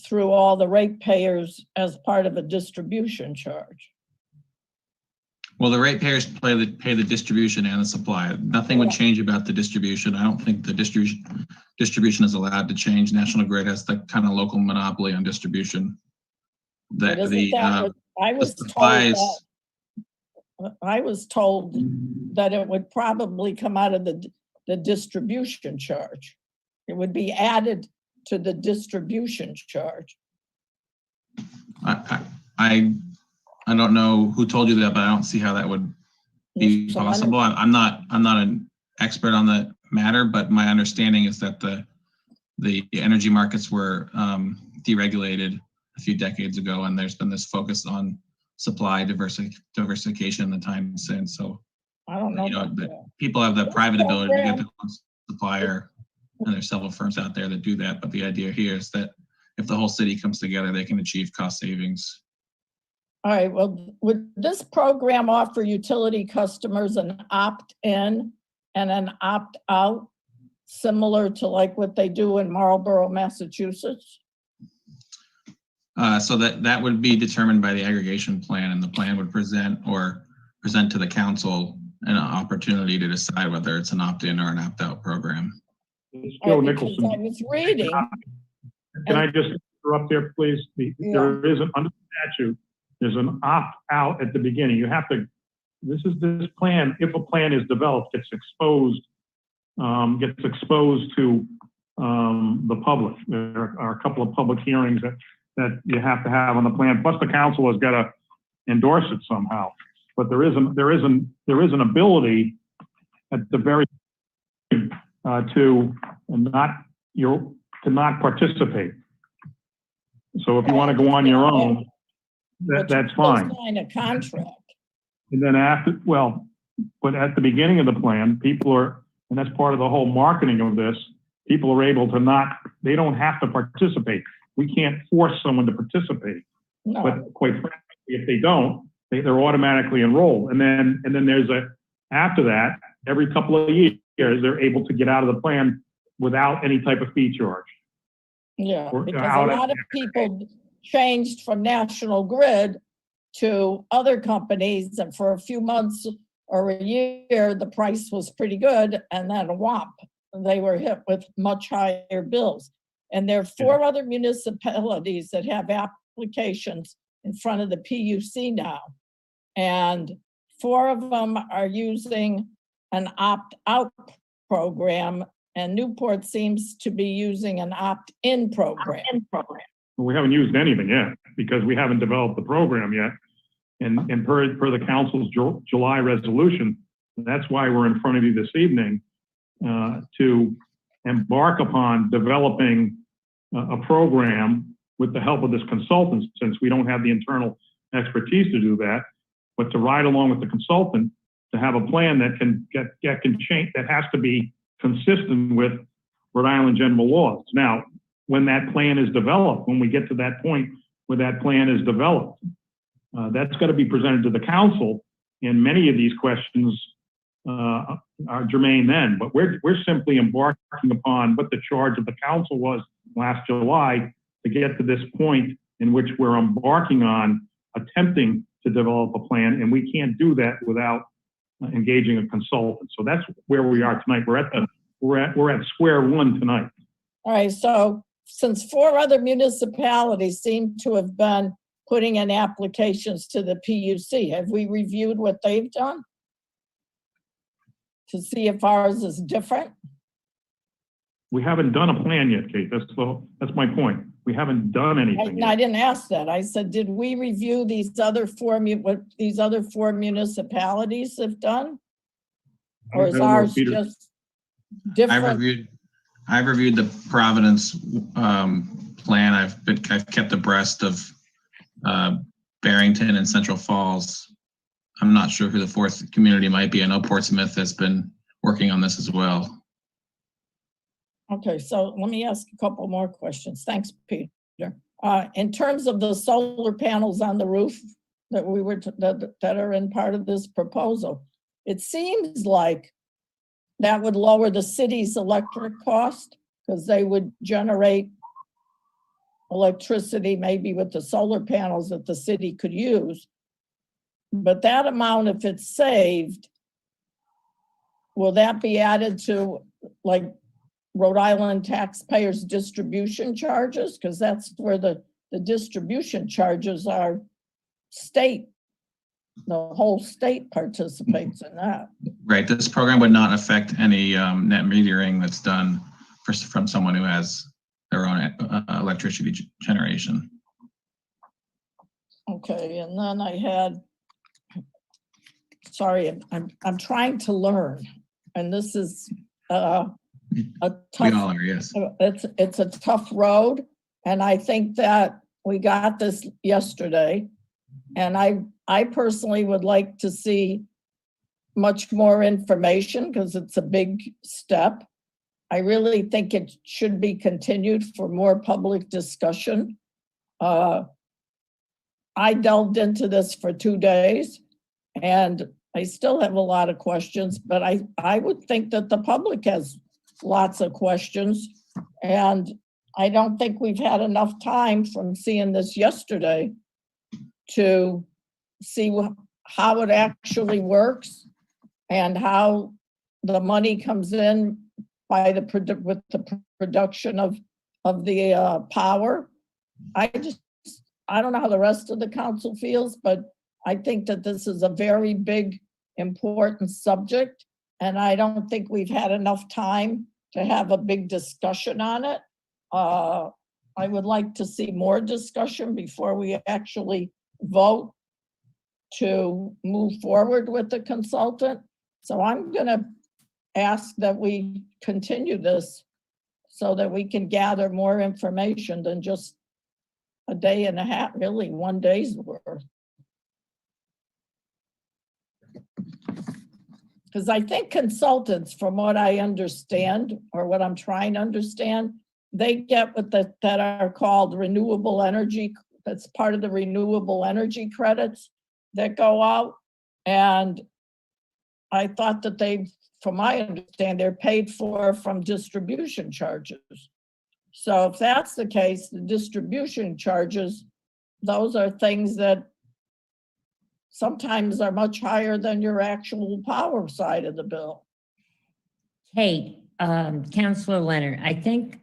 through all the ratepayers as part of a distribution charge? Well, the ratepayers pay the distribution and the supply. Nothing would change about the distribution. I don't think the distribution is allowed to change. National Grid has the kind of local monopoly on distribution. But isn't that what I was told? I was told that it would probably come out of the distribution charge. It would be added to the distribution charge. I don't know who told you that, but I don't see how that would be possible. I'm not an expert on the matter, but my understanding is that the energy markets were deregulated a few decades ago, and there's been this focus on supply diversification in the time since. So I don't know. People have the private ability to get the supplier, and there's several firms out there that do that. But the idea here is that if the whole city comes together, they can achieve cost savings. All right, well, would this program offer utility customers an opt-in and an opt-out, similar to like what they do in Marlborough, Massachusetts? So that would be determined by the aggregation plan, and the plan would present to the council an opportunity to decide whether it's an opt-in or an opt-out program. It's Joe Nicholson. I was reading. Can I just interrupt there, please? There is under statute, there's an opt-out at the beginning. You have to, this plan, if a plan is developed, gets exposed to the public. There are a couple of public hearings that you have to have on the plan. Plus the council has got to endorse it somehow. But there is an ability at the very to not participate. So if you want to go on your own, that's fine. Sign a contract. And then but at the beginning of the plan, people are, and that's part of the whole marketing of this, people are able to they don't have to participate. We can't force someone to participate. No. But quite frankly, if they don't, they're automatically enrolled. And then there's after that, every couple of years, they're able to get out of the plan without any type of fee charge. Yeah, because a lot of people changed from National Grid to other companies, and for a few months or a year, the price was pretty good, and then whomp, they were hit with much higher bills. And there are 4 other municipalities that have applications in front of the PUC now, and 4 of them are using an opt-out program, and Newport seems to be using an opt-in program. We haven't used anything yet because we haven't developed the program yet. And per the council's July resolution, that's why we're in front of you this evening to embark upon developing a program with the help of this consultant, since we don't have the internal expertise to do that, but to ride along with the consultant to have a plan that can change, that has to be consistent with Rhode Island general laws. Now, when that plan is developed, when we get to that point where that plan is developed, that's got to be presented to the council, and many of these questions are germane then. But we're simply embarking upon what the charge of the council was last July to get to this point in which we're embarking on attempting to develop a plan, and we can't do that without engaging a consultant. So that's where we are tonight. We're at square one tonight. All right, so since 4 other municipalities seem to have been putting in applications to the PUC, have we reviewed what they've done to see if ours is different? We haven't done a plan yet, Kate. That's my point. We haven't done anything. I didn't ask that. I said, did we review these other 4 what these other 4 municipalities have done? Or is I don't know, ours Peter. just different? I've reviewed the Providence plan. I've kept abreast of Barrington and Central Falls. I'm not sure who the fourth community might be. I know Portsmouth has been working on this as well. Okay, so let me ask a couple more questions. Thanks, Peter. In terms of the solar panels on the roof that that are in part of this proposal, it seems like that would lower the city's electric cost because they would generate electricity maybe with the solar panels that the city could use. But that amount, if it's saved, will that be added to like Rhode Island taxpayers' distribution charges? Because that's where the distribution charges are state. The whole state participates in that. Right. This program would not affect any net metering that's done from someone who has their own electricity generation. Okay, and then I had, sorry, I'm trying to learn, and this is a tough. We all are, yes. It's a tough road, and I think that we got this yesterday, and I personally would like to see much more information because it's a big step. I really think it should be continued for more public discussion. I delved into this for 2 days and I still have a lot of questions, but I would think that the public has lots of questions. And I don't think we've had enough time from seeing this yesterday to see how it actually works and how the money comes in by with the production of the power. I don't know how the rest of the council feels, but I think that this is a very big, important subject, and I don't think we've had enough time to have a big discussion on it. I would like to see more discussion before we actually vote to move forward with the consultant. So I'm gonna ask that we continue this so that we can gather more information than just a day and a half, really 1 day's worth. Because I think consultants, from what I understand, or what I'm trying to understand, they get what that are called renewable energy. That's part of the renewable energy credits that go out. And I thought that from my understanding, they're paid for from distribution charges. So if that's the case, the distribution charges, those are things that sometimes are much higher than your actual power side of the bill. Kate, Councilor Leonard, I think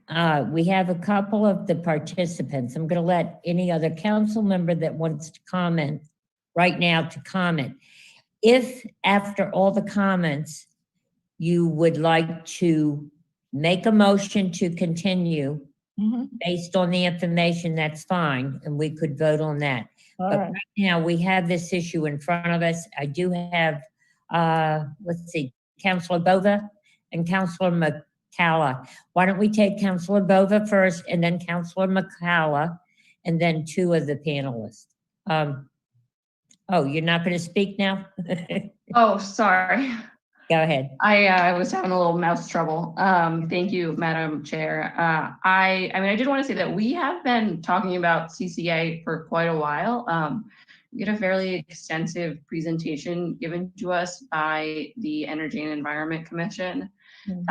we have a couple of the participants. I'm going to let any other council member that wants to comment right now to comment. If after all the comments, you would like to make a motion to continue based on the information, that's fine, and we could vote on that. But right now, we have this issue in front of us. I do have, let's see, Councilor Bova and Councilor McCalla. Why don't we take Councilor Bova first and then Councilor McCalla and then two of the panelists. Oh, you're not going to speak now? Oh, sorry. Go ahead. I was having a little mouse trouble. Thank you, Madam Chair. I mean, I did want to say that we have been talking about CCA for quite a while. We had a fairly extensive presentation given to us by the Energy and Environment Commission.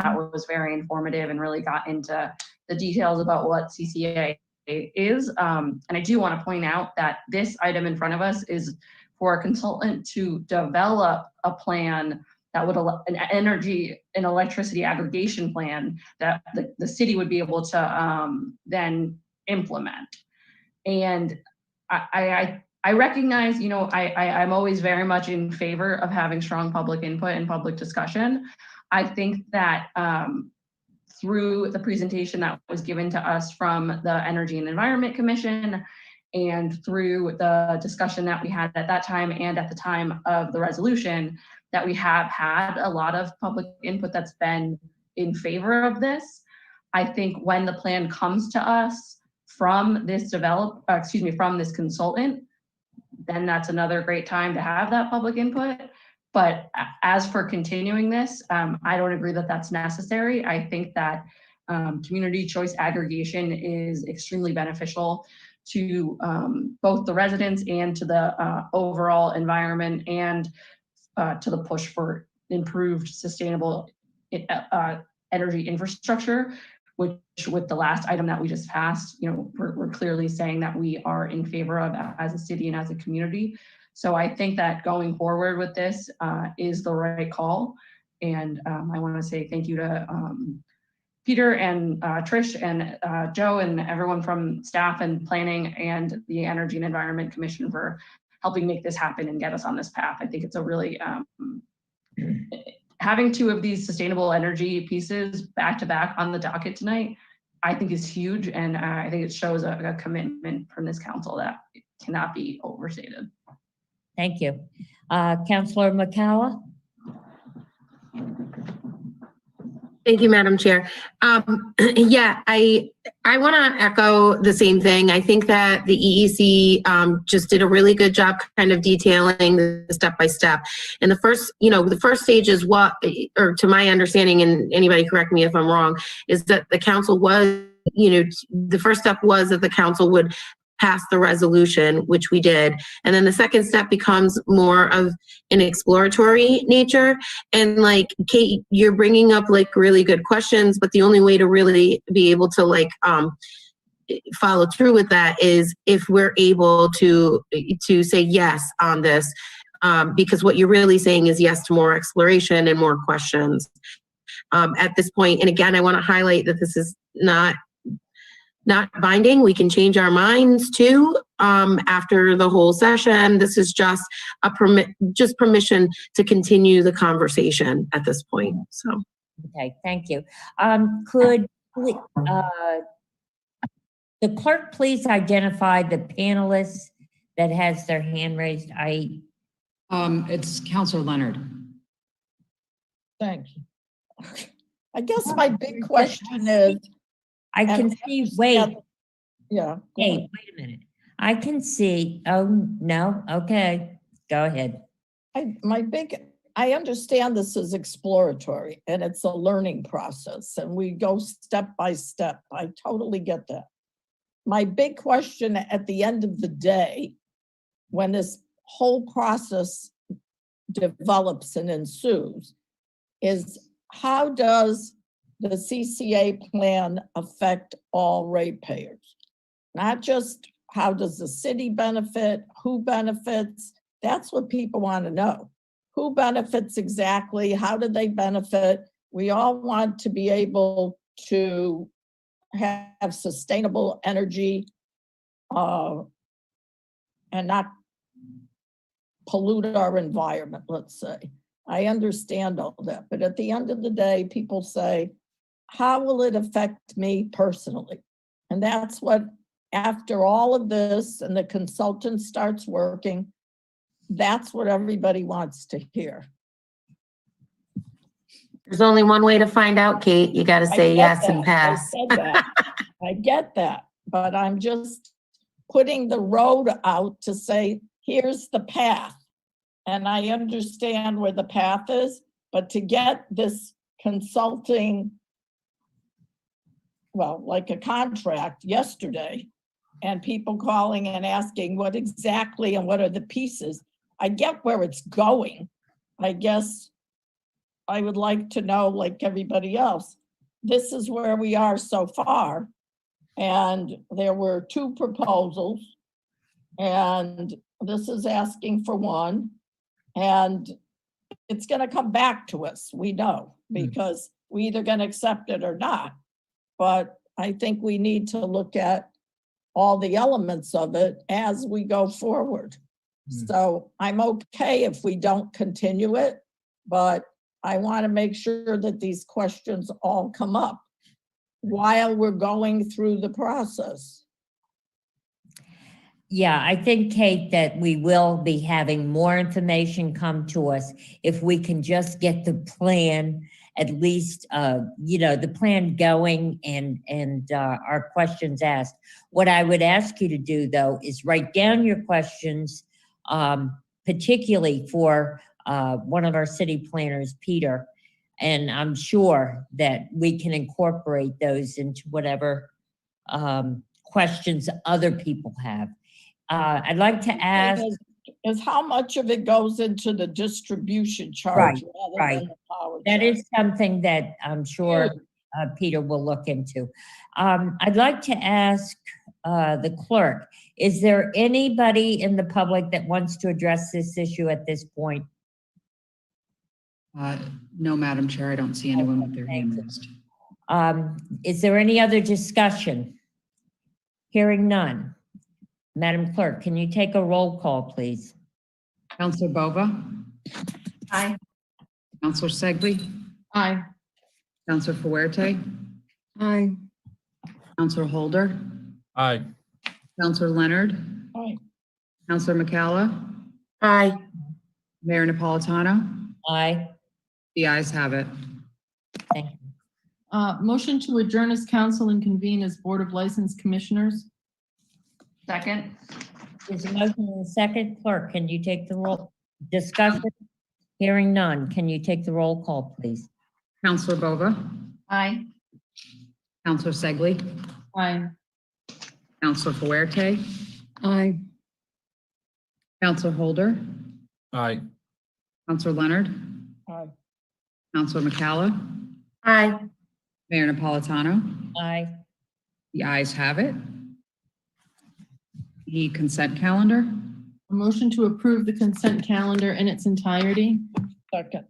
That was very informative and really got into the details about what CCA is. And I do want to point out that this item in front of us is for a consultant to develop a plan that would an energy and electricity aggregation plan that the city would be able to then implement. And I recognize, you know, I'm always very much in favor of having strong public input and public discussion. I think that through the presentation that was given to us from the Energy and Environment Commission and through the discussion that we had at that time and at the time of the resolution, that we have had a lot of public input that's been in favor of this. I think when the plan comes to us from this from this consultant, then that's another great time to have that public input. But as for continuing this, I don't agree that that's necessary. I think that community choice aggregation is extremely beneficial to both the residents and to the overall environment, and to the push for improved sustainable energy infrastructure, which with the last item that we just passed, we're clearly saying that we are in favor of as a city and as a community. So I think that going forward with this is the right call. And I want to say thank you to Peter and Trish and Joe and everyone from staff and planning and the Energy and Environment Commission for helping make this happen and get us on this path. I think it's a really, having two of these sustainable energy pieces back to back on the docket tonight, I think is huge. And I think it shows a commitment from this council that cannot be overstated. Thank you. Councilor McCalla? Thank you, Madam Chair. Yeah, I want to echo the same thing. I think that the EEC just did a really good job kind of detailing the step by step. And the first stage is what, or to my understanding, and anybody correct me if I'm wrong, is that the council was, the first step was that the council would pass the resolution, which we did. And then the second step becomes more of an exploratory nature. And like Kate, you're bringing up like really good questions, but the only way to really be able to like follow through with that is if we're able to say yes on this, because what you're really saying is yes to more exploration and more questions at this point. And again, I want to highlight that this is not binding. We can change our minds too after the whole session. This is just permission to continue the conversation at this point. So, okay, thank you. Could the clerk please identify the panelists that has their hand raised? It's Councilor Leonard. Thank you. I guess my big question is, I can see, wait. Yeah. Hey, wait a minute. I can see, oh, no, okay, go ahead. I understand this is exploratory and it's a learning process and we go step by step. I totally get that. My big question at the end of the day, when this whole process develops and ensues, is how does the CCA plan affect all ratepayers? Not just how does the city benefit, who benefits? That's what people want to know. Who benefits exactly? How do they benefit? We all want to be able to have sustainable energy and not pollute our environment, let's say. I understand all that, but at the end of the day, people say, how will it affect me personally? And that's what, after all of this and the consultant starts working, that's what everybody wants to hear. There's only one way to find out, Kate. You got to say yes and pass. I get that, but I'm just putting the road out to say, here's the path. And I understand where the path is, but to get this consulting, well, like a contract yesterday, and people calling and asking what exactly and what are the pieces, I get where it's going. I guess I would like to know, like everybody else, this is where we are so far. And there were 2 proposals, and this is asking for one. And it's going to come back to us, we know, because we either going to accept it or not. But I think we need to look at all the elements of it as we go forward. So I'm okay if we don't continue it, but I want to make sure that these questions all come up while we're going through the process. Yeah, I think, Kate, that we will be having more information come to us if we can just get the plan, at least, the plan going and our questions asked. What I would ask you to do, though, is write down your questions, particularly for one of our city planners, Peter. And I'm sure that we can incorporate those into whatever questions other people have. I'd like to ask. Is how much of it goes into the distribution charge? Right. That is something that I'm sure Peter will look into. I'd like to ask the clerk, is there anybody in the public that wants to address this issue at this point? No, Madam Chair, I don't see anyone with their hand raised. Is there any other discussion? Hearing none. Madam Clerk, can you take a roll call, please? Counselor Bova? Aye. Counselor Segli? Aye. Counselor Fuerte? Aye. Counselor Holder? Aye. Counselor Leonard? Aye. Counselor McCalla? Aye. Mayor Napolitano? Aye. The ayes have it. Thank you. Motion to adjourn as council and convene as Board of License Commissioners. Second. There's a motion and a second. Clerk, can you take the roll? Discussion? Hearing none. Can you take the roll call, please? Counselor Bova? Aye. Counselor Segli? Aye. Counselor Fuerte? Aye. Counselor Holder? Aye. Counselor Leonard? Aye. Counselor McCalla? Aye. Mayor Napolitano? Aye. The ayes have it. The consent calendar? A motion to approve the consent calendar in its entirety. Second.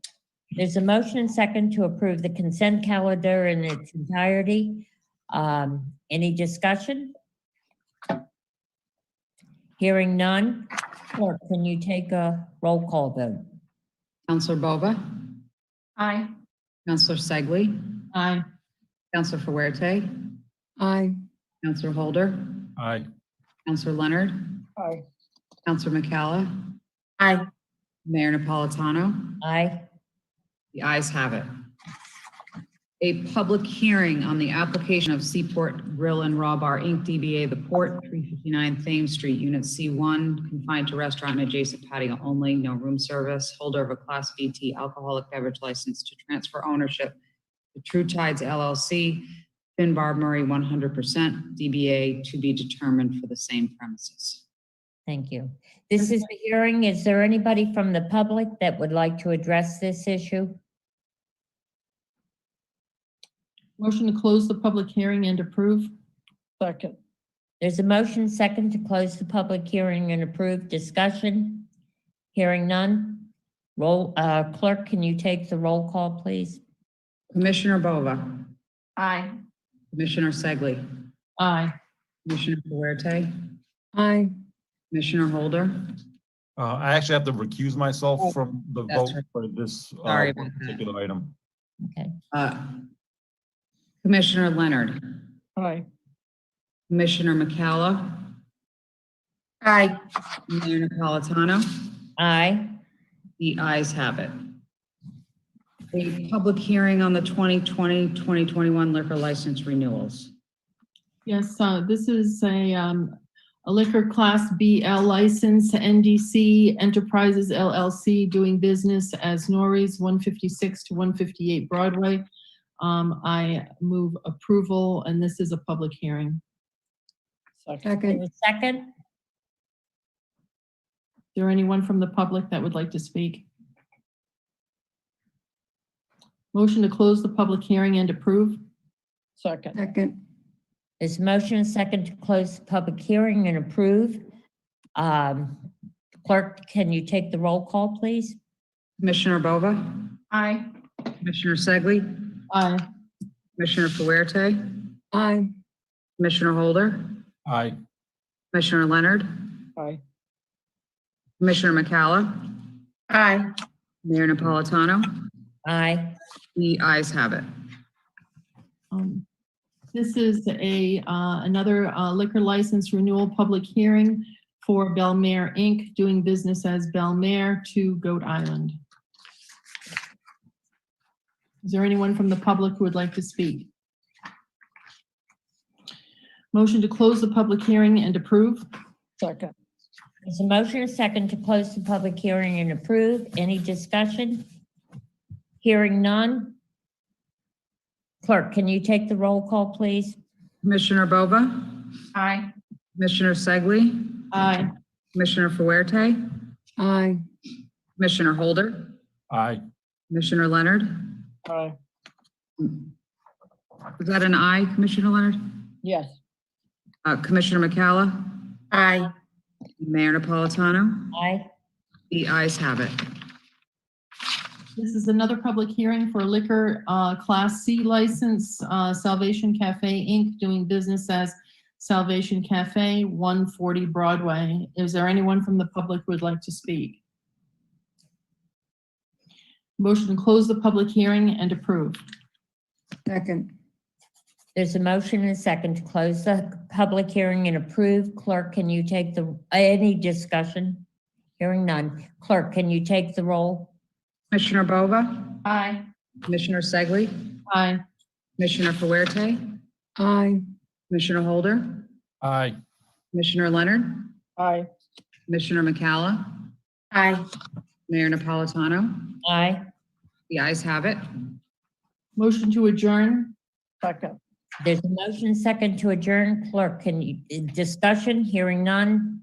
There's a motion and second to approve the consent calendar in its entirety. Any discussion? Hearing none. Clerk, can you take a roll call vote? Counselor Bova? Aye. Counselor Segli? Aye. Counselor Fuerte? Aye. Counselor Holder? Aye. Counselor Leonard? Aye. Counselor McCalla? Aye. Mayor Napolitano? Aye. The ayes have it. A public hearing on the application of Seaport Grill and Raw Bar Inc., DBA The Port, 359 Thames Street, Unit C1, confined to restaurant and adjacent patio only, no room service, holder of a Class BT alcoholic beverage license to transfer ownership to True Tides LLC, Finbar Murray 100%, DBA to be determined for the same premises. Thank you. This is the hearing. Is there anybody from the public that would like to address this issue? Motion to close the public hearing and approve. Second. There's a motion second to close the public hearing and approve. Discussion? Hearing none. Clerk, can you take the roll call, please? Commissioner Bova? Aye. Commissioner Segli? Aye. Commissioner Fuerte? Aye. Commissioner Holder? I actually have to recuse myself from the That's vote right. for this Sorry about that. particular item. Okay. Commissioner Leonard? Aye. Commissioner McCalla? Aye. Mayor Napolitano? Aye. The ayes have it. A public hearing on the 2020-2021 liquor license renewals. Yes, this is a liquor class BL license to NDC Enterprises LLC doing business as Norrie's 156 to 158 Broadway. I move approval, and this is a public hearing. Second. Is Second. there anyone from the public that would like to speak? Motion to close the public hearing and approve. Second. Second. There's a motion and second to close the public hearing and approve. Clerk, can you take the roll call, please? Commissioner Bova? Aye. Commissioner Segli? Aye. Commissioner Fuerte? Aye. Commissioner Holder? Aye. Commissioner Leonard? Aye. Commissioner McCalla? Aye. Mayor Napolitano? Aye. The ayes have it. This is another liquor license renewal public hearing for Belmare Inc., doing business as Belmare, 2 Goat Island. Is there anyone from the public who would like to speak? Motion to close the public hearing and approve. Second. There's a motion, a second, to close the public hearing and approve. Any discussion? Hearing none. Clerk, can you take the roll call, please? Commissioner Bova? Aye. Commissioner Segli? Aye. Commissioner Fuerte? Aye. Commissioner Holder? Aye. Commissioner Leonard? Aye. Was that an aye, Commissioner Leonard? Yes. Commissioner McCalla? Aye. Mayor Napolitano? Aye. The ayes have it. This is another public hearing for a liquor Class C license, Salvation Cafe Inc., doing business as Salvation Cafe, 140 Broadway. Is there anyone from the public who would like to speak? Motion to close the public hearing and approve. Second. There's a motion and a second to close the public hearing and approve. Clerk, can you take any discussion? Hearing none. Clerk, can you take the roll? Commissioner Bova? Aye. Commissioner Segli? Aye. Commissioner Fuerte? Aye. Commissioner Holder? Aye. Commissioner Leonard? Aye. Commissioner McCalla? Aye. Mayor Napolitano? Aye. The ayes have it. Motion to adjourn. Second. There's a motion second to adjourn. Clerk, can you, discussion? Hearing none.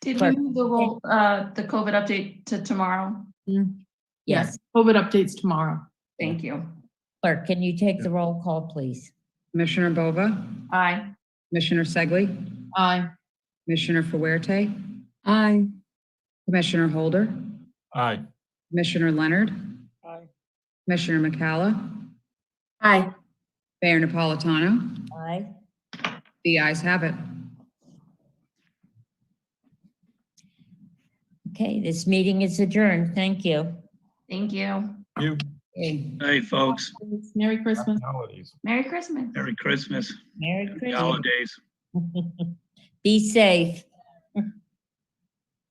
Did we Clerk. move the COVID update to tomorrow? Yes. COVID updates tomorrow. Thank you. Clerk, can you take the roll call, please? Commissioner Bova? Aye. Commissioner Segli? Aye. Commissioner Fuerte? Aye. Commissioner Holder? Aye. Commissioner Leonard? Aye. Commissioner McCalla? Aye. Mayor Napolitano? Aye. The ayes have it. Okay, this meeting is adjourned. Thank you. Thank you. You. Hey, folks. Merry Christmas. Holidays. Merry Christmas. Merry Christmas. Merry Happy Christmas. holidays. Be safe.